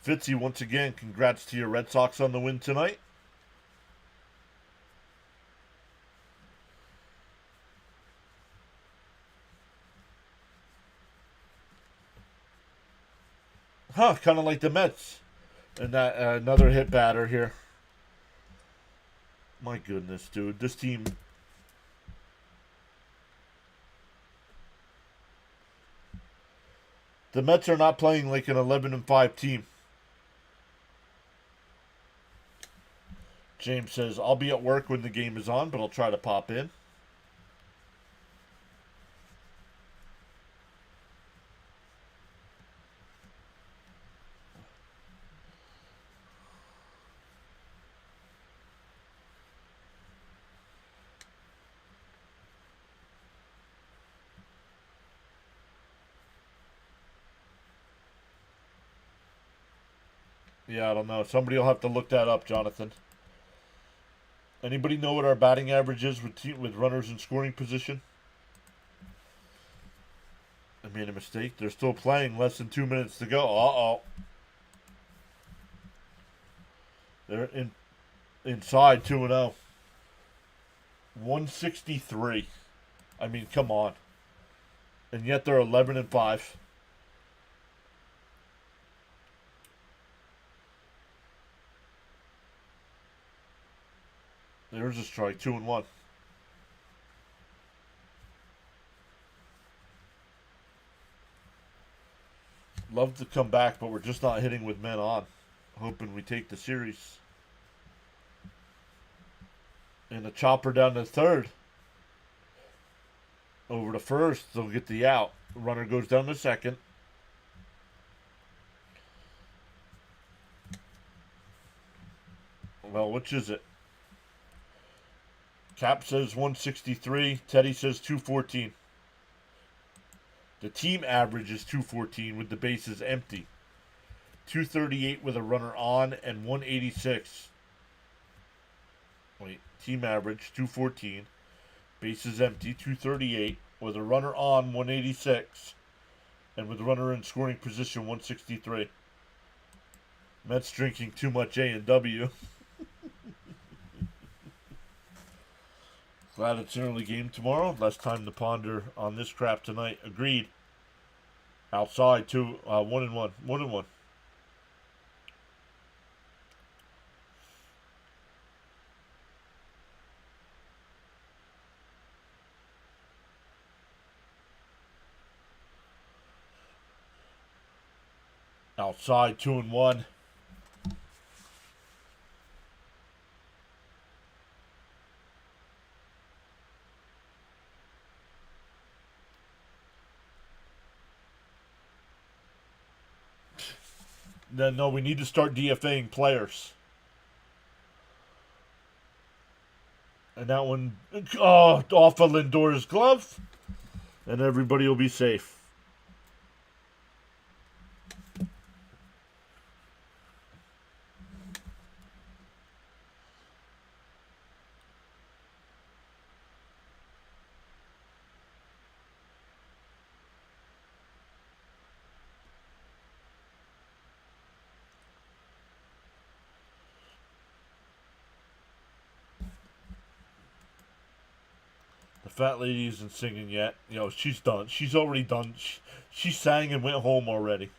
Fitzy, once again, congrats to your Red Sox on the win tonight. Huh, kind of like the Mets. And that another hit batter here. My goodness, dude. This team. The Mets are not playing like an 11-5 team. James says, I'll be at work when the game is on, but I'll try to pop in. Yeah, I don't know. Somebody will have to look that up, Jonathan. Anybody know what our batting average is with runners in scoring position? I made a mistake. They're still playing. Less than 2 minutes to go. Uh-oh. They're inside 2-0. 163. I mean, come on. And yet they're 11-5. There's a strike. 2-1. Love to come back, but we're just not hitting with men on. Hoping we take the series. And a chopper down to third. Over to first. They'll get the out. Runner goes down to second. Well, which is it? Cap says 163. Teddy says 214. The team average is 214 with the bases empty. 238 with a runner on and 186. Wait, team average 214. Bases empty 238 with a runner on 186. And with a runner in scoring position 163. Mets drinking too much A&W. Glad it's an early game tomorrow. Less time to ponder on this crap tonight. Agreed. Outside, 1-1. 1-1. Outside, 2-1. Then no, we need to start DFAing players. And that one, off of Lindor's glove, and everybody will be safe. The fat lady isn't singing yet. You know, she's done. She's already done. She sang and went home already.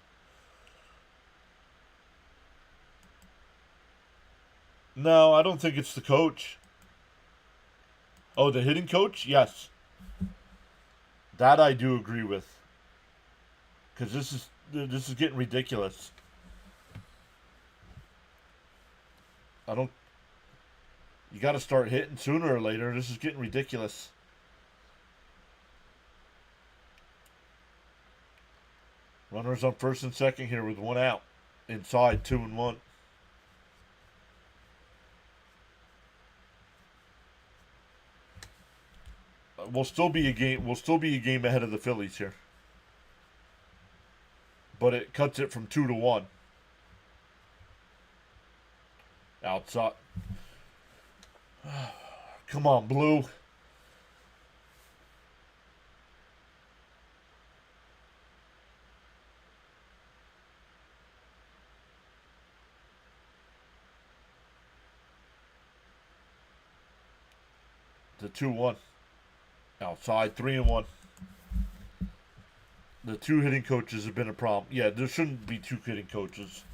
No, I don't think it's the coach. Oh, the hitting coach? Yes. That I do agree with. Because this is getting ridiculous. I don't... You got to start hitting sooner or later. This is getting ridiculous. Runners on first and second here with one out. Inside, 2-1. We'll still be a game. We'll still be a game ahead of the Phillies here. But it cuts it from 2-1. Outside. Come on, Blue. The 2-1. Outside, 3-1. The two hitting coaches have been a problem. Yeah, there shouldn't be two hitting coaches.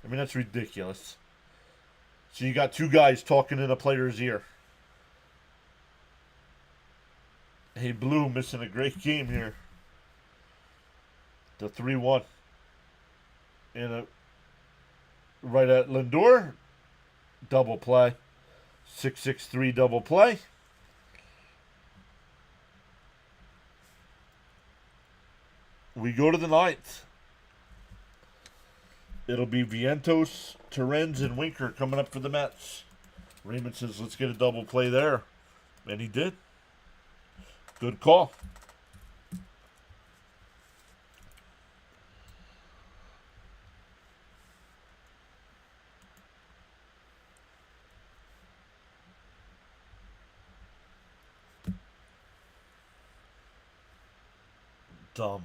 I mean, that's ridiculous. So you got two guys talking in a player's ear. Hey, Blue missing a great game here. The 3-1. And right at Lindor. Double play. 6-6-3 double play. We go to the ninth. It'll be Vientos, Terens, and Winker coming up for the Mets. Raymond says, let's get a double play there. And he did. Good call. Dumb.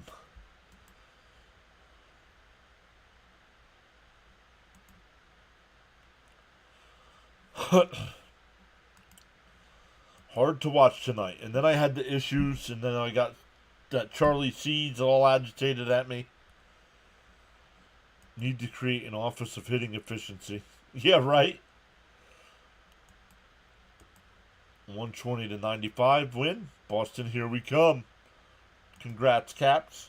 Hard to watch tonight. And then I had the issues, and then I got that Charlie Seeds all agitated at me. Need to create an office of hitting efficiency. Yeah, right. 120-95 win. Boston, here we come. Congrats, Caps.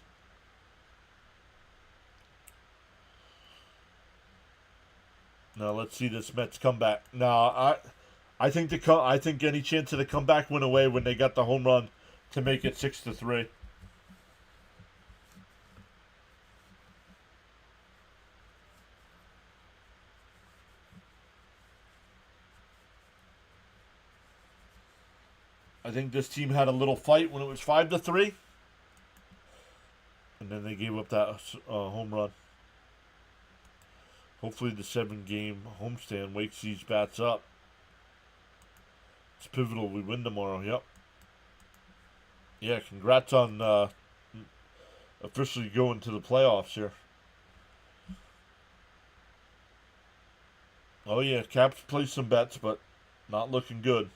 Now let's see this Mets comeback. Now I think any chance of the comeback went away when they got the home run to make it 6-3. I think this team had a little fight when it was 5-3, and then they gave up that home run. Hopefully the 7-game homestand wakes these bats up. It's pivotal we win tomorrow, yep. Yeah, congrats on officially going to the playoffs here. Oh yeah, Caps placed some bets, but not looking good.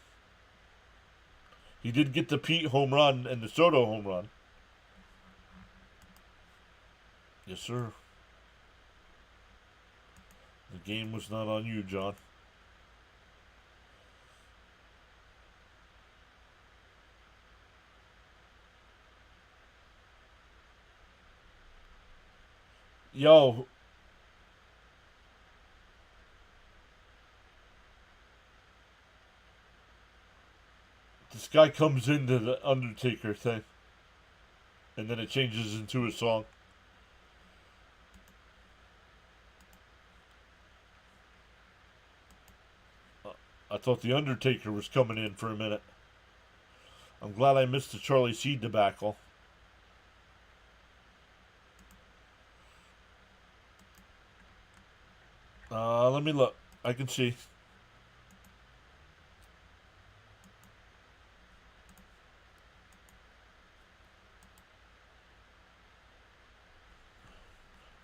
He did get the Pete home run and the Soto home run. Yes, sir. The game was not on you, John. Yo. This guy comes into the Undertaker thing. And then it changes into a song. I thought the Undertaker was coming in for a minute. I'm glad I missed the Charlie Seed debacle. Let me look. I can see.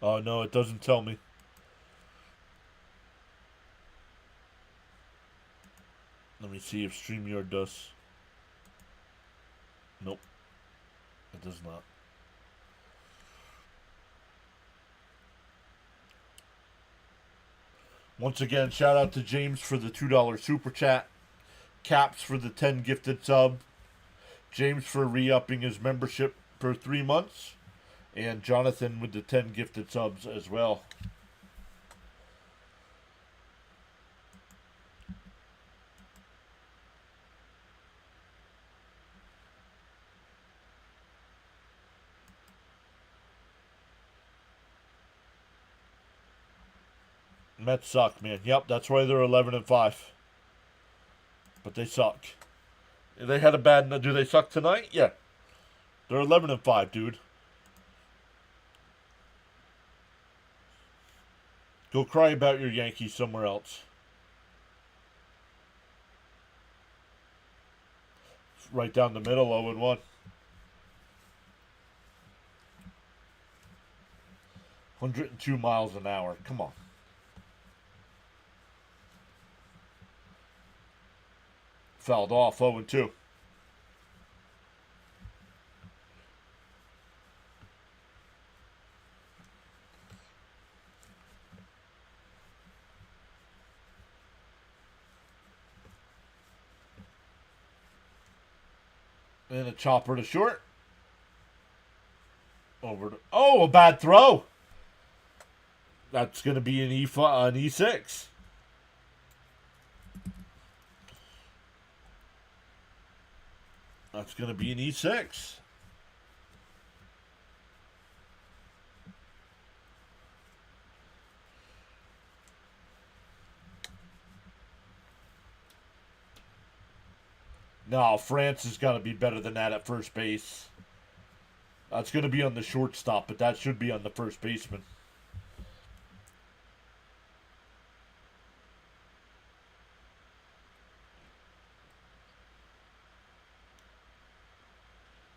Oh, no, it doesn't tell me. Let me see if StreamYard does. Nope. It does not. Once again, shout out to James for the $2 super chat. Caps for the 10 gifted sub. James for re-upping his membership for 3 months. And Jonathan with the 10 gifted subs as well. Mets suck, man. Yep, that's why they're 11-5. But they suck. They had a bad. Do they suck tonight? Yeah, they're 11-5, dude. Go cry about your Yankees somewhere else. Right down the middle, 0-1. 102 miles an hour. Come on. Fouled off, 0-2. And a chopper to short. Over to... Oh, a bad throw. That's going to be an E6. That's going to be an E6. No, France has got to be better than that at first base. That's going to be on the shortstop, but that should be on the first baseman.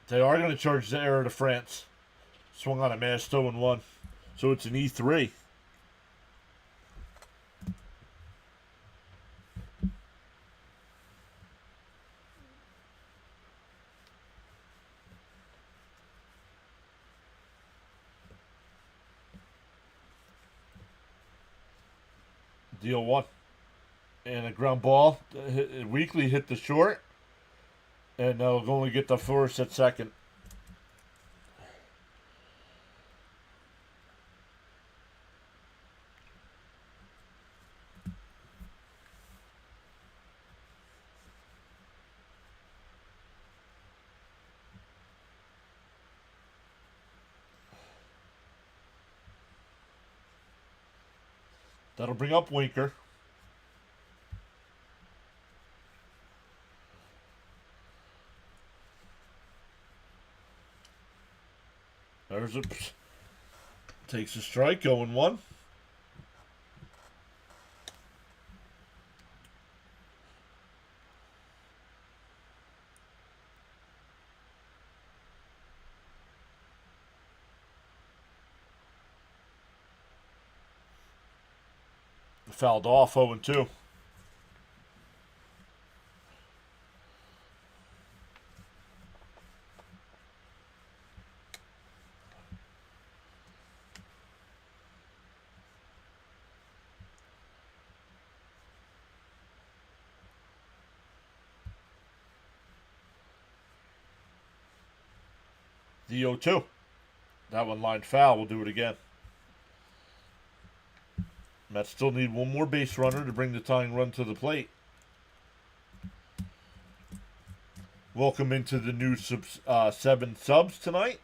They are going to charge the error to France. Swung on a missed 0-1. So it's an E3. Deal one. And a ground ball. Weekly hit the short. And they'll only get the first at second. That'll bring up Winker. There's a... Takes a strike, 0-1. Fouled off, 0-2. The 0-2. That one lined foul. We'll do it again. Mets still need one more base runner to bring the tying run to the plate. Welcome into the new 7 subs tonight.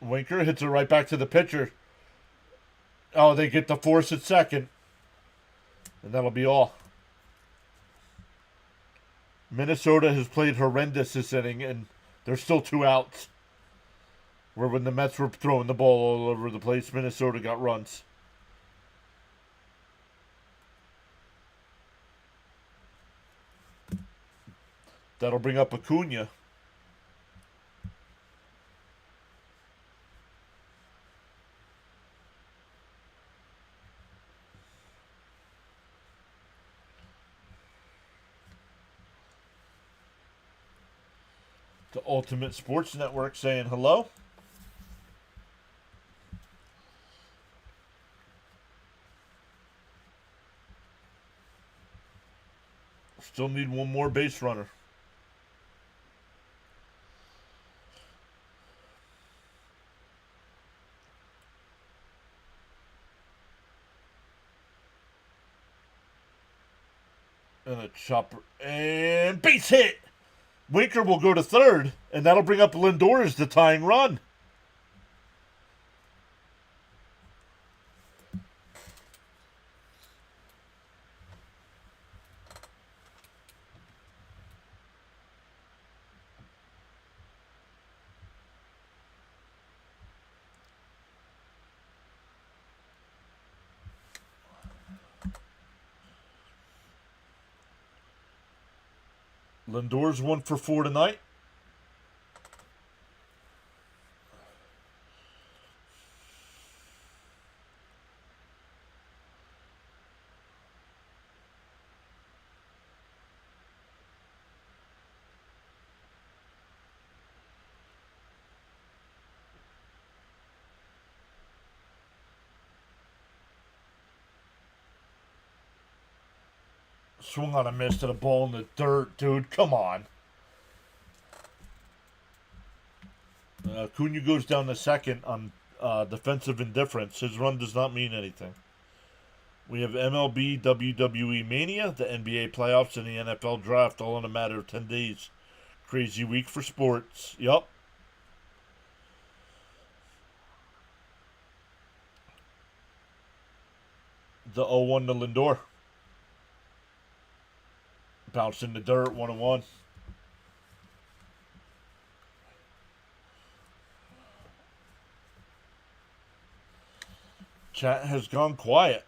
Winker hits it right back to the pitcher. Oh, they get the force at second. And that'll be all. Minnesota has played horrendous this inning, and there's still 2 outs. Where when the Mets were throwing the ball all over the place, Minnesota got runs. That'll bring up Acuna. The Ultimate Sports Network saying hello. Still need one more base runner. And a chopper. And base hit! Winker will go to third, and that'll bring up Lindor as the tying run. Lindor's 1 for 4 tonight. Swung on a miss to the ball in the dirt, dude. Come on. Cunha goes down to second on defensive indifference. His run does not mean anything. We have MLB, WWE Mania, the NBA playoffs, and the NFL draft all in a matter of 10 days. Crazy week for sports. Yup. The 0-1 to Lindor. Bounced in the dirt, 1-1. Chat has gone quiet.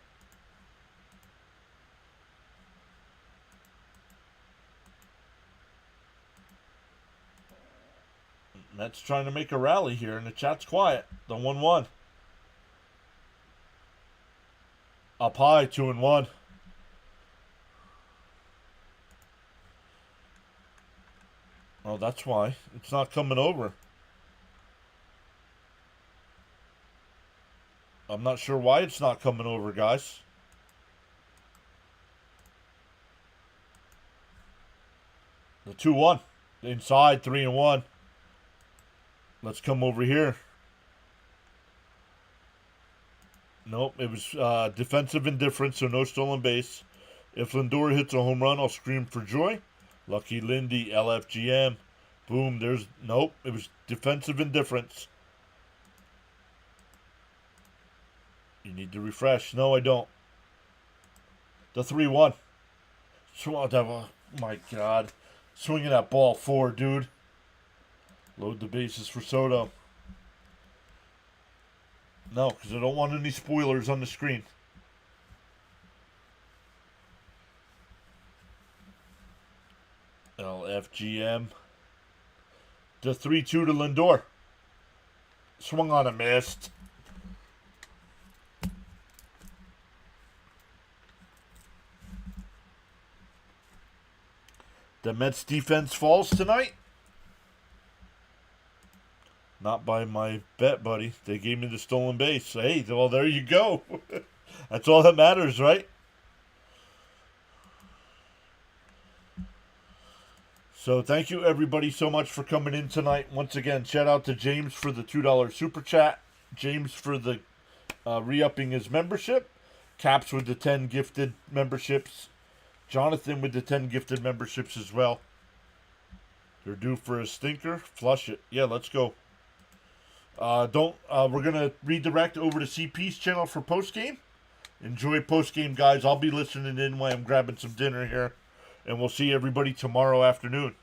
Mets trying to make a rally here, and the chat's quiet. The 1-1. Up high, 2-1. Oh, that's why. It's not coming over. I'm not sure why it's not coming over, guys. The 2-1. Inside, 3-1. Let's come over here. Nope, it was defensive indifference, so no stolen base. If Lindor hits a home run, I'll scream for joy. Lucky Lindy, LFGM. Boom, there's... Nope, it was defensive indifference. You need to refresh. No, I don't. The 3-1. Oh, my God. Swinging that ball forward, dude. Load the bases for Soto. No, because I don't want any spoilers on the screen. LFGM. The 3-2 to Lindor. Swung on a missed. The Mets defense falls tonight. Not by my bet, buddy. They gave me the stolen base. Hey, well, there you go. That's all that matters, right? So thank you, everybody, so much for coming in tonight. Once again, shout out to James for the $2 super chat. James for the re-upping his membership. Caps with the 10 gifted memberships. Jonathan with the 10 gifted memberships as well. They're due for a stinker. Flush it. Yeah, let's go. We're going to redirect over to CP's channel for postgame. Enjoy postgame, guys. I'll be listening in while I'm grabbing some dinner here. And we'll see everybody tomorrow afternoon.